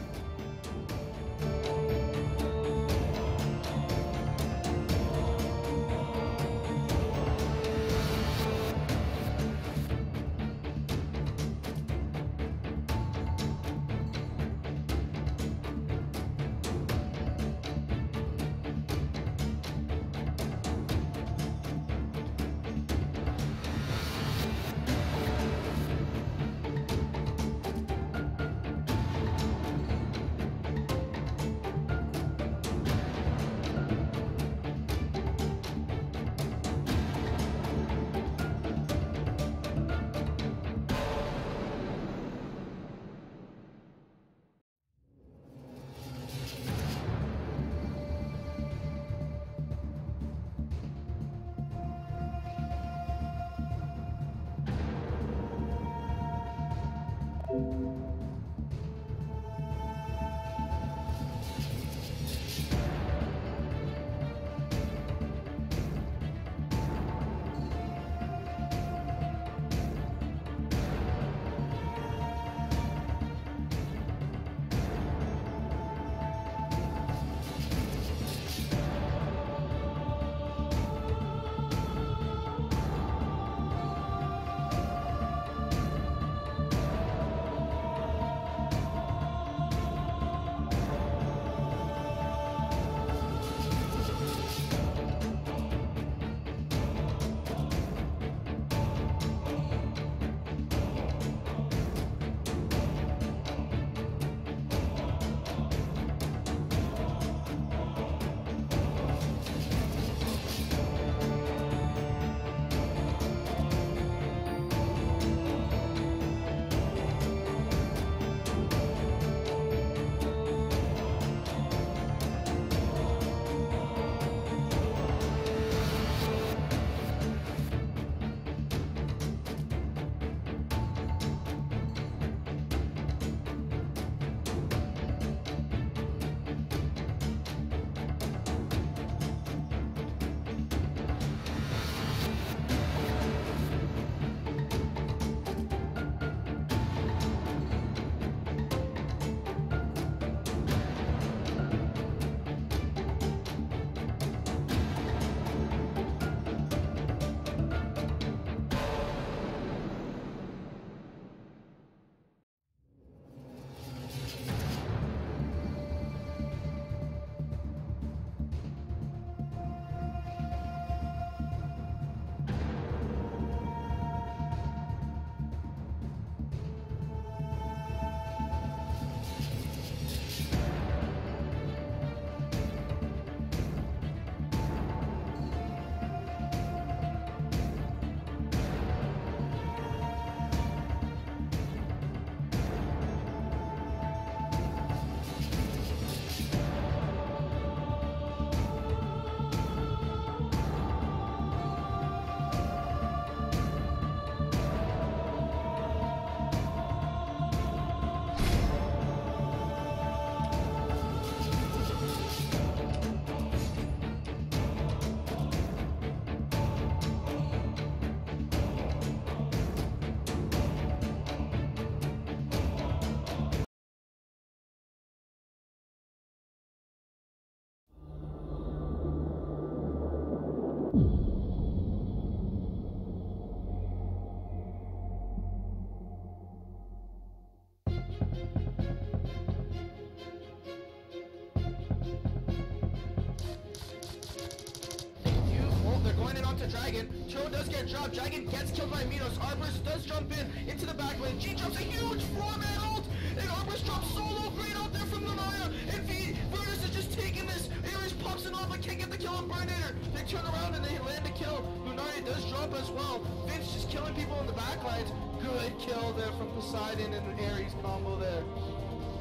Dragon. Cho does get dropped. Dragon gets killed by Minos. Arborist does jump into the back lane. G jumps a huge 4-man ult, and Arborist drops solo great out there from the Naya. And Virtus is just taking this. Ares pops it off, but can't get the kill on Burninator. They turn around and they land a kill. Lunaria does drop as well. Vince just killing people in the back lines. Good kill there from Poseidon and Ares combo there.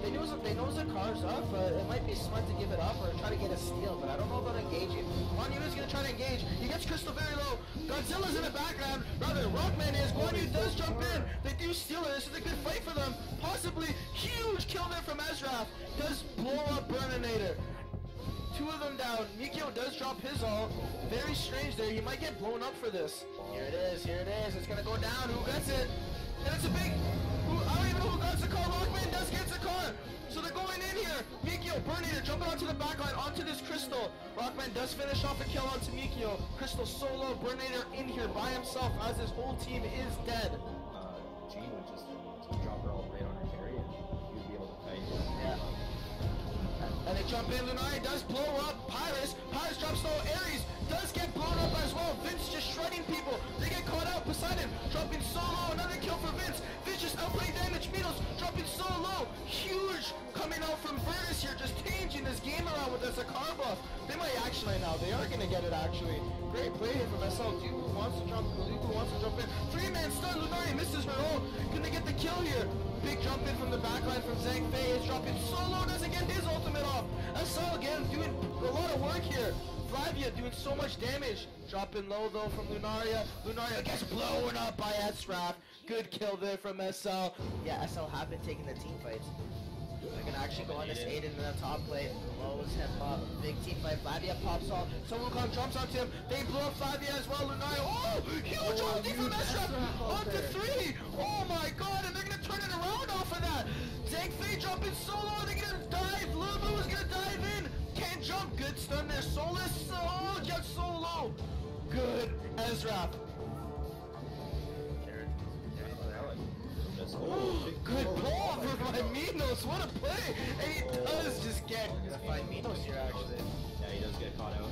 They know Zakar's up, but it might be smart to give it up or try to get a steal, but I don't know about engaging. Guan Yu is going to try to engage. He gets Crystal very low. Godzilla's in the background. Rather, Rockman is. Guan Yu does jump in. huge steal there. This is a good fight for them. Possibly huge kill there from Ezra. Does blow up Burninator. 2 of them down. Mikio does drop his ult. Very strange there. He might get blown up for this. Here it is. Here it is. It's gonna go down. Who gets it? And it's a big... I don't even know who got the car. Rockman does get the car. So they're going in here. Mikio, Burninator jumping onto the backline, onto this Crystal. Rockman does finish off a kill onto Mikio. Crystal solo, Burninator in here by himself as his whole team is dead. Jean would just drop her all right on her carry and you'd be able to fight. Yeah. And they jump in. Lunari does blow up Pyrus. Pyrus drops low. Ares does get blown up as well. Vince just shredding people. They get caught out. Poseidon dropping so low. Another kill for Vince. Vince just outplaying damage. Minos dropping so low. Huge coming out from Virtus here. Just changing this game around with this Sakar buff. They might actually now. They are going to get it actually. Great play here from SL. Duke wants to jump. Duke wants to jump in. 3-man stun. Lunari misses her ult. Can they get the kill here? Big jump in from the backline from Zhang Fei. Is dropping so low. Doesn't get his ultimate off. SL again doing a lot of work here. Flavia doing so much damage. Dropping low though from Lunaria. Lunaria gets blown up by Esraf. Good kill there from SL. Yeah, SL have been taking the team fights. They're gonna actually go on this Aiden in the top plate. Lows him up. Big team fight. Flavia pops off. So Wukong jumps onto him. They blow up Flavia as well. Lunaria. Oh! Huge ulti from Esraf! Onto 3! Oh my god! And they're gonna turn it around off of that! Zhang Fei jumping solo. They're gonna dive. Lulu is gonna dive in. Can't jump. Good stun there. Solus. Oh, just so low. Good. Ezra. Good ball for my Minos. What a play. And he does just get... He's gonna find Minos here actually. Yeah, he does get caught out.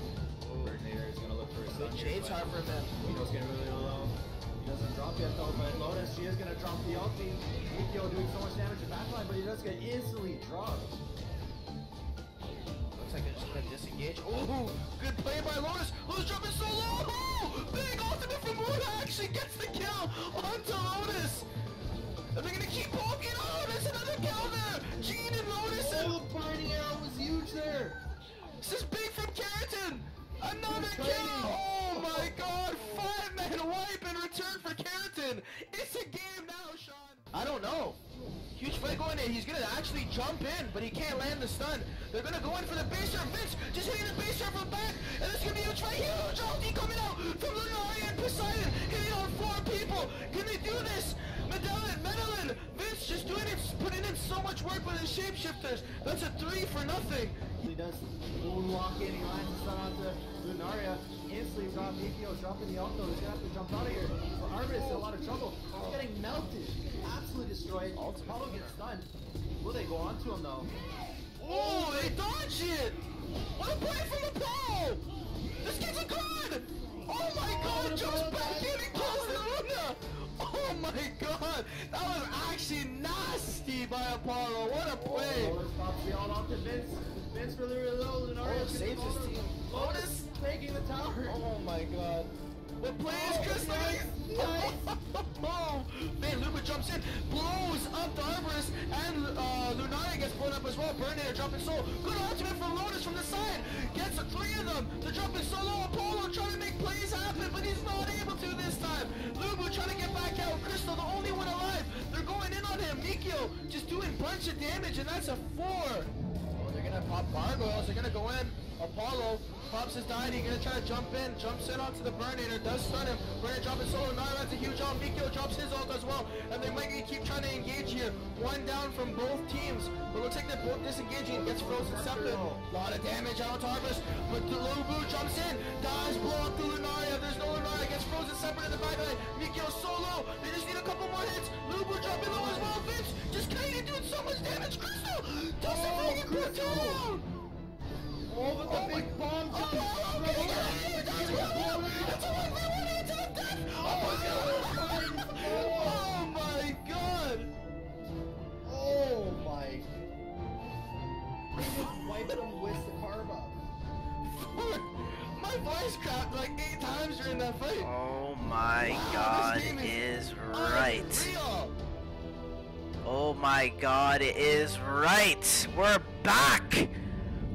Burninator is gonna look for his Good Jade's hard for him. Minos getting really low. He doesn't drop yet though, but Lotus, she is gonna drop the ulti. Mikio doing so much damage to backline, but he does get instantly dropped. Looks like they're just gonna disengage. Oh, good play by Lotus. Lotus jumping so low. Oh, big ultimate from Luna actually gets the kill onto Lotus. And they're gonna keep poking. Oh, there's another kill there. Jean and Lotus. Oh, the burning arrow was huge there. This is big from Keratin. Another kill. Oh my god. 5-man wipe in return for Keratin. It's a game now, Sean. I don't know. Huge fight going in. He's gonna actually jump in, but he can't land the stun. They're gonna go in for the base serve. Vince just hitting the base serve from back, and this is gonna be a huge fight. Huge ulti coming out from Lunari and Poseidon, hitting on 4 people. Can they do this? Medellin, Vince just doing it, putting in so much work with his shapeshifters. That's a 3 for nothing. He does moonwalk in, he lands the stun onto Lunaria. Instantly drop Mikio, dropping the ult though. He's gonna have to jump out of here. For Armis in a lot of trouble. He's getting melted. Absolutely destroyed. Apollo gets stunned. Will they go on to him though? Oh, they dodged it! What a play from Apollo! This kid's a god! Oh my god, jumps back in and kills the Luna! Oh my god! That was actually nasty by Apollo. What a play! Lotus pops the ult onto Vince. Vince really low. Lunaria saves his team. Lotus taking the tower. Oh my god. What play is Crystal? Nice. Oh, man, Luba jumps in, blows up the Arborist, and Lunaria gets blown up as well. Burninator dropping soul. Good ultimate from Lotus from the side. Gets 3 of them. They're dropping solo. Apollo trying to make plays happen, but he's not able to this time. Lubu trying to get back out. Crystal, the only one alive. They're going in on him. Mikio just doing a bunch of damage, and that's a 4. Oh, they're gonna pop gargoyles. They're gonna go in. Apollo pops his deity, gonna try to jump in, jumps in onto the Burninator, does stun him. Burninator dropping solo, Nara has a huge ult, Mikio drops his ult as well, and they might keep trying to engage here. 1 down from both teams, but looks like they're both disengaging, gets frozen scepter. A lot of damage out to Harvest, but the Lubu jumps in, does blow up the Lunaria, there's no Lunaria, gets frozen scepter in the backline. Mikio solo, they just need a couple more hits. Lubu dropping low as well, Vince just kind of doing so much damage. Crystal doesn't bring it put down. Oh, but the big bomb jump! Oh my god! Oh my! They just wiped him with the car buff. My voice cracked like 8 times during that fight. Oh my Wow, god, this game is right. Unreal. Oh my god, it is right. We're back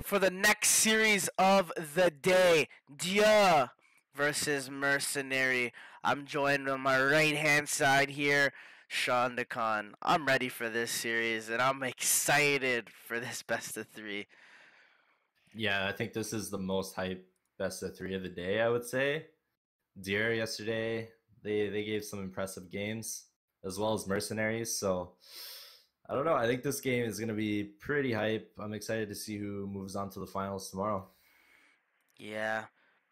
for the next series of the day. Dia versus Mercenary. I'm joined on my right hand side here Sean DeCon. I'm ready for this series, and I'm excited for this best of three. Yeah, I think this is the most hype best of three of the day, I would say. Deer yesterday, they gave some impressive games, as well as Mercenaries. So I don't know. I think this game is going to be pretty hype. I'm excited to see who moves on to the finals tomorrow. Yeah.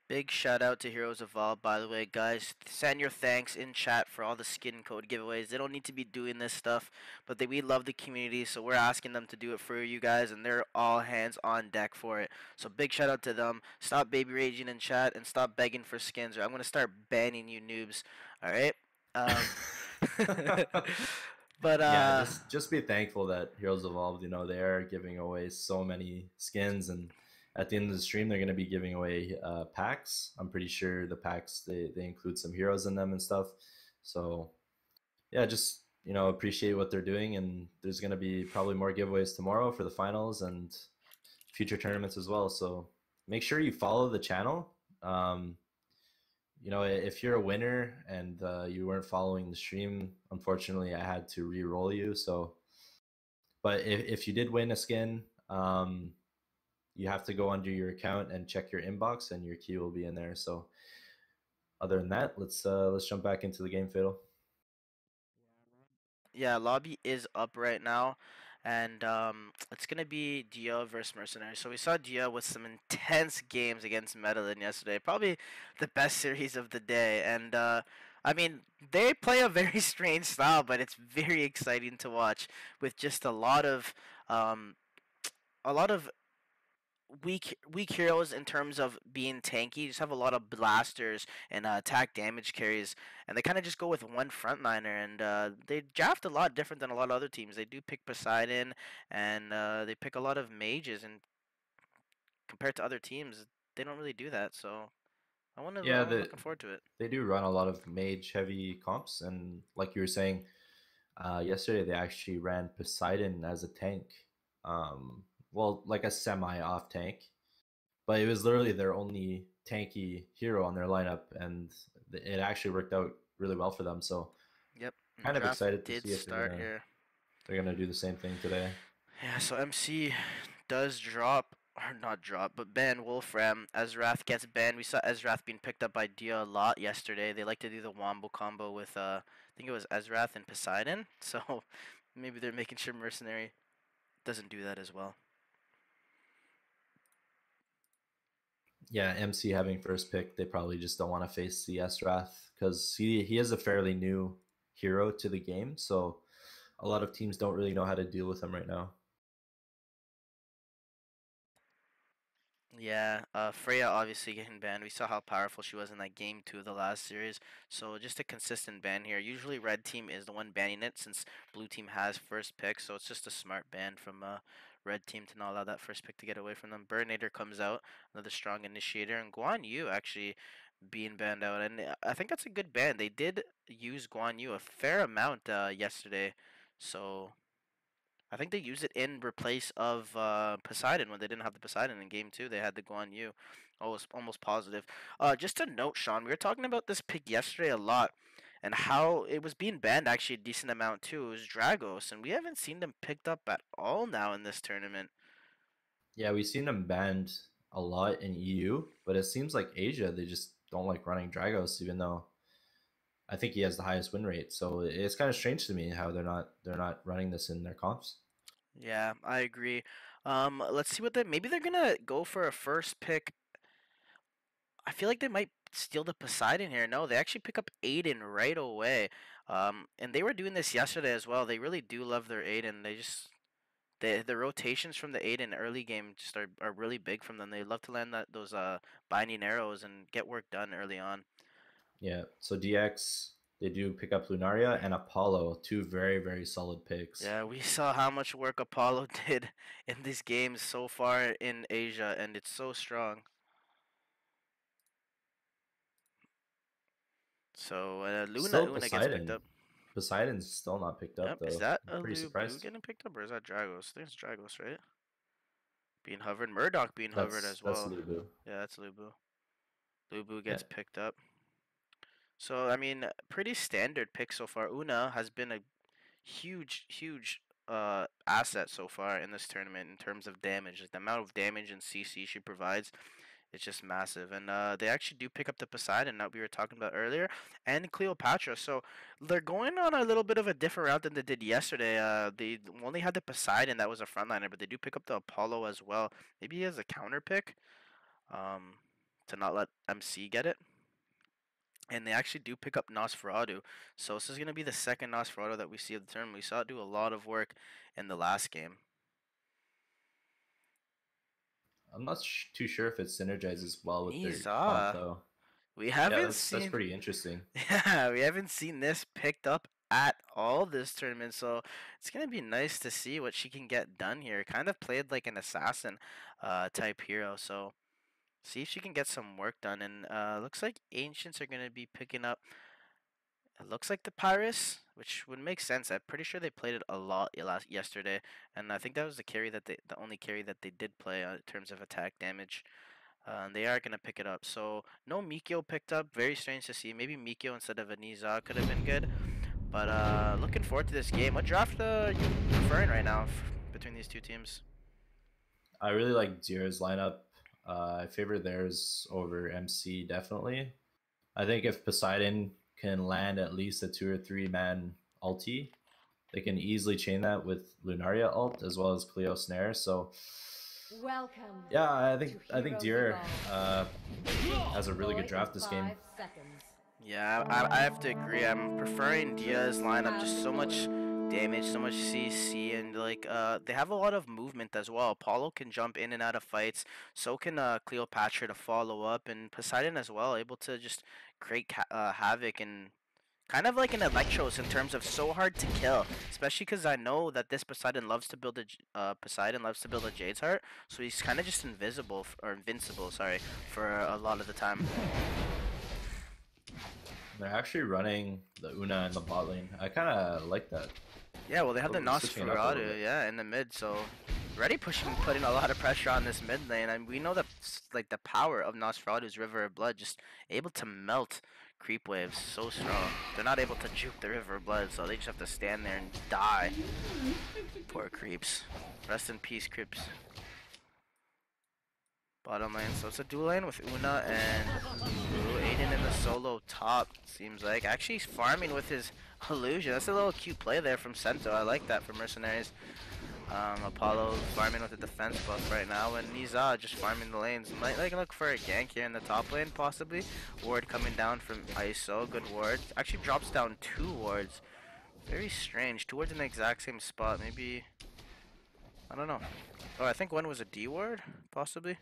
Big shout out to Heroes Evolved, by the way, guys. Send your thanks in chat for all the skin code giveaways. They don't need to be doing this stuff, but we love the community, so we're asking them to do it for you guys, and they're all hands on deck for it. So big shout out to them. Stop baby raging in chat and stop begging for skins, or I'm gonna start banning you noobs. All right. But Yeah, just be thankful that Heroes Evolved, they are giving away so many skins, and at the end of the stream they're going to be giving away packs. I'm pretty sure the packs they include some heroes in them and stuff. So yeah, just appreciate what they're doing, and there's going to be probably more giveaways tomorrow for the finals and future tournaments as well. So make sure you follow the channel. If you're a winner and you weren't following the stream, unfortunately, I had to re-roll you. So, but if you did win a skin, you have to go under your account and check your inbox, and your key will be in there. So, other than that, let's jump back into the game, Fatal. yeah, lobby is up right now, and it's gonna be Dia versus Mercenary. So we saw Dia with some intense games against Medellin yesterday, probably the best series of the day. And I mean, they play a very strange style, but it's very exciting to watch with just um, a lot of weak heroes in terms of being tanky. You just have a lot of blasters and attack damage carries, and they kind of just go with one frontliner. And they draft a lot different than a lot of other teams. They do pick Poseidon, and they pick a lot of mages. And compared to other teams, they don't really do that. So Yeah, I'm looking forward to it. they do run a lot of mage heavy comps, and like you were saying, yesterday they actually ran Poseidon as a tank. Well, like a semi off tank, but it was literally their only tanky hero on their lineup, and it actually worked out really well for them. So Yep. And kind of draft excited to did see if start here. they're gonna do the same thing today. Yeah, so MC does drop, or not drop, but ban Wolfram. Ezrath gets banned. We saw Ezrath being picked up by Dia a lot yesterday. They like to do the Wombo combo with, I think it was Ezrath and Poseidon. So maybe they're making sure Mercenary doesn't do that as well. Yeah, MC having first pick, they probably just don't want to face the Ezrath because he is a fairly new hero to the game. So a lot of teams don't really know how to deal with him right now. Yeah, Freya obviously getting banned. We saw how powerful she was in that game 2 of the last series. So just a consistent ban here. Usually red team is the one banning it since blue team has first pick. So it's just a smart ban from red team to not allow that first pick to get away from them. Burnator comes out, another strong initiator, and Guan Yu actually being banned out. And I think that's a good ban. They did use Guan Yu a fair amount yesterday. So I think they used it in replace of Poseidon when they didn't have the Poseidon in game 2. They had the Guan Yu. Almost positive. Just a note, Sean, we were talking about this pick yesterday a lot and how it was being banned actually a decent amount too. It was Dragos, and we haven't seen them picked up at all now in this tournament. Yeah, we've seen them banned a lot in EU, but it seems like Asia, they just don't like running Dragos, even though I think he has the highest win rate. So it's kind of strange to me how they're not running this in their comps. Yeah, I agree. Let's see what maybe they're gonna go for a first pick. I feel like they might steal the Poseidon here. No, they actually pick up Aiden right away. And they were doing this yesterday as well. They really do love their Aiden. The rotations from the Aiden early game just are really big from them. They love to land those binding arrows and get work done early on. Yeah, so DX, they do pick up Lunaria and Apollo, two very, very solid picks. Yeah, we saw how much work Apollo did in these games so far in Asia, and it's so strong. So Still Una gets picked Poseidon. up. Poseidon's still not picked up, Yep, is though. that I'm a pretty Lu Blue surprised. getting picked up, or is that Dragos? I think it's Dragos, right? Being hovered. Murdoch being hovered as That's well. Lubu. Yeah, that's Lubu. Lubu Yeah. gets picked up. So I mean, pretty standard pick so far. Una has been a huge asset so far in this tournament in terms of damage. Like the amount of damage and CC she provides, it's just massive. And they actually do pick up the Poseidon that we were talking about earlier, and Cleopatra. So they're going on a little bit of a different route than they did yesterday. They only had the Poseidon that was a frontliner, but they do pick up the Apollo as well. Maybe he has a counter pick, um, to not let MC get it. And they actually do pick up Nosferatu. So this is going to be the second Nosferatu that we see of the tournament. We saw it do a lot of work in the last game. I'm not too sure if it synergizes well with their Niza. comp, though. We haven't that's seen pretty interesting. Yeah, we haven't seen this picked up at all this tournament, so it's gonna be nice to see what she can get done here. Kind of played like an assassin type hero, so see if she can get some work done. And looks like Ancients are gonna be picking up. It looks like the Pyrus, which would make sense. I'm pretty sure they played it a lot yesterday, and I think that was the only carry that they did play in terms of attack damage. They are going to pick it up. So, no Mikio picked up. Very strange to see. Maybe Mikio instead of Aniza could have been good. But looking forward to this game. What draft you preferring right now between these two teams? I really like Zira's lineup. I favor theirs over MC, definitely. I think if Poseidon can land at least a 2 or 3 man ulti, they can easily chain that with Lunaria ult as well as Cleo Snare. So Welcome. yeah, I think Heroes Dira Evolve. has a really good draft this game. 5 seconds. Yeah, I have to agree. I'm preferring Dia's lineup. Just so much damage, so much CC, and like they have a lot of movement as well. Apollo can jump in and out of fights. So can Cleopatra to follow up, and Poseidon as well, able to just create havoc and kind of like an Electros in terms of so hard to kill, especially because I know that this Poseidon loves to build a Jade's Heart, so he's kind of just or invincible, sorry, for a lot of the time. They're actually running the Una in the bot lane. I kind of like that. Yeah, well, they have the Switching it up a little Nosferatu, bit. yeah, in the mid, so already putting a lot of pressure on this mid lane, and we know that like the power of Nosferatu's River of Blood, just able to melt creep waves so strong. They're not able to juke the River of Blood, so they just have to stand there and die. Poor creeps. Rest in peace, creeps. Bottom lane, so it's a dual lane with Una and Aiden in the solo top, seems like. Actually, he's farming with his illusion. That's a little cute play there from Sento. I like that for Mercenaries. Apollo farming with the defense buff right now, and Niza just farming the lanes. Might like look for a gank here in the top lane, possibly. Ward coming down from ISO, good ward. Actually drops down 2 wards. Very strange. 2 wards in the exact same spot. Maybe, I don't know. Oh, I think one was a D ward, possibly.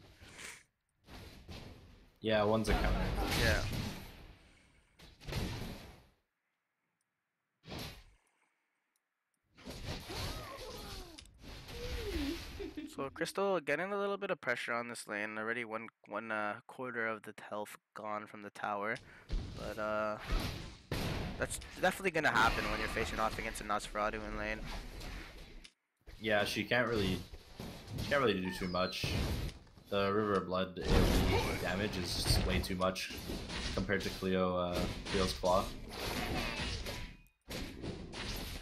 Yeah, one's a counter. Yeah. So Crystal getting a little bit of pressure on this lane. Already one quarter of the health gone from the tower, but that's definitely gonna happen when you're facing off against a Nosferatu in lane. Yeah, she can't really do too much. The River of Blood AoE damage is just way too much compared to Cleo's Claw.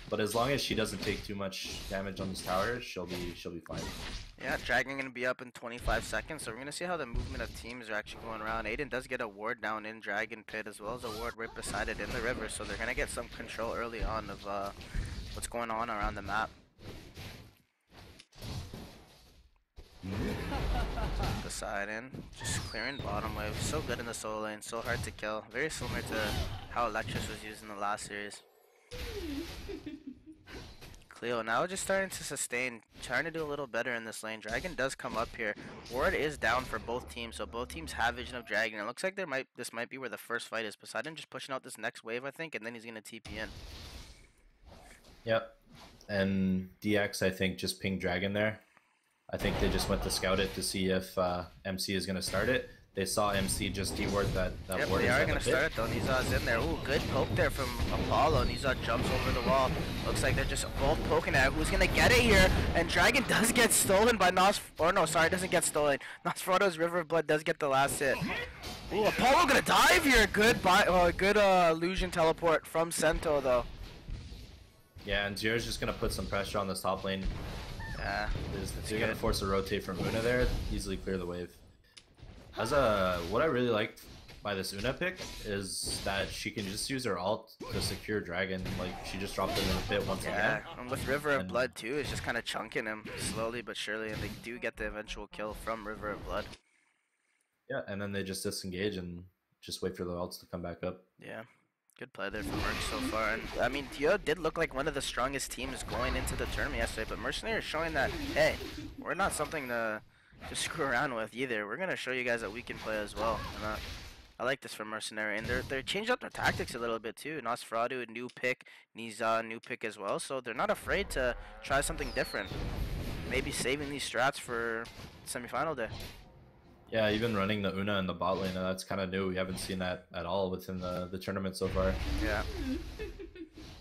But as long as she doesn't take too much damage on this tower, she'll be fine. Yeah, Dragon gonna be up in 25 seconds, so we're gonna see how the movement of teams are actually going around. Aiden does get a ward down in Dragon Pit as well as a ward right beside it in the river, so they're gonna get some control early on of what's going on around the map. Poseidon just clearing bottom wave. So good in the solo lane, so hard to kill. Very similar to how Electros was used in the last series. Cleo now just starting to sustain, trying to do a little better in this lane. Dragon does come up here. Ward is down for both teams, so both teams have vision of Dragon. It looks like this might be where the first fight is. Poseidon just pushing out this next wave, I think, and then he's gonna TP in. Yep. And DX, I think, just pinged Dragon there. I think they just went to scout it to see if MC is going to start it. they saw MC just deward that Yep, ward they are inside gonna the pit. start it though. Niza's in there. Ooh, good poke there from Apollo. Niza jumps over the wall. Looks like they're just both poking at who's gonna get it here. And Dragon does get stolen by or no, sorry, doesn't get stolen. Nosferato's River of Blood does get the last hit. Ooh, Apollo gonna dive here. Good illusion teleport from Sento though. Yeah, and Zero's just gonna put some pressure on this top lane. Yeah, They're gonna force a rotate from Una there, easily clear the wave. What I really liked by this Una pick is that she can just use her ult to secure Dragon. Like, she just dropped him in the pit once yeah. again. And with River of Blood too, it's just kind of chunking him slowly but surely, and they do get the eventual kill from River of Blood. Yeah, and then they just disengage and just wait for the ults to come back up. Yeah, good play there from Merc so far. And I mean, Dio did look like one of the strongest teams going into the tournament yesterday, but Mercenary is showing that, hey, we're not something to screw around with either. We're gonna show you guys that we can play as well. And I like this from Mercenary, and they're changed up their tactics a little bit too. Nosferatu, new pick, Niza, new pick as well, so they're not afraid to try something different. Maybe saving these strats for semifinal day. Yeah, even running the Una in the bot lane, that's kind of new. We haven't seen that at all within the tournament so far. Yeah.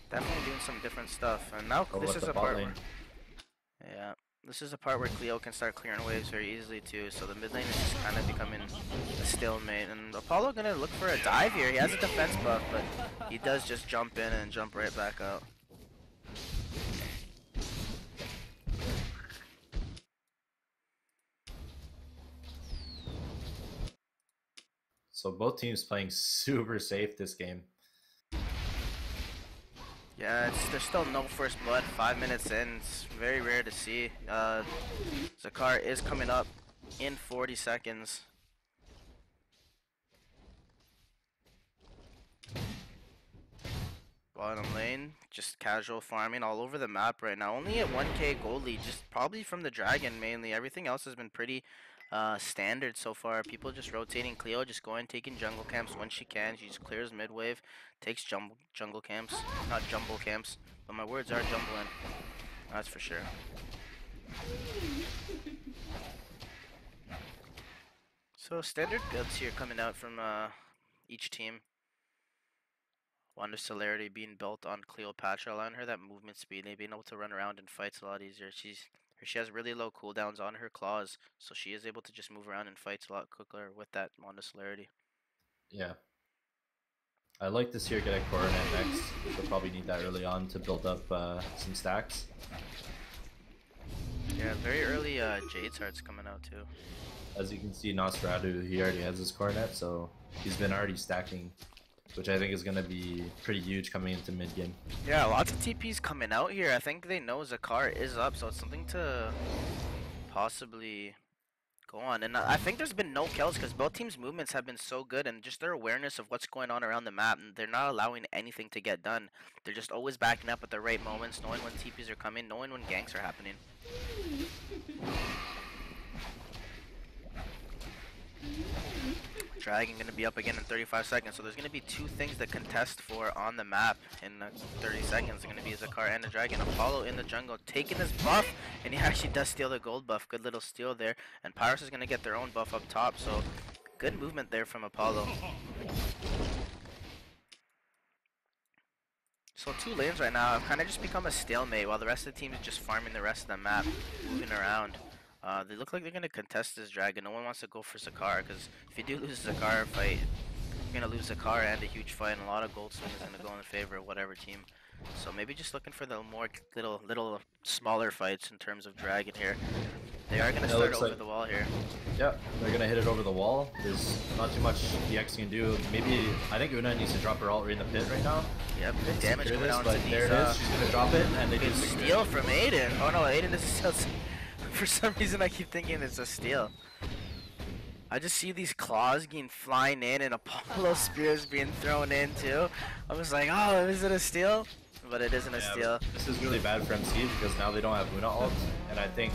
Definitely doing some different stuff. And now Or this with is the a bot part lane. where, yeah, this is a part where Cleo can start clearing waves very easily too. So the mid lane is just kind of becoming a stalemate. And Apollo gonna look for a dive here. He has a defense buff, but he does just jump in and jump right back out. So both teams playing super safe this game. Yeah, there's still no first blood. 5 minutes in, it's very rare to see. Zakar is coming up in 40 seconds. Bottom lane, just casual farming all over the map right now. Only at 1k gold lead, just probably from the Dragon mainly. Everything else has been pretty standard so far. People just rotating. Cleo just going, taking jungle camps when she can. She just clears mid wave, takes jungle camps. Not jumble camps, but my words are jumbling. That's for sure. So standard builds here coming out from each team. Wonder Celerity being built on Cleopatra, allowing her that movement speed and being able to run around in fights a lot easier. She has really low cooldowns on her claws, so she is able to just move around in fights a lot quicker with that Wonder Celerity. Yeah. I like this here get a coronet next. She'll probably need that early on to build up some stacks. Yeah, very early Jade's Heart's coming out too. As you can see, Nosferatu, he already has his coronet, so he's been already stacking, which I think is going to be pretty huge coming into mid game. Yeah, lots of TPs coming out here. I think they know Zakar is up, so it's something to possibly go on. And I think there's been no kills because both teams' movements have been so good, and just their awareness of what's going on around the map, and they're not allowing anything to get done. They're just always backing up at the right moments, knowing when TPs are coming, knowing when ganks are happening. Dragon gonna be up again in 35 seconds, so there's gonna be two things to contest for on the map in 30 seconds. They're gonna be a Zakar and a Dragon. Apollo in the jungle taking his buff, and he actually does steal the gold buff. Good little steal there. And Pyrus is gonna get their own buff up top, so good movement there from Apollo. So two lanes right now have kind of just become a stalemate while the rest of the team is just farming the rest of the map, moving around. They look like they're going to contest this Dragon. No one wants to go for Zakar, because if you do lose the Zakar fight, you're going to lose Zakar and a huge fight, and a lot of gold swing is going to go in favor of whatever team. So maybe just looking for the more little smaller fights in terms of Dragon here. They are going to start over the wall here. Yep, they're going to hit it over the wall. There's not too much DX can do. Maybe, I think Una needs to drop her ult right in the pit right now. Yep, good damage coming down to these. There it is, she's going to drop it, and they good just steal from Aiden. Oh no, Aiden is still... For some reason I keep thinking it's a steal. I just see these claws getting flying in and Apollo spears being thrown in too. I was like, oh, is it a steal? But it isn't a steal. This is really bad for MC because now they don't have Una ult, and I think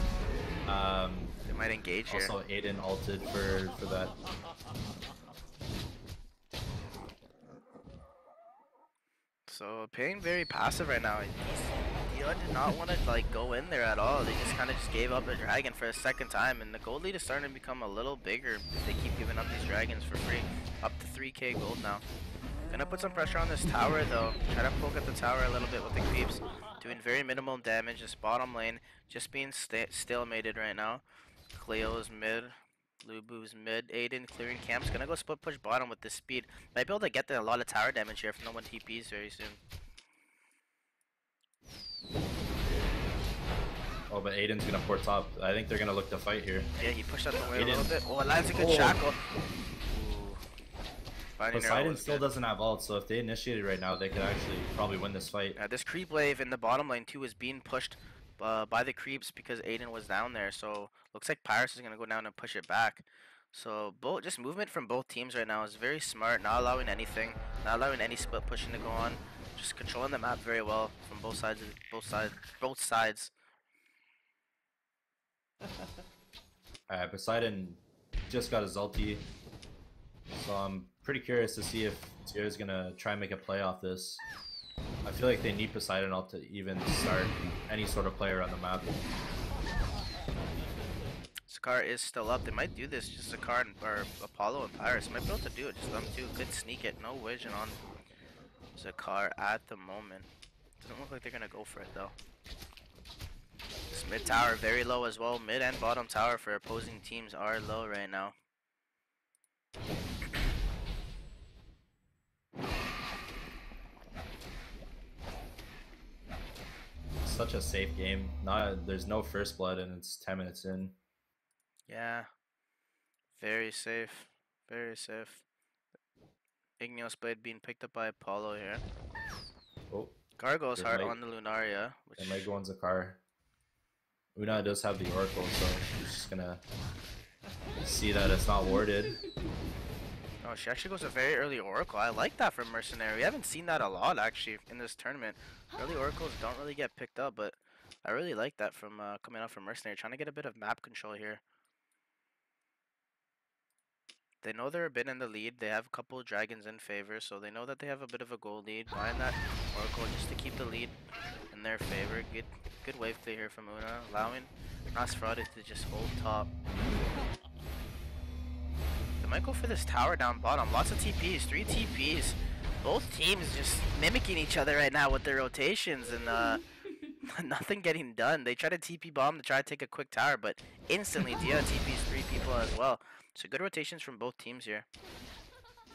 they might engage here. Also Aiden ulted for that. So Pain very passive right now. Dia did not want to like go in there at all. They just kind of just gave up a dragon for a second time, and the gold lead is starting to become a little bigger if they keep giving up these dragons for free. Up to 3k gold now. Gonna put some pressure on this tower though. Try to poke at the tower a little bit with the creeps. Doing very minimal damage. This bottom lane just being stalemated right now. Cleo's mid. Lubu's mid. Aiden clearing camps. Gonna go split push bottom with this speed. Might be able to get there a lot of tower damage here if no one TPs very soon. Oh, but Aiden's gonna port top. I think they're gonna look to fight here. Yeah, he pushed out the way a Aiden. little bit. Oh, lands a good shackle. Ooh. Poseidon still doesn't have ult, so if they initiated right now, they could actually probably win this fight. This creep wave in the bottom lane too is being pushed by the creeps because Aiden was down there. So looks like Pyrus is gonna go down and push it back. So just movement from both teams right now is very smart. Not allowing anything, not allowing any split pushing to go on. Just controlling the map very well from both sides. Poseidon just got his ulti, so I'm pretty curious to see if Tier's gonna try and make a play off this. I feel like they need Poseidon ult to even start any sort of play around the map. Zakar is still up. They might do this. Just Zakar and, or Apollo and Pyrus might be able to do it. Just them two. Good sneak it. No vision on Zakar at the moment. Doesn't look like they're gonna go for it though. This mid tower very low as well. Mid and bottom tower for opposing teams are low right now. Such a safe game. There's no first blood and it's 10 minutes in. Yeah, very safe, very safe. Igneos Blade being picked up by Apollo here. Oh, Gargoyle's They heart might- on the Lunaria, which they might go on Zakar. Una does have the Oracle, so she's just gonna see that it's not warded. oh, she actually goes a very early Oracle. I like that from Mercenary. We haven't seen that a lot actually in this tournament. Early Oracles don't really get picked up, but I really like that from coming out from Mercenary. Trying to get a bit of map control here. They know they're a bit in the lead. They have a couple of dragons in favor, so they know that they have a bit of a gold lead. Buying that Oracle just to keep the lead in their favor. Good wave play here from Una, allowing Nosferatu to just hold top. They might go for this tower down bottom. Lots of TPs, 3 TPs. Both teams just mimicking each other right now with their rotations and nothing getting done. They try to TP bomb to try to take a quick tower, but instantly Dia TPs 3 people as well. So good rotations from both teams here.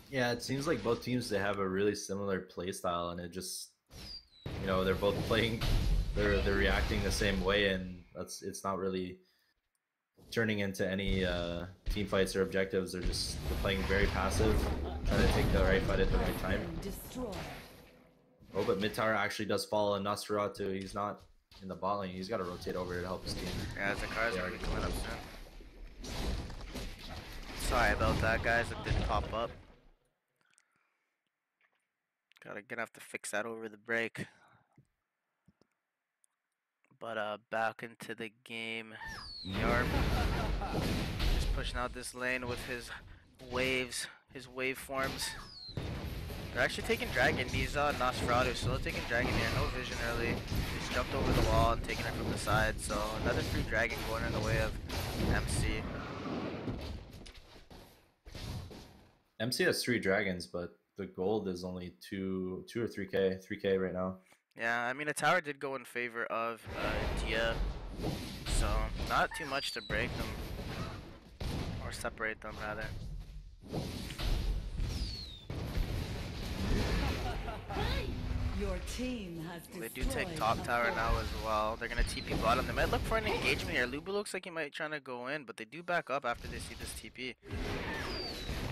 Yeah, it seems like both teams, they have a really similar play style, and it just, you know, they're both playing, they're reacting the same way, and it's not really turning into any team fights or objectives. They're playing very passive, trying to take the right fight at the right time. Oh, but mid tower actually does fall, and Nosferatu, he's not in the bot lane. He's got to rotate over to help his team. Yeah, Zakar's already coming up soon. Sorry about that, guys. It didn't pop up. Gonna have to fix that over the break. But back into the game. Yarp just pushing out this lane with his waves, his waveforms. They're actually taking dragon. These Nosferatu still taking dragon here. No vision early. Just jumped over the wall and taking it from the side. So another free dragon going in the way of MC. MC has 3 dragons, but the gold is only 2 or 3k right now. Yeah, I mean, a tower did go in favor of Dia, so not too much to break them, or separate them, rather. Your team has They do take top tower now as well. They're going to TP bottom. They might look for an engagement here. Lubu looks like he might try to go in, but they do back up after they see this TP.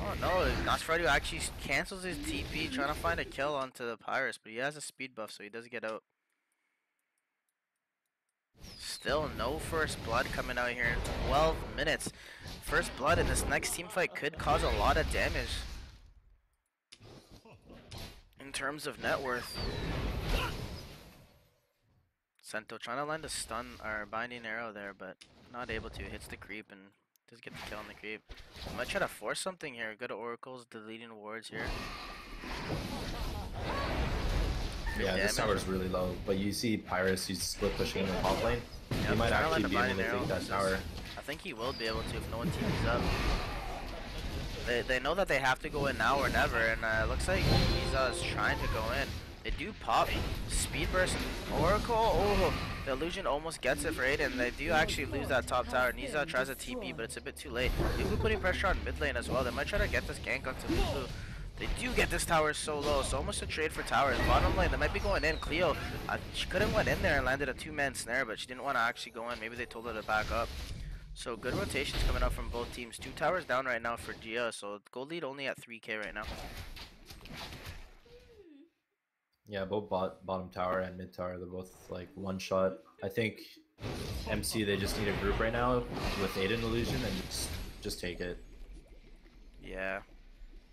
Oh no, Nosferatu actually cancels his TP, trying to find a kill onto the Pyrus, but he has a speed buff, so he does get out. Still no first blood coming out here in 12 minutes. First blood in this next team fight could cause a lot of damage in terms of net worth. Sento trying to land a stun or binding arrow there, but not able to. Hits the creep and does get the kill on the creep. I might try to force something here. Good oracles, deleting wards here. Yeah, this damage. tower's really low, but you see Pyrus, he's split pushing in the top lane. Yep, He might trying to actually land be a able to binding arrow. take that tower. I think he will be able to if no one teams up. They know that they have to go in now or never, and it looks like Niza's trying to go in. They do pop Speed Burst Oracle. Oh, the illusion almost gets it for Aiden. They do actually lose that top tower. Niza tries a TP, but it's a bit too late. Lulu putting pressure on mid lane as well. They might try to get this gank onto Lulu. They do get this tower so low, so almost a trade for towers. Bottom lane, they might be going in. Cleo, she could have went in there and landed a 2-man snare, but she didn't want to actually go in. Maybe they told her to back up. So good rotations coming up from both teams. 2 towers down right now for Gia, so gold lead only at 3k right now. Yeah, both bottom tower and mid tower, they're both like one shot. I think MC, they just need a group right now with Aiden illusion and just take it. Yeah,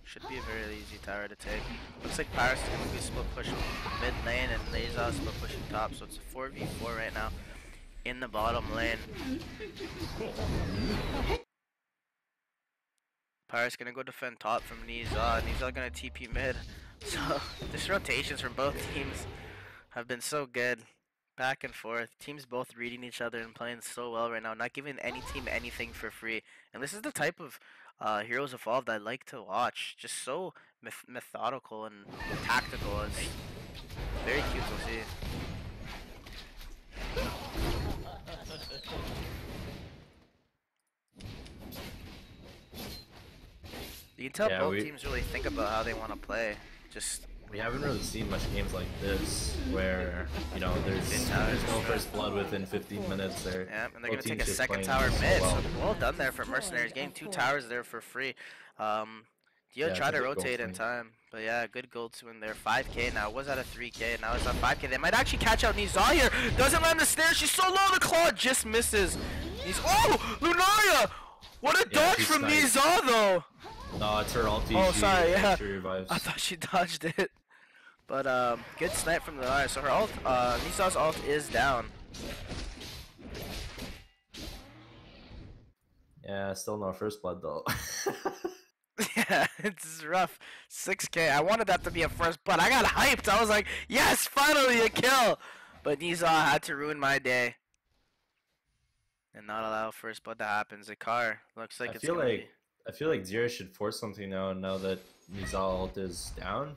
should be a very easy tower to take. Looks like Paris is going to be split pushing mid lane and Laza split pushing top, so it's a 4v4 right now in the bottom lane. Paris gonna go defend top from Niza. Niza gonna TP mid. So these rotations from both teams have been so good. Back and forth. Teams both reading each other and playing so well right now. Not giving any team anything for free. And this is the type of Heroes Evolved I like to watch. Just so methodical and tactical. It's very cute to see. You can tell both teams really think about how they want to play. Just we haven't really seen much games like this where, you know, there's no first blood within 15 minutes there. Yeah, and they're going to take a second tower mid. So well done there for Mercenaries. Getting 2 towers there for free. Dio tried to rotate in time. But yeah, good gold swing there. 5k now. Was at a 3k. Now it's at 5k. They might actually catch out Niza here. Doesn't land the snare. She's so low. The claw just misses. Oh, Lunaria! What a dodge from Niza though. No, it's her ulti. Oh, sorry, yeah. Revives. I thought she dodged it. But good snipe from the Lunaria. So her ult, Nisa's ult is down. Yeah, still no first blood though. Yeah, it's rough. 6k. I wanted that to be a first blood. I got hyped. I was like, yes, finally a kill. But Nisa had to ruin my day and not allow first blood to happen. Zakar looks like it's gonna be. I feel like Zira should force something now that Niza ult is down.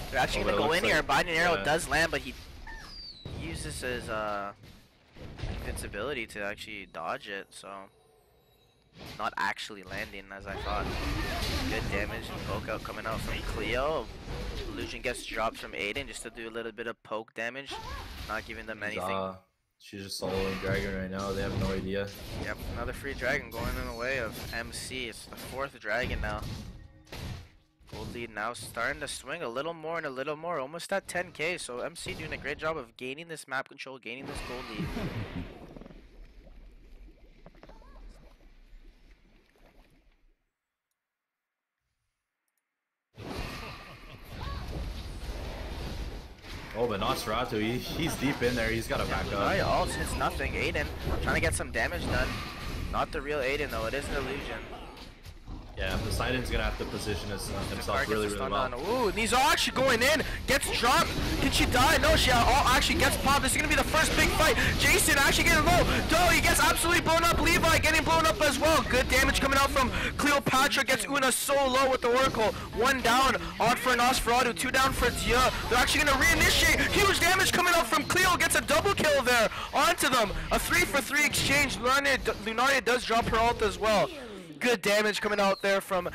They're actually gonna go in here. Binding arrow does land, but he uses his invincibility to actually dodge it, so not actually landing as I thought. Good damage and poke out coming out from Cleo. Illusion gets dropped from Aiden just to do a little bit of poke damage, not giving them anything. She's just soloing Dragon right now. They have no idea. Yep, another free Dragon going in the way of MC. It's the 4th Dragon now. Gold lead now starting to swing a little more and a little more. Almost at 10k. So MC doing a great job of gaining this map control, gaining this gold lead. Oh, but Nosferatu, he's deep in there. He's got to back up. Alright, ult hits nothing. Aiden trying to get some damage done. Not the real Aiden though. It is an illusion. Yeah, Poseidon's gonna have to position himself really well. Ooh, Niza actually going in, gets dropped. Can she die? No, she actually gets popped. This is gonna be the first big fight. Jason actually getting low. Doe, he gets absolutely blown up. Levi getting blown up as well. Good damage coming out from Cleopatra. Gets Una so low with the Oracle. 1 down, odd for Nosferatu. 2 down for Dia. They're actually gonna reinitiate. Huge damage coming out from Cleo. Gets a double kill there onto them. A 3-for-3 exchange. Lunaria does drop her ult as well. Good damage coming out there from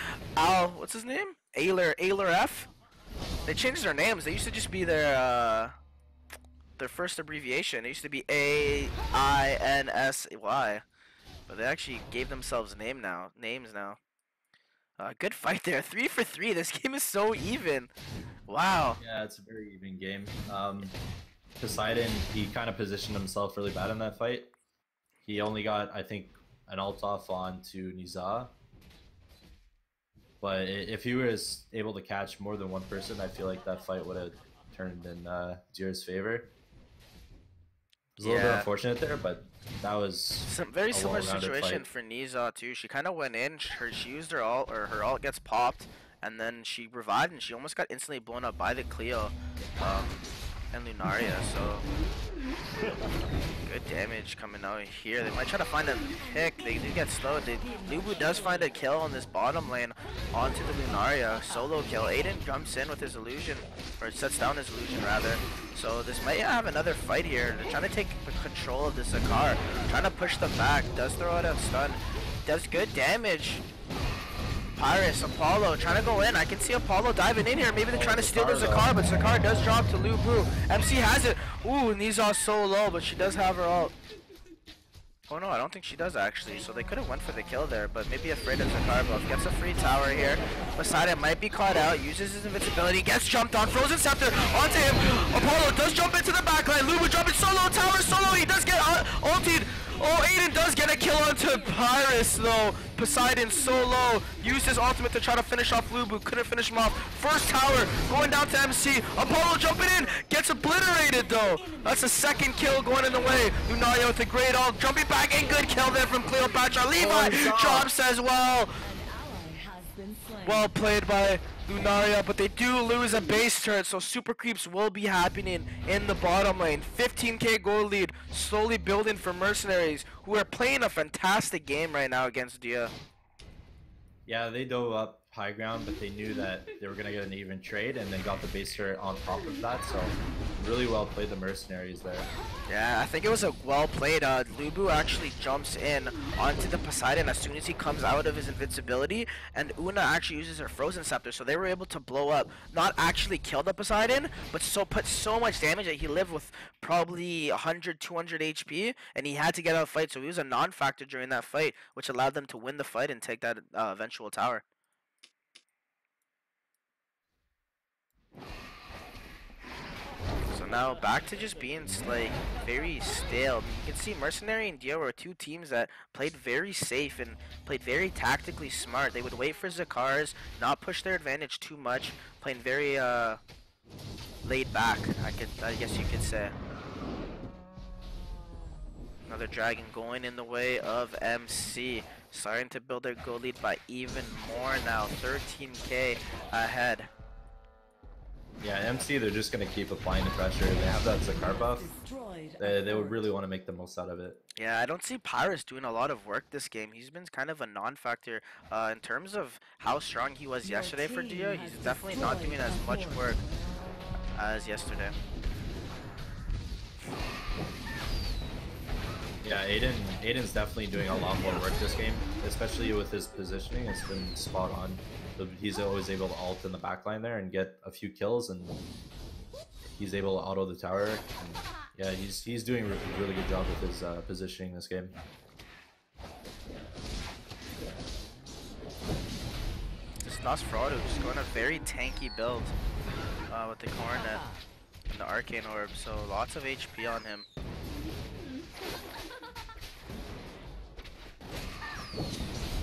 what's his name? Ailer F. They changed their names. They used to just be their first abbreviation. It used to be AINSY, but they actually gave themselves names now. Good fight there. 3-for-3. This game is so even. Wow. Yeah, it's a very even game. Poseidon, he kind of positioned himself really bad in that fight. He only got, I think, an ult off onto Niza. But if he was able to catch more than one person, I feel like that fight would have turned in Zira's favor. It was a little bit unfortunate there, but that was some very similar situation for Niza too. She kind of went in, she used her ult, or her ult gets popped, and then she revived and she almost got instantly blown up by the Cleo and Lunaria. So good damage coming out here. They might try to find a pick. They do get slowed. Lubu does find a kill on this bottom lane onto the Lunaria. Solo kill. Aiden jumps in with his illusion, or sets down his illusion rather. So this might have another fight here. They're trying to take control of the Zakar. Trying to push them back. Does throw out a stun. Does good damage. Pyrus, Apollo trying to go in. I can see Apollo diving in here. Maybe they're trying to steal the Zakar, but Zakar does drop to Lubu. MC has it. Ooh, Niza's so low, but she does have her ult. Oh no, I don't think she does actually. So they could have went for the kill there, but maybe afraid of Zakar buff. Gets a free tower here. Poseidon might be caught out. Uses his invincibility. Gets jumped on. Frozen Scepter onto him. Apollo does jump into the backline. Lubu dropping solo. Tower solo. He does get ulted. Oh, Aiden does get a kill onto Pyrus though. Poseidon so low. Used his ultimate to try to finish off Lubu. Couldn't finish him off. First tower going down to MC. Apollo jumping in. Gets obliterated though. That's a second kill going in the way. Lunaria with a great ult. Jumping back and good kill there from Cleopatra. Levi drops as well. Well played by Lunaria, but they do lose a base turret, so super creeps will be happening in the bottom lane. 15k gold lead, slowly building for Mercenaries, who are playing a fantastic game right now against Dia. Yeah, they dove up high ground, but they knew that they were going to get an even trade, and they got the base turret on top of that, so really well played the Mercenaries there. Yeah, I think it was a well played. Lubu actually jumps in onto the Poseidon as soon as he comes out of his invincibility, and Una actually uses her Frozen Scepter, so they were able to blow up, not actually kill the Poseidon, but put so much damage that he lived with probably 100, 200 HP, and he had to get out of the fight, so he was a non-factor during that fight, which allowed them to win the fight and take that eventual tower. So now back to just being like very stale. You can see Mercenary and Dio were two teams that played very safe and played very tactically smart. They would wait for Zakars, not push their advantage too much, playing very laid back, I guess you could say. Another dragon going in the way of MC, starting to build their goal lead by even more now, 13k ahead. Yeah, MC, they're just going to keep applying the pressure. They have that Zakar buff. They would really want to make the most out of it. Yeah, I don't see Pyrus doing a lot of work this game. He's been kind of a non-factor. In terms of how strong he was yesterday for Dia, he's definitely not doing as much work as yesterday. Yeah, Aiden's definitely doing a lot more work this game, especially with his positioning. It's been spot on. He's always able to ult in the backline there and get a few kills, and he's able to auto the tower. And yeah, he's doing a really good job with his positioning this game. This Nosferatu is going a very tanky build with the Coronet and the Arcane Orb, so lots of HP on him.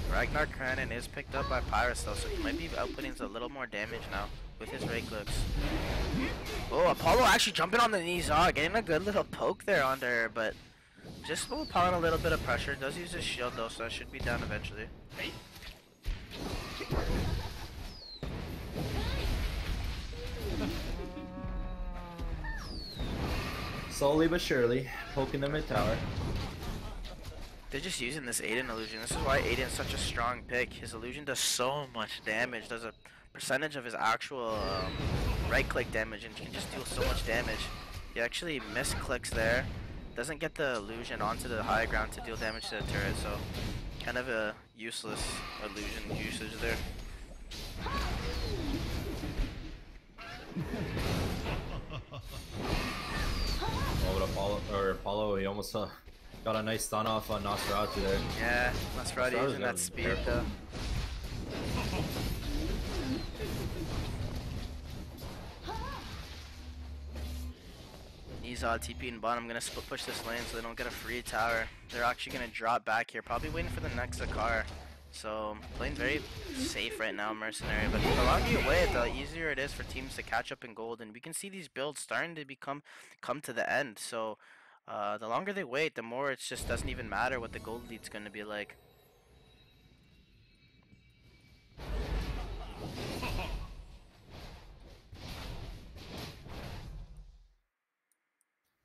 Ragnar Kranen is picked up by Pyrus though, so he might be outputting a little more damage now with his ray clicks. Oh, Apollo actually jumping on the knees, getting a good little poke there on her, but just applying a little bit of pressure. Does use his shield though, so that should be down eventually. Slowly but surely, poking the mid tower. They're just using this Aiden illusion. This is why Aiden's such a strong pick. His illusion does so much damage. Does a percentage of his actual right click damage, and can just deal so much damage. He actually misclicks there. Doesn't get the illusion onto the high ground to deal damage to the turret, so kind of a useless illusion usage there. Oh, but Apollo, he almost got a nice stun off on Nosferatu there. Yeah, Nosferatu using that speed though. He's TP in bottom. I'm gonna split push this lane so they don't get a free tower. They're actually gonna drop back here, probably waiting for the next Zakar. So playing very safe right now, Mercenary. But the longer you wait, the easier it is for teams to catch up in gold. And we can see these builds starting to come to the end. So the longer they wait, the more it just doesn't even matter what the gold lead's gonna be like.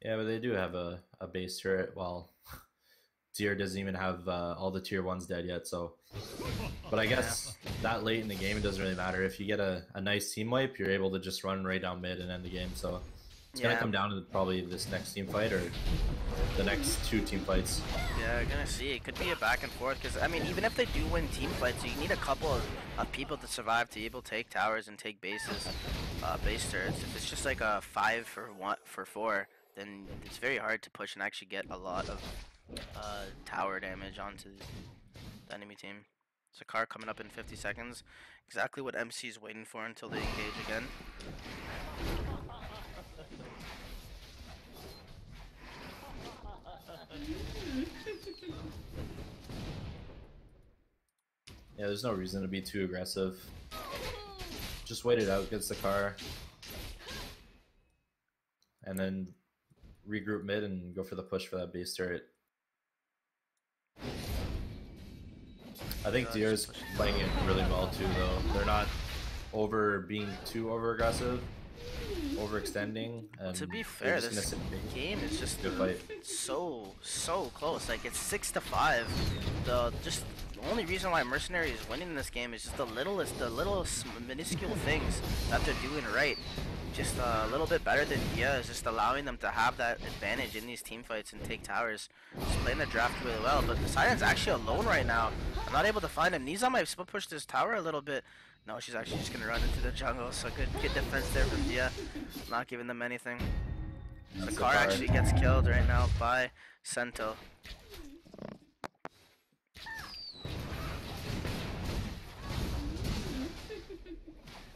Yeah, but they do have a base turret. While Tier doesn't even have all the tier 1s dead yet, so. But I guess that late in the game, it doesn't really matter. If you get a nice team wipe, you're able to just run right down mid and end the game. So it's gonna come down to probably this next team fight or the next 2 team fights. Yeah, you're gonna see. It could be a back and forth because I mean, even if they do win team fights, you need a couple of people to survive to be able to take towers and take bases, base turrets. If it's just like a 5 for 4, then it's very hard to push and actually get a lot of tower damage onto the enemy team. There's a car coming up in 50 seconds. Exactly what MC is waiting for until they engage again. Yeah, there's no reason to be too aggressive. Just wait it out, gets the car. And then regroup mid and go for the push for that base turret. I think Dier's playing it really well too, though. They're not being too over aggressive, overextending. And to be fair, this game is just so close. Like it's 6-5. The only reason why Mercenary is winning this game is just the little minuscule things that they're doing right. Just a little bit better than Dia is just allowing them to have that advantage in these team fights and take towers. Just playing the draft really well, but the Siren's actually alone right now. I'm not able to find him. Niza might split push this tower a little bit. No, she's actually just gonna run into the jungle, so good defense there from Dia. Not giving them anything. The car actually gets killed right now by Sento.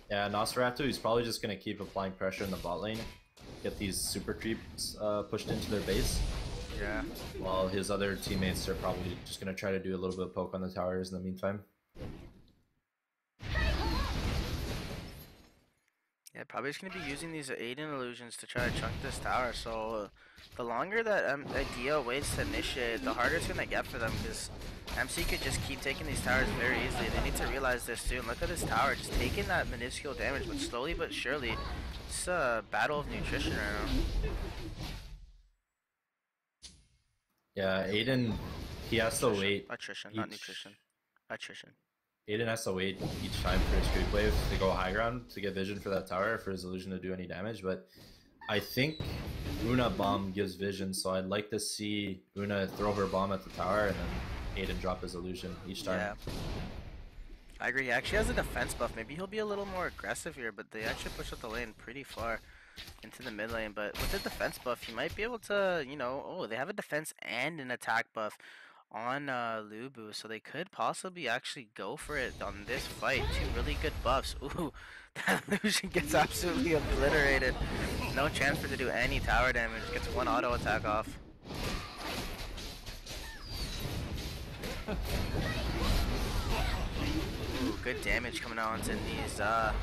Yeah, Nosferatu, he's probably just going to keep applying pressure in the bot lane. Get these super creeps pushed into their base. Yeah. While his other teammates are probably just going to try to do a little bit of poke on the towers in the meantime. Yeah, probably just going to be using these Aiden illusions to try to chunk this tower. So the longer that Dia waits to initiate, the harder it's going to get for them because MC could just keep taking these towers very easily. They need to realize this too. And look at this tower, just taking that minuscule damage, but slowly but surely, it's a battle of nutrition right now. Yeah, Aiden, he has to wait. Attrition, not nutrition. Attrition. Aiden has to wait each time for his creep wave to go high ground to get vision for that tower for his illusion to do any damage, but I think Una bomb gives vision, so I'd like to see Una throw her bomb at the tower and then Aiden drop his illusion each time. Yeah. I agree. He actually has a defense buff. Maybe he'll be a little more aggressive here, but they actually push up the lane pretty far into the mid lane. But with the defense buff, he might be able to, you know, oh, they have a defense and an attack buff on Lubu, so they could possibly actually go for it on this fight. 2 really good buffs. Ooh, that illusion gets absolutely obliterated. No chance for it to do any tower damage. Gets 1 auto attack off. Ooh, good damage coming out onto Niza.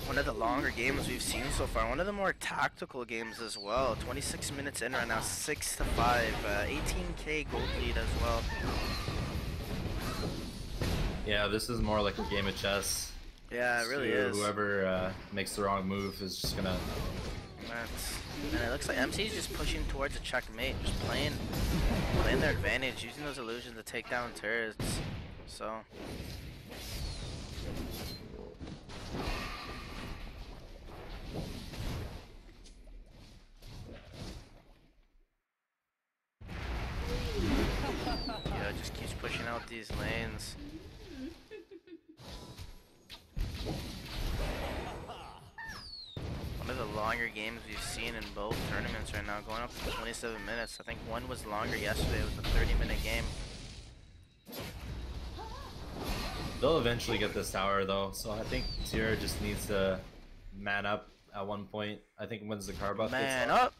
One of the longer games we've seen so far. One of the more tactical games as well. 26 minutes in right now, 6-5. 18k gold lead as well. Yeah, this is more like a game of chess. Yeah, it really is. Whoever makes the wrong move is just gonna... And it looks like MC's just pushing towards a checkmate, just playing their advantage, using those illusions to take down turrets. So yeah, just keeps pushing out these lanes. One of the longer games we've seen in both tournaments right now, going up to 27 minutes. I think one was longer yesterday. It was a 30-minute game. They'll eventually get this tower though, so I think Tier just needs to man up at one point. I think when's the car buff? Man up!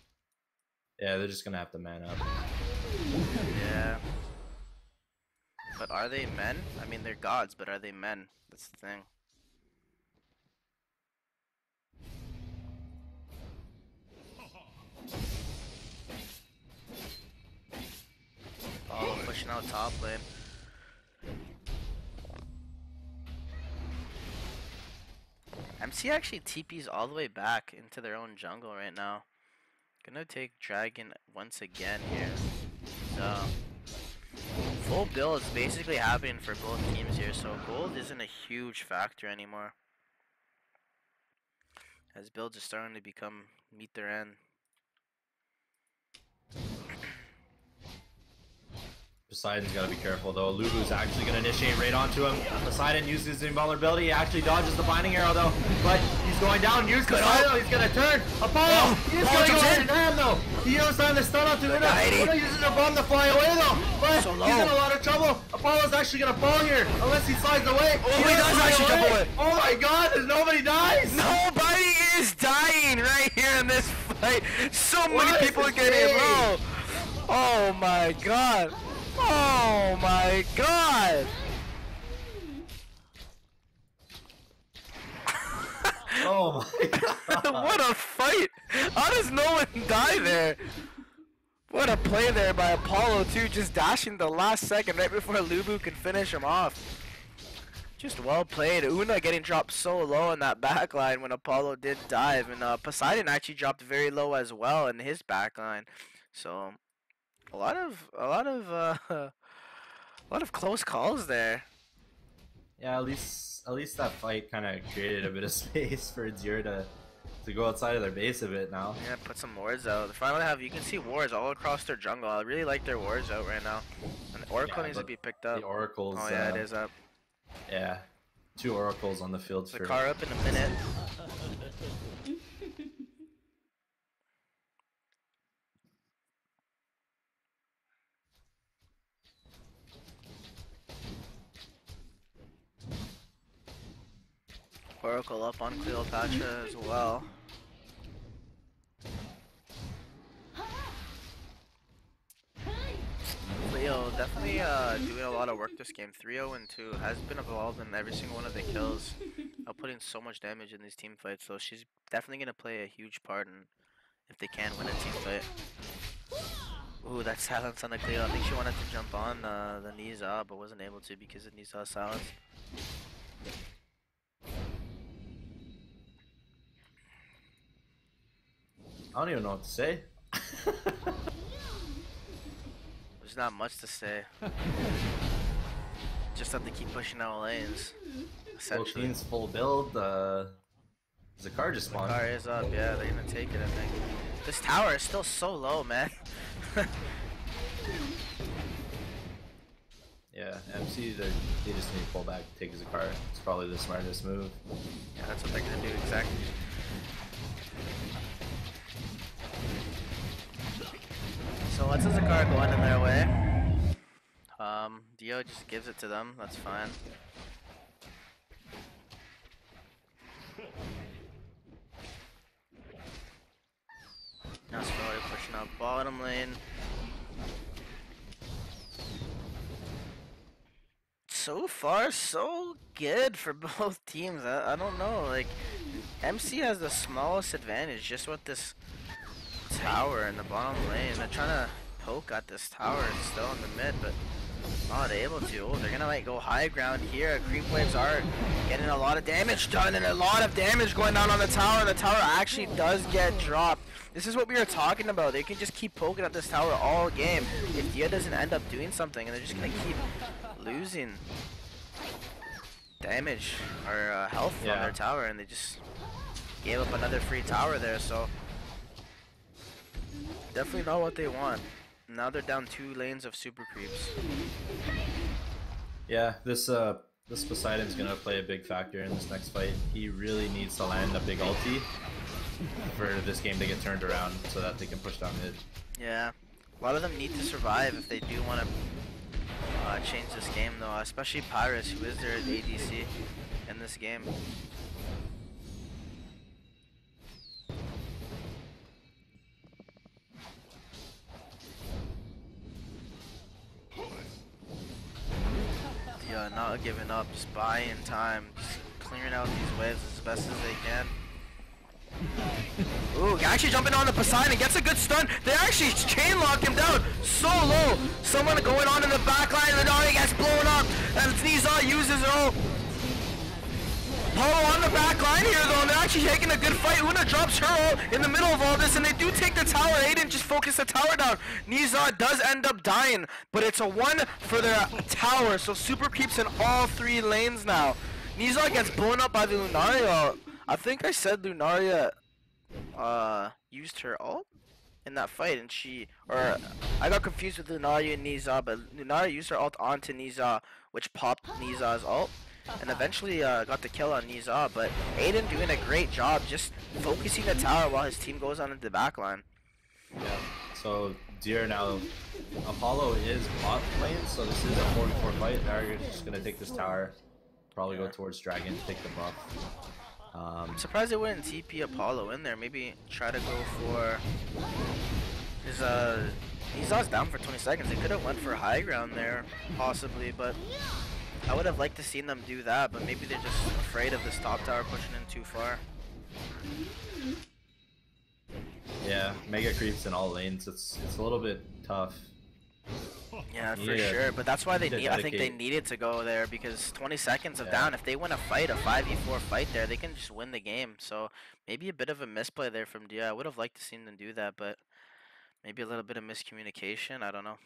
Yeah, they're just gonna have to man up. Yeah. But are they men? I mean, they're gods, but are they men? That's the thing. Oh, pushing out top lane. MC actually TP's all the way back into their own jungle right now. Gonna take Dragon once again here. So full build is basically happening for both teams here, so gold isn't a huge factor anymore. As builds are starting to meet their end. Poseidon's got to be careful though. Lubu's actually going to initiate right onto him. Poseidon uses his invulnerability. He actually dodges the binding arrow though. But he's going down. Use Poseidon. He's going to turn. Apollo! He's going to go hand in hand though. He knows time to stun out to Una. Una uses a bomb to fly away though. But he's in a lot of trouble. Apollo's actually going to fall here. Unless he slides away. Oh, he does actually jump away. Oh my god, there's nobody dies. Nobody is dying right here in this fight. So many people are getting low. Oh my god. Oh my god! Oh my god. What a fight! How does no one die there? What a play there by Apollo too, just dashing the last second right before Lubu can finish him off. Just well played. Una getting dropped so low in that backline when Apollo did dive, and Poseidon actually dropped very low as well in his backline. So a lot of close calls there. Yeah, at least that fight kind of created a bit of space for Azir to go outside of their base a bit now. Yeah, put some wards out. They finally have, you can see wards all across their jungle. I really like their wards out right now. And the Oracle needs to be picked up. The Oracle's... Oh yeah, it is up. Yeah, 2 Oracles on the field the car up in a minute. Oracle up on Cleopatra as well. Cleo definitely doing a lot of work this game. 3-0 and 2 has been involved in every single one of the kills, putting so much damage in these team fights. So she's definitely gonna play a huge part in if they can win a team fight. Ooh, that silence on the Cleo. I think she wanted to jump on the Niza, but wasn't able to because of Niza's silence. I don't even know what to say. There's not much to say. Just have to keep pushing out lanes. Essentially. Team's full build. Zakar just spawned. Zakar is up, yeah, they're gonna take it, I think. This tower is still so low, man. Yeah, MC, they just need to pull back, take Zakar. It's probably the smartest move. Yeah, that's what they're gonna do, exactly. So let's Zakar going in their way. Dio just gives it to them, that's fine. Now slowly pushing up bottom lane. So far, so good for both teams. I don't know, like, MC has the smallest advantage just with this tower in the bottom lane. They're trying to poke at this tower still in the mid, but not able to. Oh, they're gonna like go high ground here. Creep waves are getting a lot of damage done, and a lot of damage going down on the tower. The tower actually does get dropped. This is what we were talking about. They can just keep poking at this tower all game if Dia doesn't end up doing something, and they're just gonna keep losing damage or health from their tower, and they just gave up another free tower there. So definitely not what they want. Now they're down 2 lanes of super creeps. Yeah, this Poseidon's gonna play a big factor in this next fight. He really needs to land a big ulti for this game to get turned around so that they can push down mid. Yeah, a lot of them need to survive if they do want to change this game though, especially Pyrus, who is their ADC in this game. Yeah, not giving up, just buying time, just clearing out these waves as best as they can. Ooh, actually jumping on the Poseidon, gets a good stun. They actually chain lock him down so low. Someone going on in the back line, and then he gets blown up. And Niza uses her ult. Polo on the back line here though actually taking a good fight. Una drops her ult in the middle of all this, and they do take the tower. Aiden just focused the tower down. Niza does end up dying, but it's a 1 for their tower, so super creeps in all 3 lanes now. Niza gets blown up by the Lunaria. I think I said Lunaria used her ult in that fight, and I got confused with Lunaria and Niza, but Lunaria used her ult onto Niza, which popped Niza's ult, and eventually got the kill on Niza. But Aiden doing a great job just focusing the tower while his team goes on into the backline. Yeah. So Deer now, Apollo is bot lane, so this is a 4v4 fight. They're just gonna take this tower, probably go towards Dragon, take the buff. I'm surprised they wouldn't TP Apollo in there. Maybe try to go for his Niza's down for 20 seconds. They could have went for high ground there, possibly, but I would have liked to seen them do that. But maybe they're just afraid of this top tower pushing in too far. Yeah, mega creeps in all lanes. It's a little bit tough. Yeah, for sure. But that's why they need. I think they needed to go there because 20 seconds of down. If they win a fight, a 5v4 fight there, they can just win the game. So maybe a bit of a misplay there from Dia. I would have liked to seen them do that, but maybe a little bit of miscommunication. I don't know.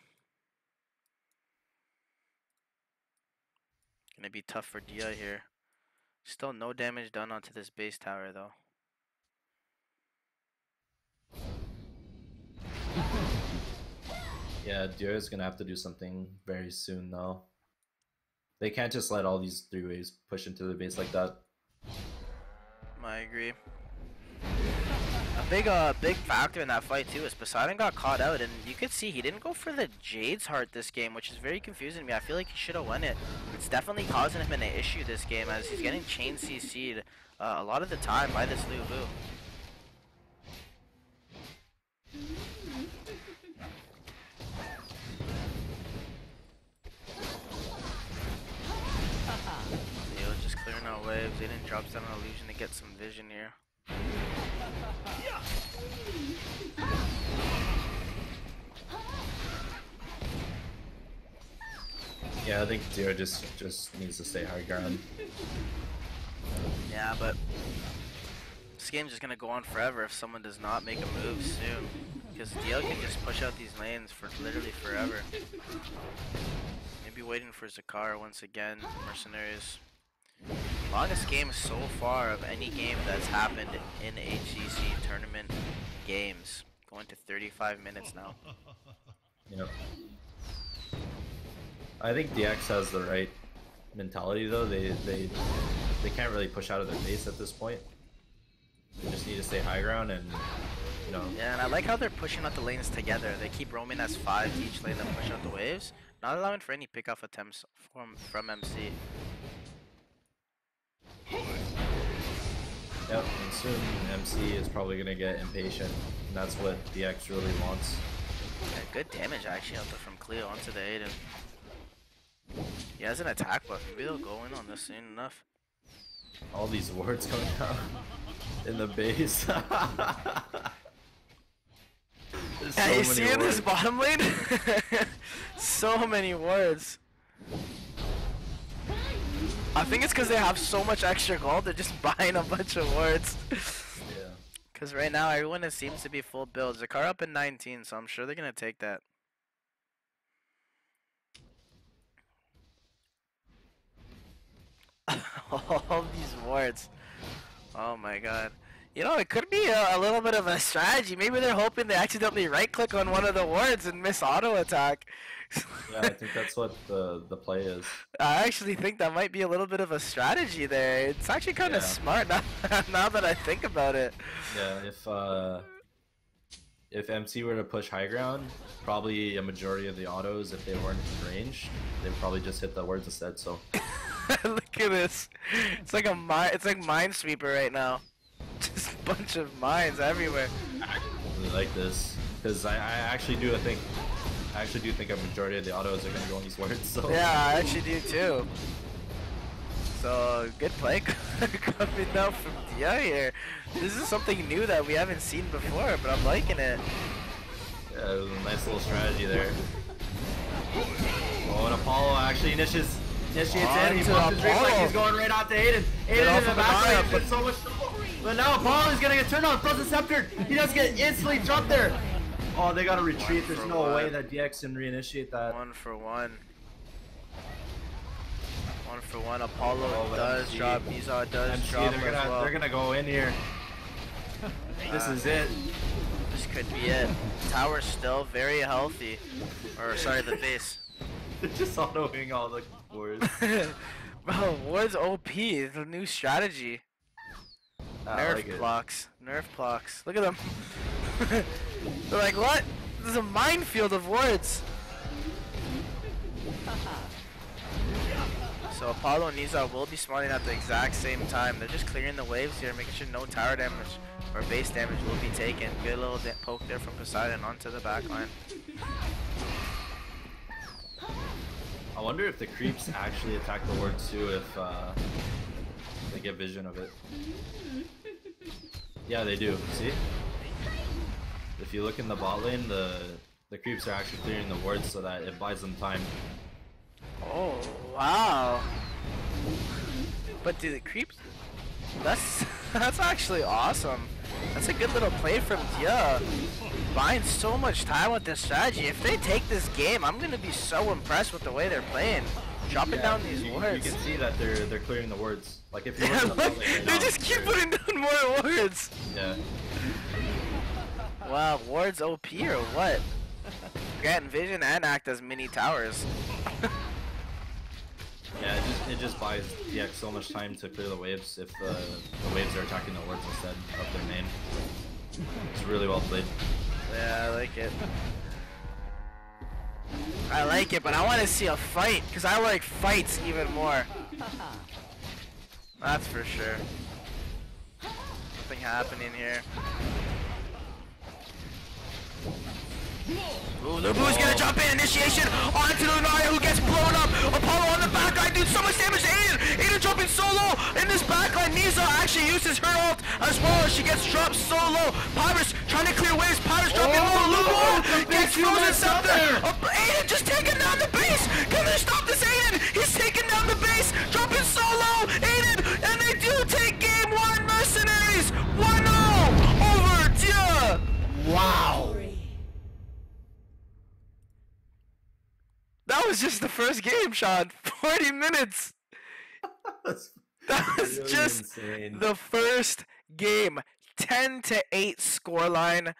Gonna be tough for Dia here. Still no damage done onto this base tower though. Yeah, Deer is gonna have to do something very soon though. They can't just let all these 3 waves push into the base like that. I agree. A big factor in that fight too is Poseidon got caught out, and you could see he didn't go for the Jade's Heart this game, which is very confusing to me. I feel like he should have won it. It's definitely causing him an issue this game as he's getting chain CC'd a lot of the time by this Lubu. Just clearing out waves. Aiden drops down an illusion to get some vision here. Yeah, I think Deer just needs to stay high ground. Yeah, but this game's just gonna go on forever if someone does not make a move soon. Because DL can just push out these lanes for literally forever. Maybe waiting for Zakar once again. Mercenaries. Longest game so far of any game that's happened in HEC tournament games. Going to 35 minutes now. Yep. I think DX has the right mentality though. They can't really push out of their base at this point. They just need to stay high ground and, you know. Yeah, and I like how they're pushing out the lanes together. They keep roaming as 5 each lane to push out the waves, not allowing for any pick-off attempts from MC. Yep, and soon MC is probably gonna get impatient, and that's what DX really wants. Yeah, good damage actually out there from Cleo onto the Aiden. He has an attack buff. Maybe they'll go in on this soon enough. All these wards coming out in the base. Yeah, you see in this bottom lane? So many wards. I think it's because they have so much extra gold, they're just buying a bunch of wards. Yeah. Because right now everyone seems to be full build. Zakar up in 19, so I'm sure they're going to take that. All these wards. Oh my god. You know, it could be a little bit of a strategy. Maybe they're hoping they accidentally right-click on one of the wards and miss auto-attack. Yeah, I think that's what the play is. I actually think that might be a little bit of a strategy there. It's actually kind of smart now that I think about it. Yeah, if MC were to push high ground, probably a majority of the autos, if they weren't in range, they'd probably just hit the wards instead. So look at this. It's like Minesweeper right now. Just a bunch of mines everywhere. I really like this because I actually do think a majority of the autos are gonna go on these wards. So yeah, I actually do too. So good play coming out from Dia here. This is something new that we haven't seen before, but I'm liking it. Yeah, it was a nice little strategy there. Oh, and Apollo actually initiates in. He bumped his wrist like he's going right out to Aiden. Aiden in the back, so much trouble. But now Apollo's gonna get turned on. Frozen Scepter. He does get instantly dropped there. Oh, they gotta retreat. There's for no one. way that DX can reinitiate that. 1 for 1. 1 for 1. Apollo Oh, does MC. drop. Miza does MC, drop they're as gonna well. they're gonna go in here. This is it. This could be it. Tower's still very healthy. Or sorry, the base. They're just autoing all the boards. Bro, what's OP? The new strategy. I Nerf like it. blocks. Nerf blocks. Look at them. They're like, what? This is a minefield of words. So Apollo and Niza will be spawning at the exact same time. They're just clearing the waves here, making sure no tower damage or base damage will be taken. Good little poke there from Poseidon onto the back line. I wonder if the creeps actually attack the ward too if they get vision of it. Yeah, they do. See? If you look in the bot lane, the creeps are actually clearing the wards so that it buys them time. Oh, wow. But do the creeps... That's actually awesome. That's a good little play from Dia. Buying so much time with this strategy. If they take this game, I'm gonna be so impressed with the way they're playing. Dropping down these wards. You can see that they're clearing the wards. Like if you look in the bot lane right They now, just keep putting down more wards. yeah. Wow, wards OP or what? Grant Vision and act as mini towers. Yeah, it just buys DX so much time to clear the waves if the waves are attacking the wards instead of their main. It's really well played. Yeah, I like it. I like it, but I want to see a fight, because I like fights even more. That's for sure. Nothing happening here. Ooh, Lubu's gonna jump in, initiation onto Lunaria, who gets blown up. Apollo on the back line, dude, so much damage to Aiden. Aiden jumping solo in this back line. Niza actually uses her ult as well as she gets dropped solo. Pyrus trying to clear waves. Pyrus dropping low. Lubu gets frozen scepter. Aiden just taking down the base. Can they stop this Aiden? He's taking down the base, dropping solo. Aiden, and they do take game 1, Mercenaries. 1-0 over Dia. Wow. That was just the first game, Sean. 40 minutes. That was Really just insane. the first game. 10-8 scoreline.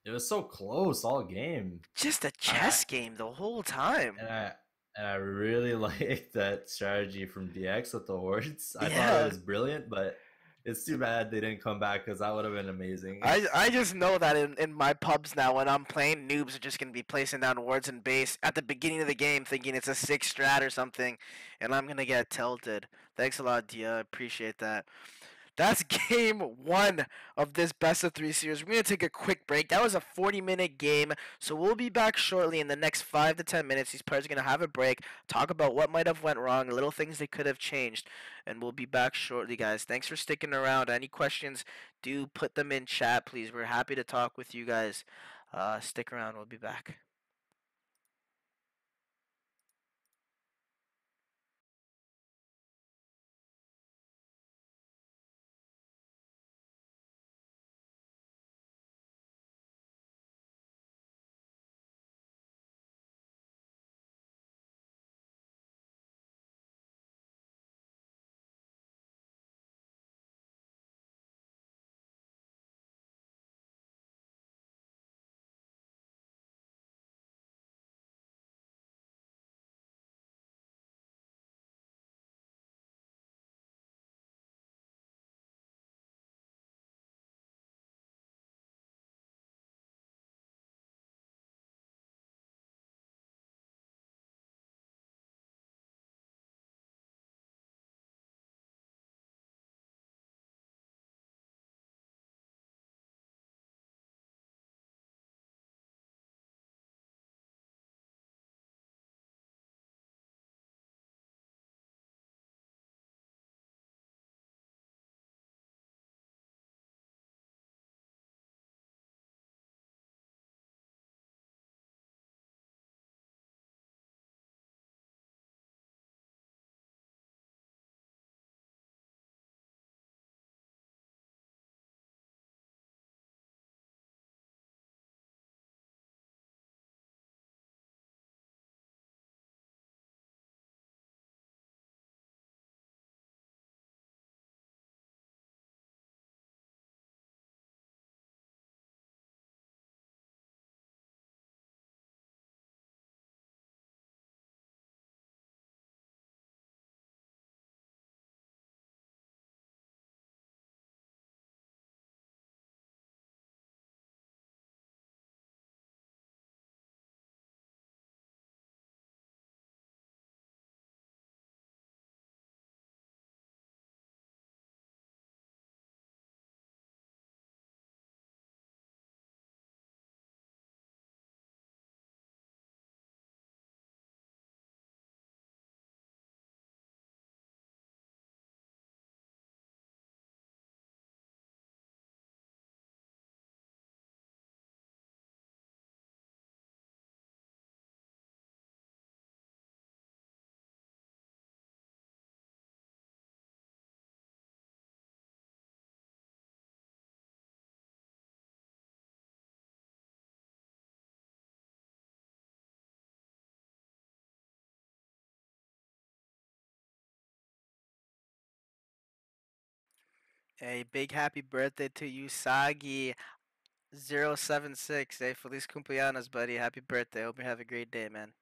It was so close all game. Just a chess game the whole time. And I really like that strategy from DX with the wards. I thought Yeah. it was brilliant, but it's too bad they didn't come back because that would have been amazing. I just know that in my pubs now, when I'm playing, noobs are just going to be placing down wards and base at the beginning of the game thinking it's a 6 strat or something, and I'm going to get tilted. Thanks a lot, Dia. Appreciate that. That's game 1 of this best of 3 series. We're going to take a quick break. That was a 40-minute game, so we'll be back shortly in the next 5 to 10 minutes. These players are going to have a break, talk about what might have went wrong, little things they could have changed, and we'll be back shortly, guys. Thanks for sticking around. Any questions, do put them in chat, please. We're happy to talk with you guys. Stick around. We'll be back. Hey, big happy birthday to you, Sagi 076. Hey, Feliz cumpleaños, buddy. Happy birthday. Hope you have a great day, man.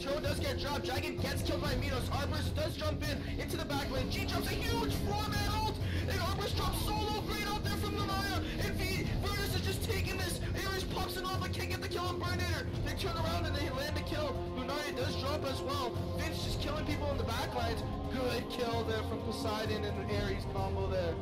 Drone does get dropped. Dragon gets killed by Minos. Arborist does jump in into the back lane. G jumps a huge 4-man ult. And Arborist drops solo great out there from Lunaria. And Virtus is just taking this. Ares pops it off but can't get the kill on Burninator. They turn around and they land a kill. Lunaria does drop as well. Vince just killing people in the back lines. Good kill there from Poseidon and Ares combo there.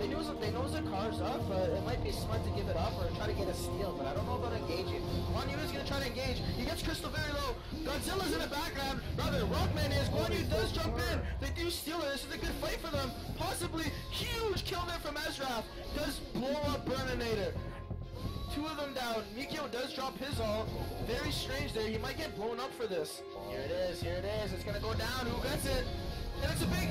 They know the car's up, but it might be smart to give it up or try to get a steal, but I don't know about engaging. Guan Yu is going to try to engage. He gets Crystal very low. Godzilla's in the background. Rather, Rockman is. Guan Yu does jump in. They do steal it. This is a good fight for them. Possibly huge kill there from Ezra. Does blow up Burninator. Two of them down. Mikio does drop his ult. Very strange there. He might get blown up for this. Here it is. Here it is. It's going to go down. Who gets it? And it's a big...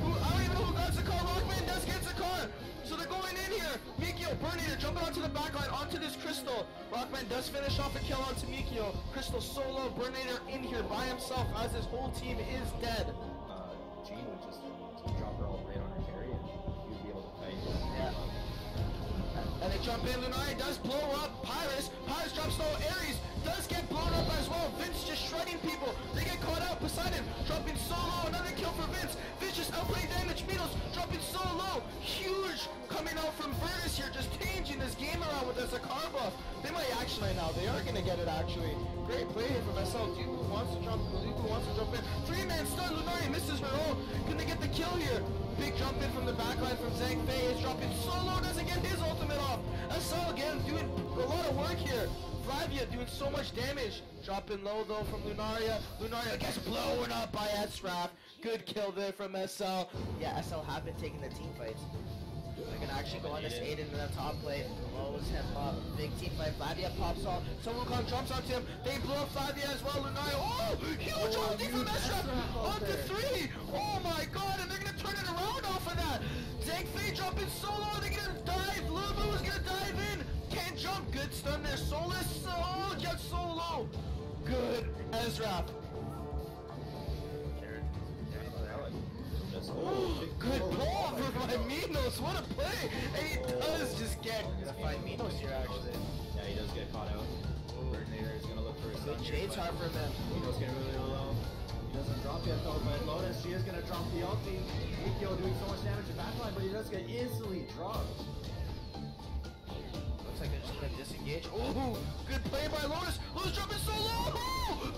I don't even know who got the car. Rockman does get the car. So they're going in here. Mikio, Burninator jumping onto the backline, onto this Crystal. Rockman does finish off a kill onto Mikio. Crystal solo, Burninator in here by himself as his whole team is dead. Gene would just drop her all right on her carry and you'd be able to fight. Yeah. And they jump in. Lunaria does blow up Pyrus. Pyrus drops low. Ares does get blown up as well. Vince just shredding people. They get caught out. Poseidon dropping solo. Another kill for Vince. Vince just outplaying damage. Minos dropping so low. Huge coming out from Virtus here. Just changing this game around with this Zakar buff. They might actually now. They are going to get it actually. Great play here from SL. Dubu wants to jump. Dubu wants to jump in. 3-man stun. Lunaria misses her own. Can they get the kill here? Big jump in from the backline from Zhang Fei. Is dropping solo. Doesn't get his ultimate off. SL again doing a lot of work here. Flavia doing so much damage. Dropping low though from Lunaria. Lunaria gets blown up by Esraf. Good kill there from SL. Yeah, SL have been taking the team fights. They're gonna actually go on this Aiden in the top lane. Lows him up. Big team fight. Flavia pops off. Someone jumps onto him. They blow up Flavia as well. Lunaria. Oh! Huge ulti from Esraf! Onto 3! Oh my god! And they're gonna turn it around off of that! Zhang Fei dropping solo. They're gonna dive. Lubu is gonna dive in. Can't jump. Good stun there. Solus. Oh, just solo. Good Ezra. Good ball for my Minos. What a play. And he does just get... Gonna find Minos here actually. Yeah, he does get caught out. Burninator is gonna look for his Good Jade's hard for him. Minos getting really low. He doesn't drop yet though, but Lotus, she is gonna drop the ulti. Mikio doing so much damage to backline, but he does get instantly dropped. Looks like they're just gonna disengage. Oh, good play by Lotus. Lotus dropping so low.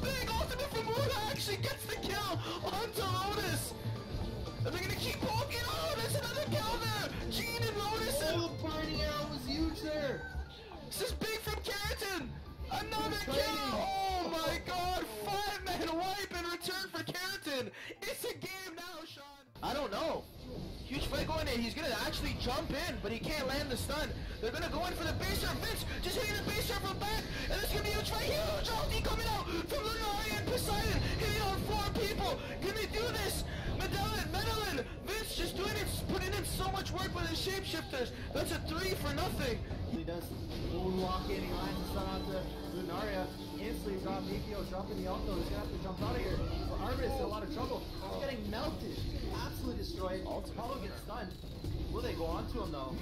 Big ultimate from Muda actually gets the kill onto Lotus. And they're gonna keep poking. Oh, there's another kill there. Gene and Lotus. Oh, the burning arrow was huge there. This is big from Keratin. Another kill. Oh my god. 5-man wipe in return for Keratin. It's a game now, Sean. I don't know. Huge fight going in. He's gonna actually jump in, but he can't land the stun. They're gonna go in for the base jump. Vince just hitting the base jump from back. And this is gonna be a huge fight. Huge ulti coming out from Lunaria and Poseidon. Hitting on 4 people. Can they do this? Medellin, Vince just doing it, putting in so much work with his shapeshifters. That's a 3 for nothing. He does moonwalk in, he lines the stun onto Lunaria. Instantly drop Mikio, dropping the auto. He's gonna have to jump out of here. For Arvis in a lot of trouble. He's getting melted. Absolutely destroyed. Apollo gets stunned. Will they go on to him though?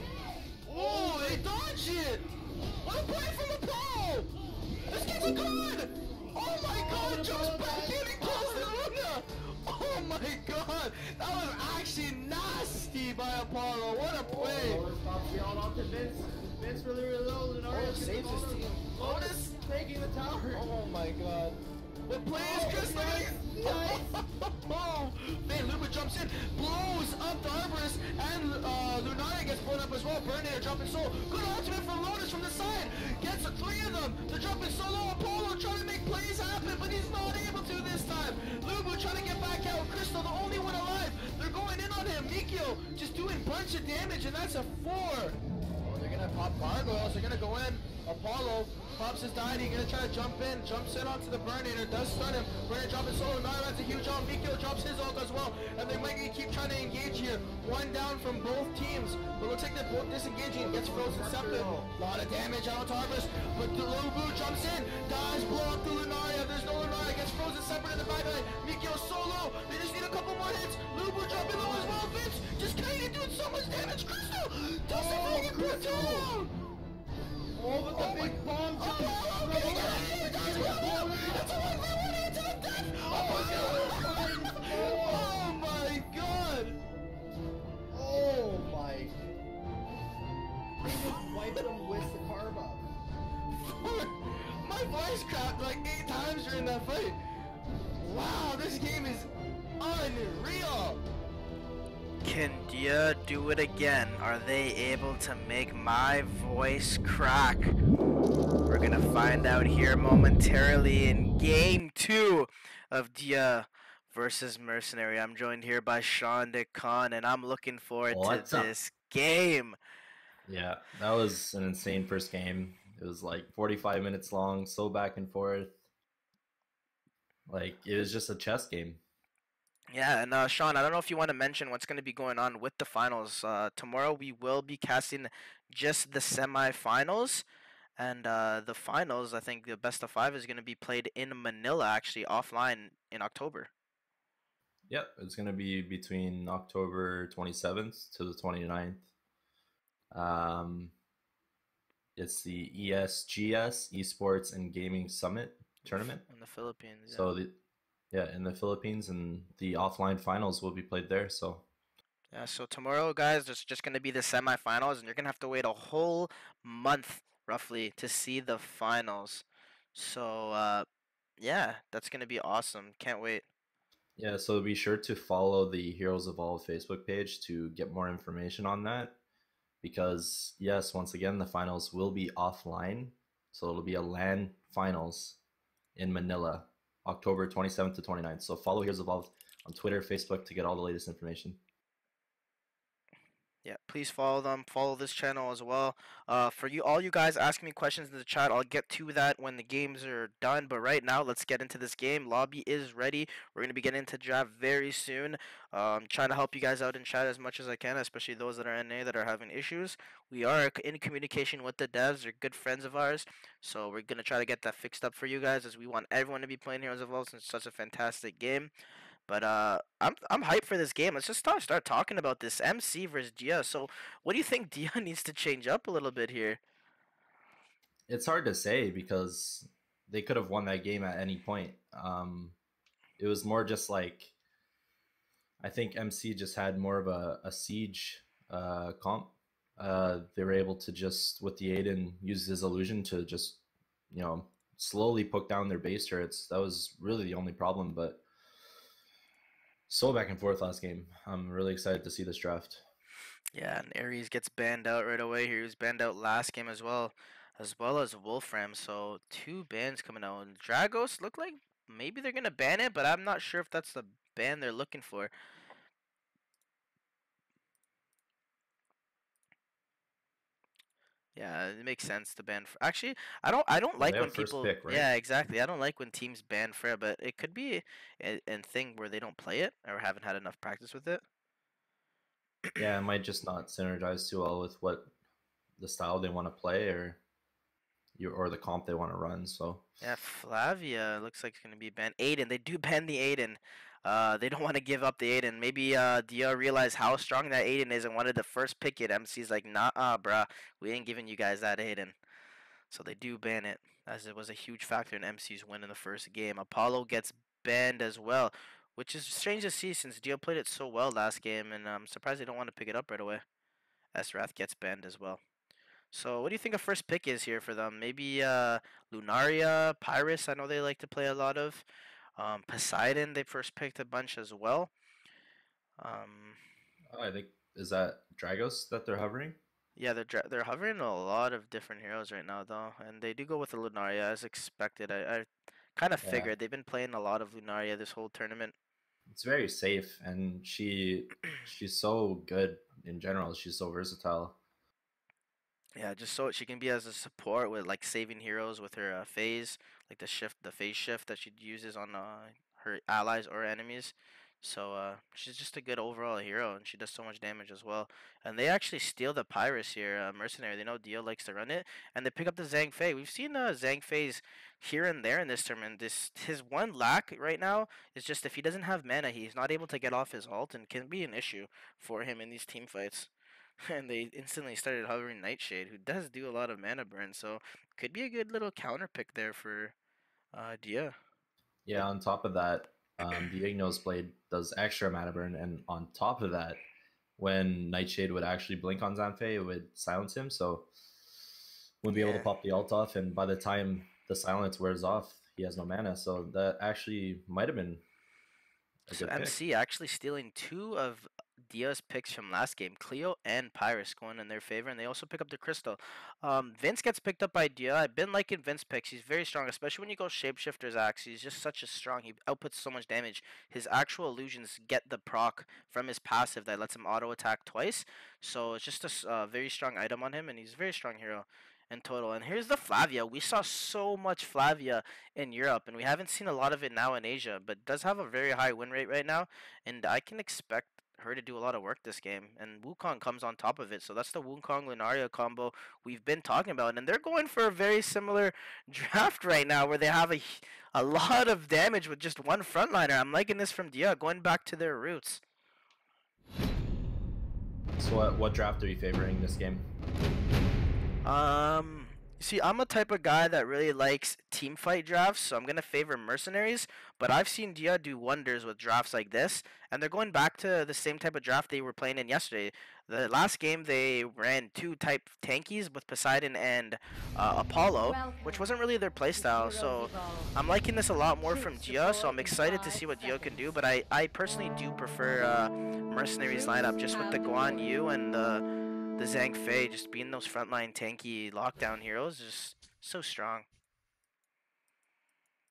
Oh, they dodged it! What a play from Apollo! This kid's a god! Oh my god, jumps back in and kills the Luna! Oh my god! That was actually nasty by Apollo. What a play! Lotus pops the ult onto Vince. Vince really low. Lunaria saves his team. Lotus taking the tower. Oh my god. What play is Chris? Nice. Oh, man, Luba jumps in, blows up the Arborist, and Lunaria gets blown up as well. Burninator dropping soul. Good ultimate from Lotus from the side. Gets 3 of them. They're dropping solo. Apollo trying to make plays happen, but he's not able to this time. Lubu trying to get back out. Crystal, the only one alive. They're going in on him. Mikio just doing a bunch of damage, and that's a 4. Oh, they're gonna pop gargoyles. They're gonna go in. Apollo pops his deity, gonna try to jump in, jumps in onto the Burninator, does stun him. Burninator dropping solo, Nile has a huge ult, Mikio drops his ult as well, and they might keep trying to engage here. 1 down from both teams, but looks like they're both disengaging, gets frozen septic. A lot of damage out to Harvest, but the Lubu jumps in, does blow up the Lunaria, there's no Lunaria, gets frozen separate in the backline. Mikio solo, they just need a couple more hits. Lubu dropping low as well, Vince just kinda doing so much damage. Crystal doesn't make it put down. Oh, but the big bomb jump! Apollo, get it! It's a 1v1 into the voice cracked like 8 times during that fight. Wow, this game is unreal. Can Dia do it again? Are they able to make my voice crack? We're gonna find out here momentarily in game 2 of Dia versus Mercenary. I'm joined here by Sean DeCon, and I'm looking forward to What's up? this game. Yeah, that was an insane first game. It was like 45 minutes long, so back and forth. Like, it was just a chess game. Yeah, and Sean, I don't know if you want to mention what's going to be going on with the finals. Tomorrow we will be casting just the semifinals, and the finals, I think the best of 5 is going to be played in Manila, actually offline in October. Yep, it's going to be between October 27th to the 29th. It's the ESGS, Esports and Gaming Summit tournament. In the Philippines. Yeah. So, in the Philippines, and the offline finals will be played there, so... Yeah, so tomorrow, guys, there's just going to be the semifinals, and you're going to have to wait a whole month, roughly, to see the finals. So, yeah, that's going to be awesome. Can't wait. Yeah, so be sure to follow the Heroes Evolve Facebook page to get more information on that. Because, yes, once again, the finals will be offline. So it'll be a LAN finals in Manila, October 27th to 29th. So follow Heroes Evolve on Twitter, Facebook to get all the latest information. Yeah, please follow them. Follow this channel as well. For you, all you guys asking me questions in the chat, I'll get to that when the games are done. But right now, let's get into this game. Lobby is ready. We're gonna be getting into draft very soon. Trying to help you guys out in chat as much as I can, especially those that are NA that are having issues. We are in communication with the devs. They're good friends of ours, so we're gonna try to get that fixed up for you guys, as we want everyone to be playing Heroes of Evolve since it's such a fantastic game. But I'm hyped for this game. Let's just start talking about this MC versus Dia. So, what do you think Dia needs to change up a little bit here? It's hard to say because they could have won that game at any point. It was more just like, I think MC just had more of a siege comp. They were able to just, with the Aiden, use his illusion to just, slowly poke down their base turrets. That was really the only problem, but so back and forth last game. I'm really excited to see this draft. Yeah, and Ares gets banned out right away here. He was banned out last game as well as Wolfram. So 2 bans coming out. And Dragos look like maybe they're gonna ban it, but I'm not sure if that's the ban they're looking for. Yeah, it makes sense to ban. Actually, I don't like They have when first people. pick, right? Yeah, exactly. I don't like when teams ban Freya, but it could be a thing where they don't play it or haven't had enough practice with it. Yeah, it might just not synergize too well with what the style they want to play or the comp they want to run. So Yeah, Flavia looks like it's gonna be banned. Aiden, they do ban the Aiden. They don't want to give up the Aiden. Maybe Dia realized how strong that Aiden is and wanted to first pick it. MC's like, nah, bruh, we ain't giving you guys that Aiden. So they do ban it, as it was a huge factor in MC's win in the first game. Apollo gets banned as well, which is strange to see since Dia played it so well last game, and I'm surprised they don't want to pick it up right away. Esrath gets banned as well. So what do you think a first pick is here for them? Maybe Lunaria, Pyrus, I know they like to play a lot of. Poseidon, they first picked a bunch as well. I think, is that Dragos that they're hovering? Yeah, they're hovering a lot of different heroes right now, though, and they do go with the Lunaria as expected. I kind of figured they've been playing a lot of Lunaria this whole tournament. It's very safe, and she's so good in general. She's so versatile. Yeah, just so she can be as a support with like saving heroes with her phase, like the phase shift that she uses on her allies or enemies. So she's just a good overall hero, and she does so much damage as well. And they actually steal the Pyrus here, Mercenary. They know Dio likes to run it, and they pick up the Zhang Fei. We've seen Zhang Fei's here and there in this tournament. His one lack right now is just if he doesn't have mana, he's not able to get off his ult, and can be an issue for him in these team fights. And they instantly started hovering Nightshade, who does do a lot of mana burn, so could be a good little counter pick there for Dia. Yeah, on top of that, the Ignos blade does extra mana burn, and on top of that, when Nightshade would actually blink on Zanfei, it would silence him, so wouldn't be able to pop the ult off, and by the time the silence wears off, he has no mana. So that actually might have been a So good pick. MC actually stealing 2 of Dia's picks from last game, Cleo and Pyrus going in their favor, and they also pick up the Crystal. Vince gets picked up by Dia. I've been liking Vince picks. He's very strong, especially when you go Shapeshifter's Axe. He's just such a strong. He outputs so much damage. His actual illusions get the proc from his passive that lets him auto attack twice. So it's just a very strong item on him, and he's a very strong hero in total. And here's the Flavia. We saw so much Flavia in Europe, and we haven't seen a lot of it now in Asia, but does have a very high win rate right now, and I can expect her to do a lot of work this game, and Wukong comes on top of it. So that's the Wukong Lunaria combo we've been talking about, and they're going for a very similar draft right now where they have a lot of damage with just one frontliner. I'm liking this from Dia, going back to their roots. So what draft are you favoring this game? See, I'm a type of guy that really likes team fight drafts, so I'm going to favor Mercenaries, but I've seen Dia do wonders with drafts like this, and they're going back to the same type of draft they were playing in yesterday. The last game, they ran 2 type tankies with Poseidon and Apollo, which wasn't really their playstyle, so I'm liking this a lot more from Dia, so I'm excited to see what Dia can do, but I personally do prefer Mercenaries lineup, just with the Guan Yu and the Zhang Fei just being those frontline tanky lockdown heroes, just so strong.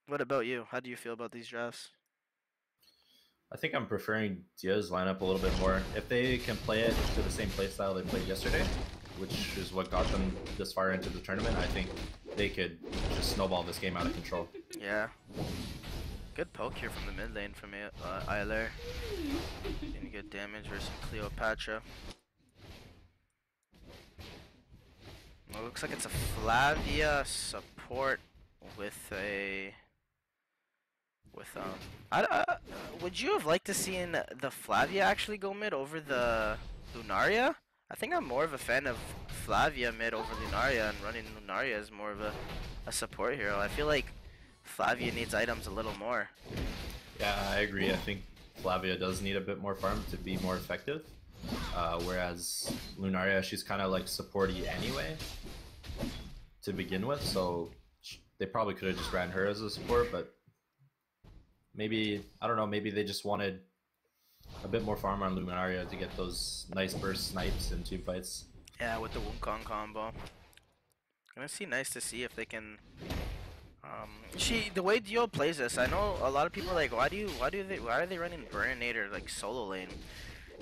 What about you? How do you feel about these drafts? I think I'm preferring Dia's lineup a little bit more. If they can play it to the same playstyle they played yesterday, which is what got them this far into the tournament, I think they could just snowball this game out of control. Yeah. Good poke here from the mid lane from Eiler. Getting good damage versus Cleopatra. Well, it looks like it's a Flavia support with a would you have liked to see the Flavia actually go mid over the Lunaria? I think I'm more of a fan of Flavia mid over Lunaria, and running Lunaria as more of a support hero. I feel like Flavia needs items a little more. Yeah, I agree. I think Flavia does need a bit more farm to be more effective. Whereas Lunaria, she's kind of like supporty anyway to begin with, so they probably could have just ran her as a support, but maybe, I don't know, maybe they just wanted a bit more farm on Lunaria to get those nice burst snipes in team fights. Yeah, with the Wukong combo. Gonna see, nice to see if they can. The way Dio plays this, I know a lot of people are like, why are they running Burninator like solo lane?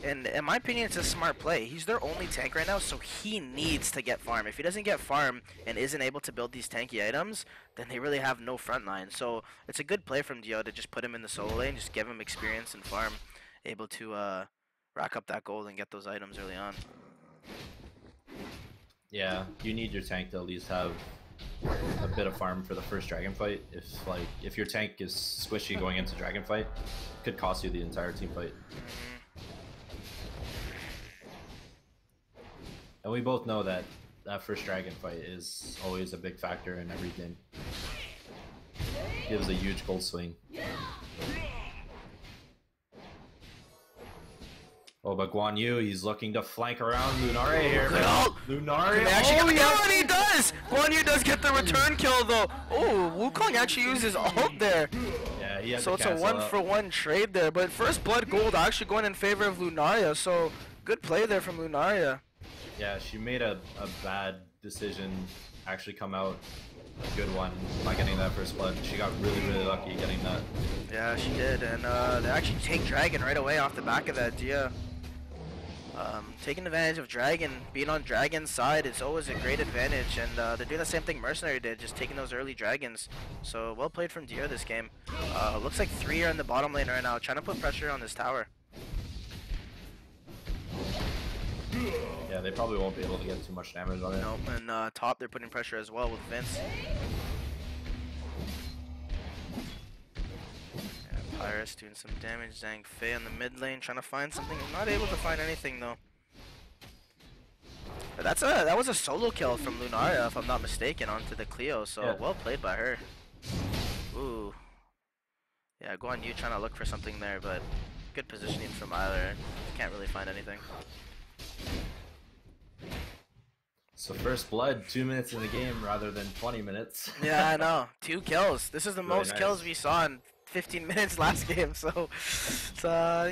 And in my opinion, it's a smart play. He's their only tank right now, so he needs to get farm. If he doesn't get farm and isn't able to build these tanky items, then they really have no front line. So it's a good play from Dio to just put him in the solo lane, just give him experience and farm, able to rack up that gold and get those items early on. Yeah, you need your tank to at least have a bit of farm for the first dragon fight. If your tank is squishy going into dragon fight, it could cost you the entire team fight. And we both know that that first dragon fight is always a big factor in every game. Gives a huge gold swing. Oh, but Guan Yu, he's looking to flank around Lunaria here. Lunaria, Oh, he does! Guan Yu does get the return kill though. Oh, Wukong actually uses ult there. Yeah, he has so it's a 1-for-1 trade there. But first blood gold actually going in favor of Lunaria. So good play there from Lunaria. Yeah, she made a bad decision. Actually come out a good one by getting that first blood. She got really lucky getting that. Yeah, she did. And they actually take Dragon right away off the back of that Dia. Taking advantage of Dragon, being on Dragon's side is always a great advantage, and they're doing the same thing Mercenary did, just taking those early Dragons. So well played from Dia this game. Looks like 3 are in the bottom lane right now, trying to put pressure on this tower. Yeah, they probably won't be able to get too much damage on it. Nope, and top they're putting pressure as well with Vince. Pyrus doing some damage. Zhang Fei on the mid lane trying to find something. I'm not able to find anything though. But that was a solo kill from Lunaria, if I'm not mistaken, onto the Cleo. So yeah, well played by her. Ooh. Yeah, Guan Yu trying to look for something there, but good positioning from either. Can't really find anything. So first blood, 2 minutes in the game rather than 20 minutes. Yeah, I know. 2 kills. This is the Really most nice. kills we saw in 15 minutes last game. So, it's,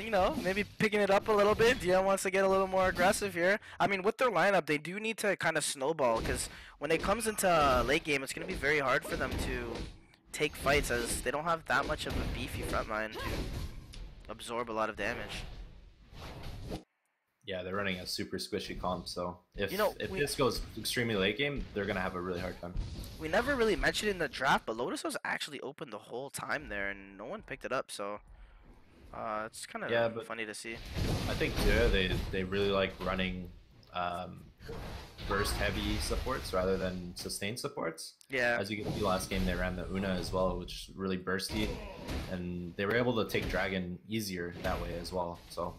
you know, maybe picking it up a little bit. Dia wants to get a little more aggressive here. I mean, with their lineup, they do need to kind of snowball because when it comes into late game, it's going to be very hard for them to take fights as they don't have that much of a beefy front line to absorb a lot of damage. Yeah, they're running a super squishy comp, so if this goes extremely late game, they're gonna have a really hard time. We never really mentioned in the draft, but Lotus was actually open the whole time there, and no one picked it up. So it's kind of funny to see. I think too, they really like running burst heavy supports rather than sustain supports. Yeah. As you can see last game, they ran the Una as well, which is really bursty, and they were able to take Dragon easier that way as well. So.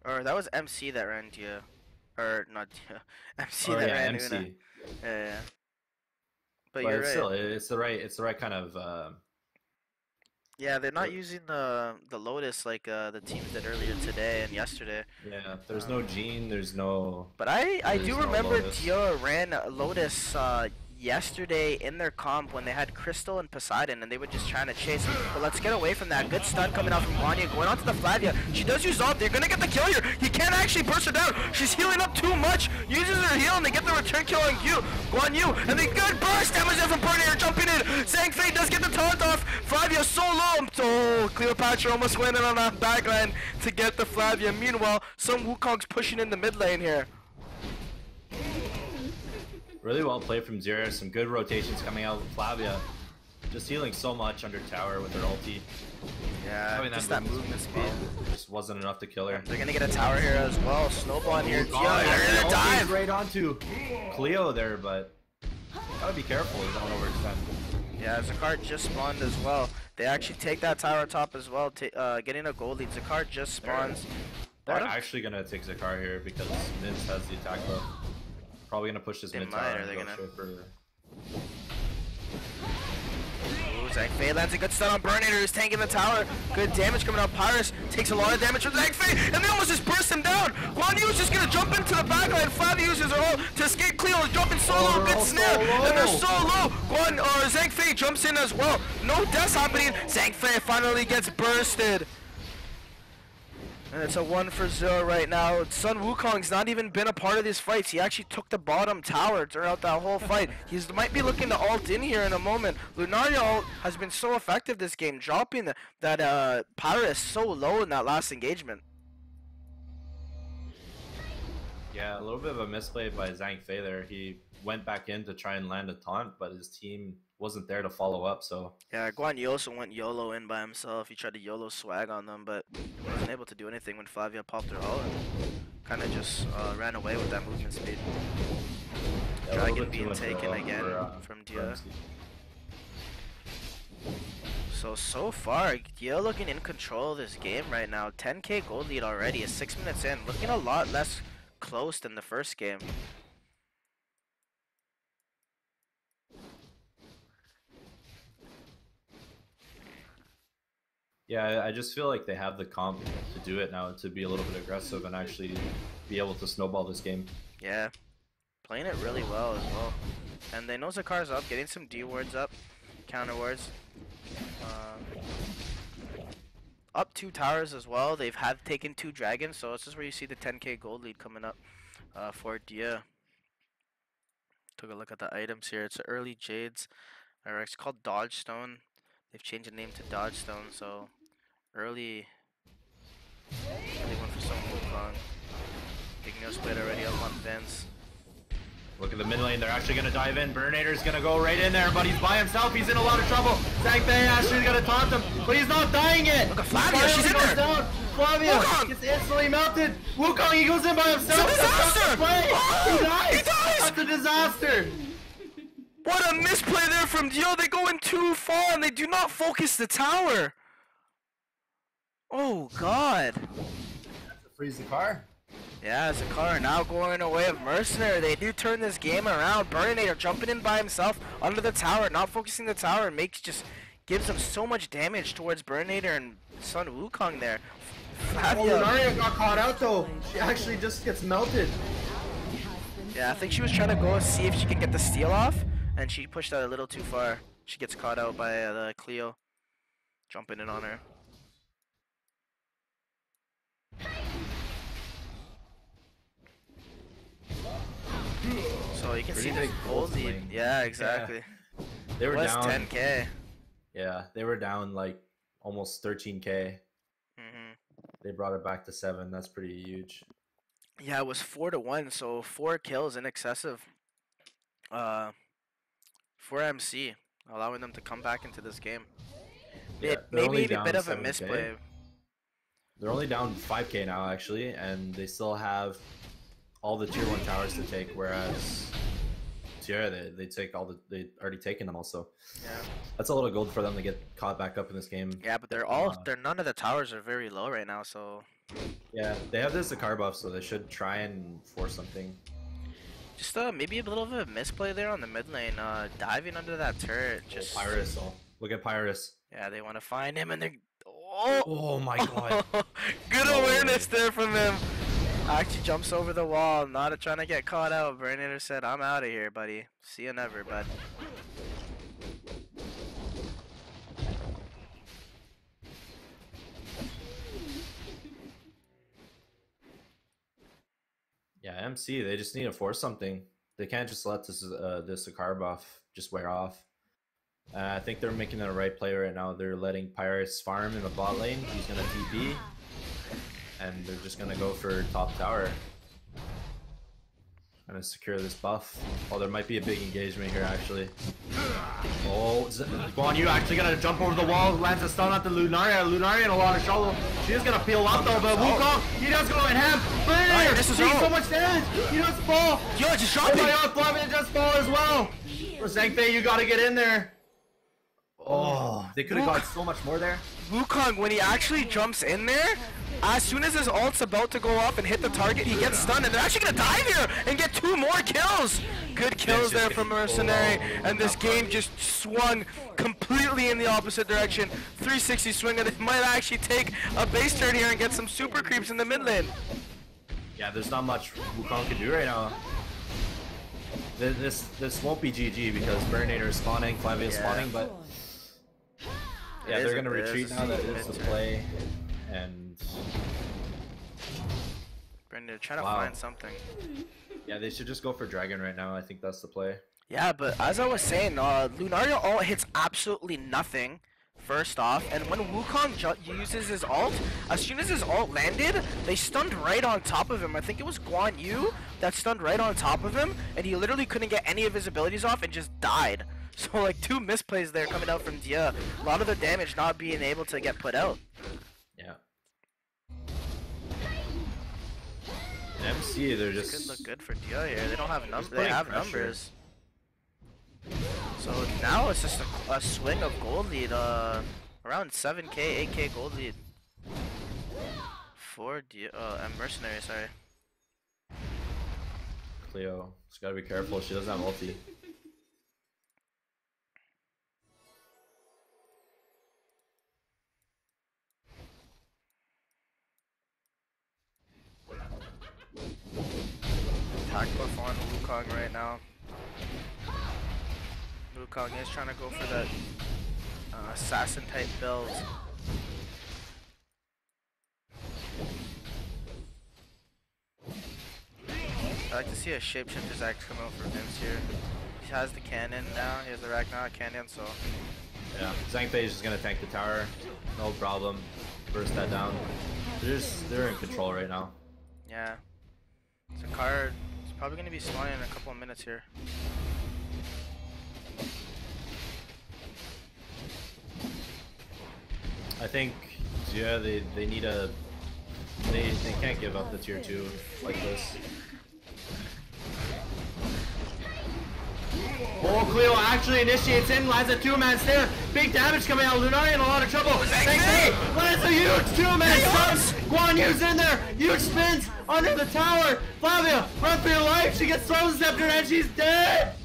Or that was MC that ran Dia. Or not Dia. MC Oh, that yeah, ran MC. Una. Yeah. But But you're it's right. still, it's the right kind of. Yeah, they're not using the Lotus like the teams did earlier today and yesterday. Yeah, there's no Gene, there's no. But I There's do no remember Lotus. Dia ran Lotus yesterday in their comp when they had Crystal and Poseidon and they were just trying to chase. But let's get away from that. Good stun coming out from Vanya, going on to the Flavia. She does use ult. They're gonna get the kill here. He can't actually burst her down. She's healing up too much. Uses her heal and they get the return kill on Guan Yu. And they good burst damage there from Burner jumping in. Zhang Fei does get the taunt off. Flavia so low. Oh, Cleopatra almost went in on that backline to get the Flavia. Meanwhile, some Wukong's pushing in the mid lane here. Really well played from Zero. Some good rotations coming out with Flavia. Just healing so much under tower with her ulti. Yeah, Having just that movement speed. Just wasn't enough to kill her. They're gonna get a tower here as well. Snowball in here. Oh, Yeah, they're gonna ulti's dive. right onto Cleo there, but gotta be careful. You don't overextend. Yeah, Zakar just spawned as well. They actually take that tower top as well, getting a gold lead. Zakar just spawns. They're actually gonna take Zakar here because Miz has the attack buff. Probably gonna push this They mid might, tower or and they're go gonna- straight for. Ooh, Zhang Fei lands a good stun on Burnator, who's tanking the tower. Good damage coming out. Pyrus takes a lot of damage from Zhang Fei, and they almost just burst him down. Guan Yu is just gonna jump into the backline. Flavia uses her ult to escape. Cleo is jumping so low, good snare, and they're so low. Zhang Fei jumps in as well. No deaths happening. Zhang Fei finally gets bursted. And it's a 1-for-0 right now. Sun Wukong's not even been a part of these fights. He actually took the bottom tower throughout that whole fight. He might be looking to ult in here in a moment. Lunaria ult has been so effective this game, dropping that Pyrus so low in that last engagement. Yeah, a little bit of a misplay by Zhang Fei there. He went back in to try and land a taunt, but his team wasn't there to follow up, so. Yeah, Guan Yu also went YOLO in by himself. He tried to YOLO swag on them, but wasn't able to do anything when Flavia popped her ult and kind of just ran away with that movement speed. Yeah, a little Dragon bit too being much taken for, again from for Dia. MC. So far, Dia looking in control of this game right now. 10k gold lead already, 6 minutes in. Looking a lot less close than the first game. Yeah, I just feel like they have the comp to do it now, to be a little bit aggressive and actually be able to snowball this game. Yeah, playing it really well as well. And they know Zakar's up, getting some D wards up, counter wards. Up 2 towers as well. They've taken 2 dragons, so this is where you see the 10k gold lead coming up for Dia. Took a look at the items here. It's early Jades. It's called Dodge Stone. They've changed the name to Dodge Stone, so early one for some Wukong. Big no split already up on Vince. Look at the mid lane, they're actually going to dive in. Burnator's going to go right in there, but he's by himself. He's in a lot of trouble. Zhang Fei actually going to taunt him, but he's not dying yet. Look at Flavia, she's in goes there. down. Flavia Wukong! gets instantly melted. Wukong, he goes in by himself. It's a disaster! Oh, He dies. he dies! That's a disaster. What a misplay there from Dio. They go in too far and they do not focus the tower. Oh, God. Freeze the car. Yeah, Zakar now going away of Mercenary. They do turn this game around. Burninator jumping in by himself under the tower, not focusing the tower, and gives them so much damage towards Burninator and Sun Wukong there. Oh, Lunaria got caught out though. She actually just gets melted. Yeah, I think she was trying to go see if she can get the steal off, and she pushed that a little too far. She gets caught out by the Cleo jumping in on her. So you can see the gold lead. Yeah, exactly. Yeah. They were down 10K. Yeah, they were down like almost 13K. They brought it back to 7. That's pretty huge. Yeah, it was 4-1, so 4 kills in excessive. For MC, allowing them to come back into this game. Yeah, maybe a bit of a 7K. misplay. They're only down 5K now, actually, and they still have all the tier 1 towers to take, whereas Sierra, they take all they already taken them also. Yeah. That's a lot of gold for them to get caught back up in this game. Yeah, but none of the towers are very low right now, so. Yeah, they have this Zakar buff, so they should try and force something. Just maybe a little bit of misplay there on the mid lane, diving under that turret. Just Pyrus, look at Pyrus. Yeah, they want to find him, and they're. Oh my god! Good awareness there from him. Actually jumps over the wall, not trying to get caught out. Bernard said, "I'm out of here, buddy. See you never, bud." Yeah, MC, they just need to force something. They can't just let this Zakar buff just wear off. I think they're making the right play right now. They're letting Pyrus farm in the bot lane. He's gonna TP, and they're just gonna go for top tower. Gonna secure this buff. Oh, there might be a big engagement here actually. Oh, Guan Yu actually gonna jump over the wall, lands a stun at the Lunaria. Lunaria in a lot of trouble. She's gonna peel up though, but Wukong, he does go in ham. But this is so much damage. He does fall. Yo, just Oh shot my me. god, Flavia just fall as well. For Zhangfei, you gotta get in there. Oh, they could have got so much more there. Wukong, when he actually jumps in there, as soon as his ult's about to go off and hit the target, he gets stunned, and they're actually gonna dive here and get 2 more kills. Good kills there from Mercenary, and this game just swung completely in the opposite direction. 360 swing, and they might actually take a base turn here and get some super creeps in the mid lane. Yeah, there's not much Wukong can do right now. This won't be GG because Burninator is spawning, Flavia is spawning, but yeah, they're gonna retreat now. That is the play, and Brendan, trying to find something. Yeah, they should just go for Dragon right now. I think that's the play. Yeah, but as I was saying, Lunaria ult hits absolutely nothing. First off, and when Wukong uses his ult, as soon as his ult landed, they stunned right on top of him. I think it was Guan Yu that stunned right on top of him, and he literally couldn't get any of his abilities off and just died. So like 2 misplays there coming out from Dia. A lot of the damage not being able to get put out. Yeah. MC, they're just Could look good for Dia here. They don't have numbers. They have numbers. So now it's just a swing of gold lead, around 7K, 8K gold lead for Mercenary, sorry. Cleo. Just gotta be careful. She doesn't have ulti. Attack buff on Wukong right now. Wukong is trying to go for that assassin type build. I like to see a shapeshifter's axe come out for Vince here. He has the cannon now, he has the Ragnarok cannon, so. Yeah, Zhangfei is just gonna tank the tower. No problem. Burst that down. They're in control right now. Yeah. Zakar is probably gonna be spawning in a couple of minutes here. I think, yeah, they need a... They can't give up the tier 2 like this. Oh, Cleo actually initiates in, lands a 2-man stare. Big damage coming out. Lunaria in a lot of trouble. Zhangfei lands a huge 2-man stun. Guan Yu's in there. Huge spins under the tower. Flavia, run for your life. She gets Soul Scepter and she's dead.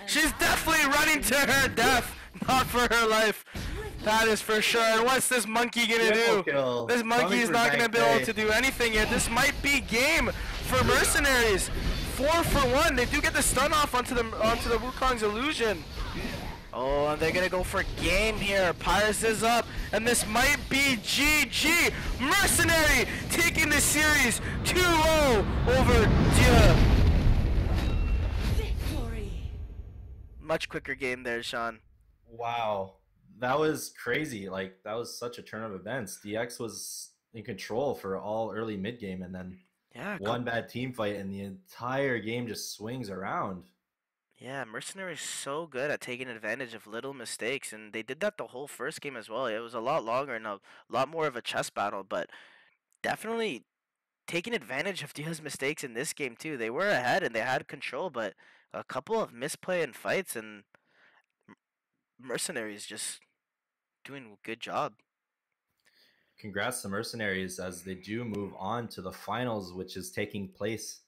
She's definitely running to her death, not for her life. That is for sure. And what's this monkey gonna Triple do? kill. This monkey Coming is for not gonna Bank be able Day. to do anything yet. This might be game for Mercenaries. 4 for 1. They do get the stun off onto the Wukong's illusion. Oh, and they're gonna go for game here. Pyrus is up, and this might be GG. Mercenary taking the series 2-0 over Dia. Victory. Much quicker game there, Sean. Wow, that was crazy. Like, that was such a turn of events. DX was in control for all early mid game, and then Yeah, one bad team fight, and the entire game just swings around. Yeah, Mercenary is so good at taking advantage of little mistakes, and they did that the whole first game as well. It was a lot longer and a lot more of a chess battle, but definitely taking advantage of Dia's mistakes in this game too. They were ahead and they had control, but a couple of misplay in fights, and Mercenaries just doing a good job. Congrats to Mercenaries as they do move on to the finals, which is taking place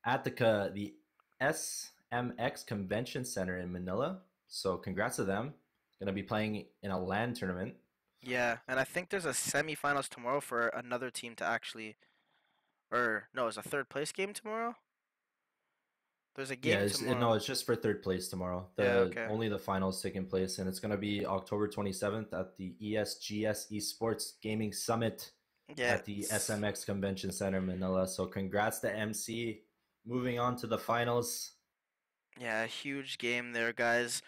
at the SMX Convention Center in Manila. So congrats to them. Going to be playing in a LAN tournament. Yeah, and I think there's a semifinals tomorrow for another team to actually, or no, it's a third place game tomorrow. There's a game tomorrow. No, it's just for third place tomorrow. Okay. Only the finals taking place, and it's going to be October 27th at the ESGS Esports Gaming Summit at the SMX Convention Center Manila. So congrats to MC moving on to the finals. Yeah, a huge game there, guys.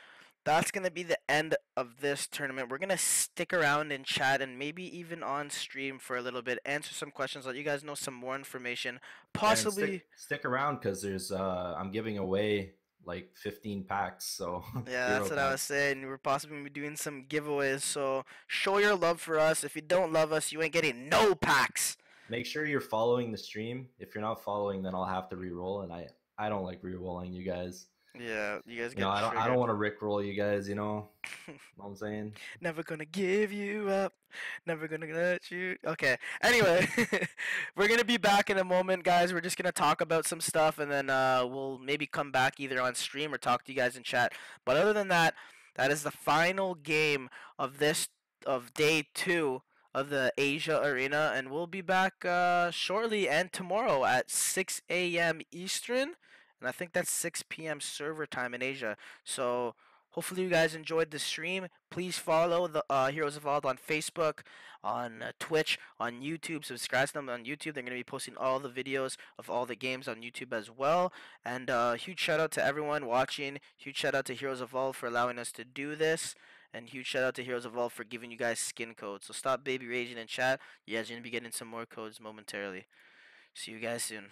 That's going to be the end of this tournament. We're going to stick around and chat and maybe even on stream for a little bit, answer some questions, let you guys know some more information. Possibly. Stick around because there's I'm giving away like 15 packs. So yeah, that's what I was saying. We're possibly be doing some giveaways. So show your love for us. If you don't love us, you ain't getting no packs. Make sure you're following the stream. If you're not following, then I'll have to re-roll, and I don't like re-rolling you guys. Yeah, you guys get I don't want to rickroll you guys, you know what I'm saying? Never gonna give you up. Never gonna let you. Okay. Anyway, we're gonna be back in a moment, guys. We're just gonna talk about some stuff, and then we'll maybe come back either on stream or talk to you guys in chat. But other than that, that is the final game of day 2 of the Asia Arena, and we'll be back shortly and tomorrow at 6 a.m. Eastern. And I think that's 6 p.m. server time in Asia. So hopefully you guys enjoyed the stream. Please follow the Heroes Evolved on Facebook, on Twitch, on YouTube. Subscribe to them on YouTube. They're going to be posting all the videos of all the games on YouTube as well. And huge shout out to everyone watching. Huge shout out to Heroes Evolved for allowing us to do this. And huge shout out to Heroes Evolved for giving you guys skin codes. So stop baby raging in chat. You guys are going to be getting some more codes momentarily. See you guys soon.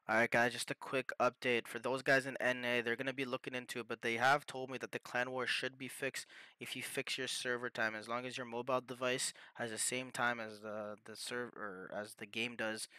Alright guys, just a quick update. For those guys in NA, they're going to be looking into it, but they have told me that the clan war should be fixed if you fix your server time. As long as your mobile device has the same time as the server, as the game does,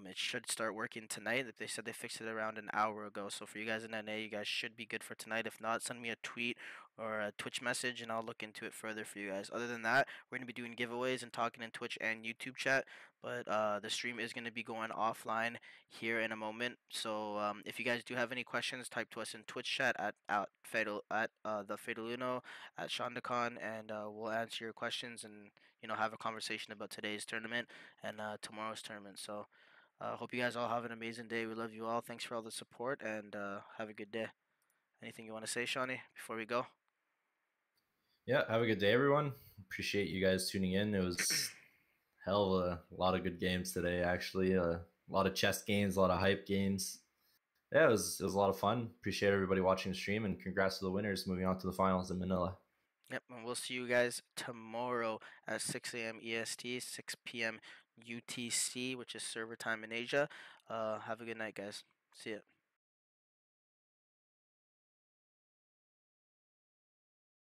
it should start working tonight. They said they fixed it around an hour ago. So for you guys in NA, you guys should be good for tonight. If not, send me a tweet or a Twitch message, and I'll look into it further for you guys. Other than that, we're gonna be doing giveaways and talking in Twitch and YouTube chat. But the stream is gonna be going offline here in a moment. So if you guys do have any questions, type to us in Twitch chat at Fatal at the Fataluno at Shondacon, and we'll answer your questions and have a conversation about today's tournament and tomorrow's tournament. So hope you guys all have an amazing day. We love you all. Thanks for all the support, and have a good day. Anything you want to say, Shawnee, before we go? Yeah, have a good day, everyone. Appreciate you guys tuning in. It was hell of a lot of good games today, actually. A lot of chess games, a lot of hype games. Yeah, it was a lot of fun. Appreciate everybody watching the stream, and congrats to the winners moving on to the finals in Manila. Yep, and we'll see you guys tomorrow at 6 a.m. EST, 6 p.m. UTC, which is server time in Asia. Have a good night, guys. See ya.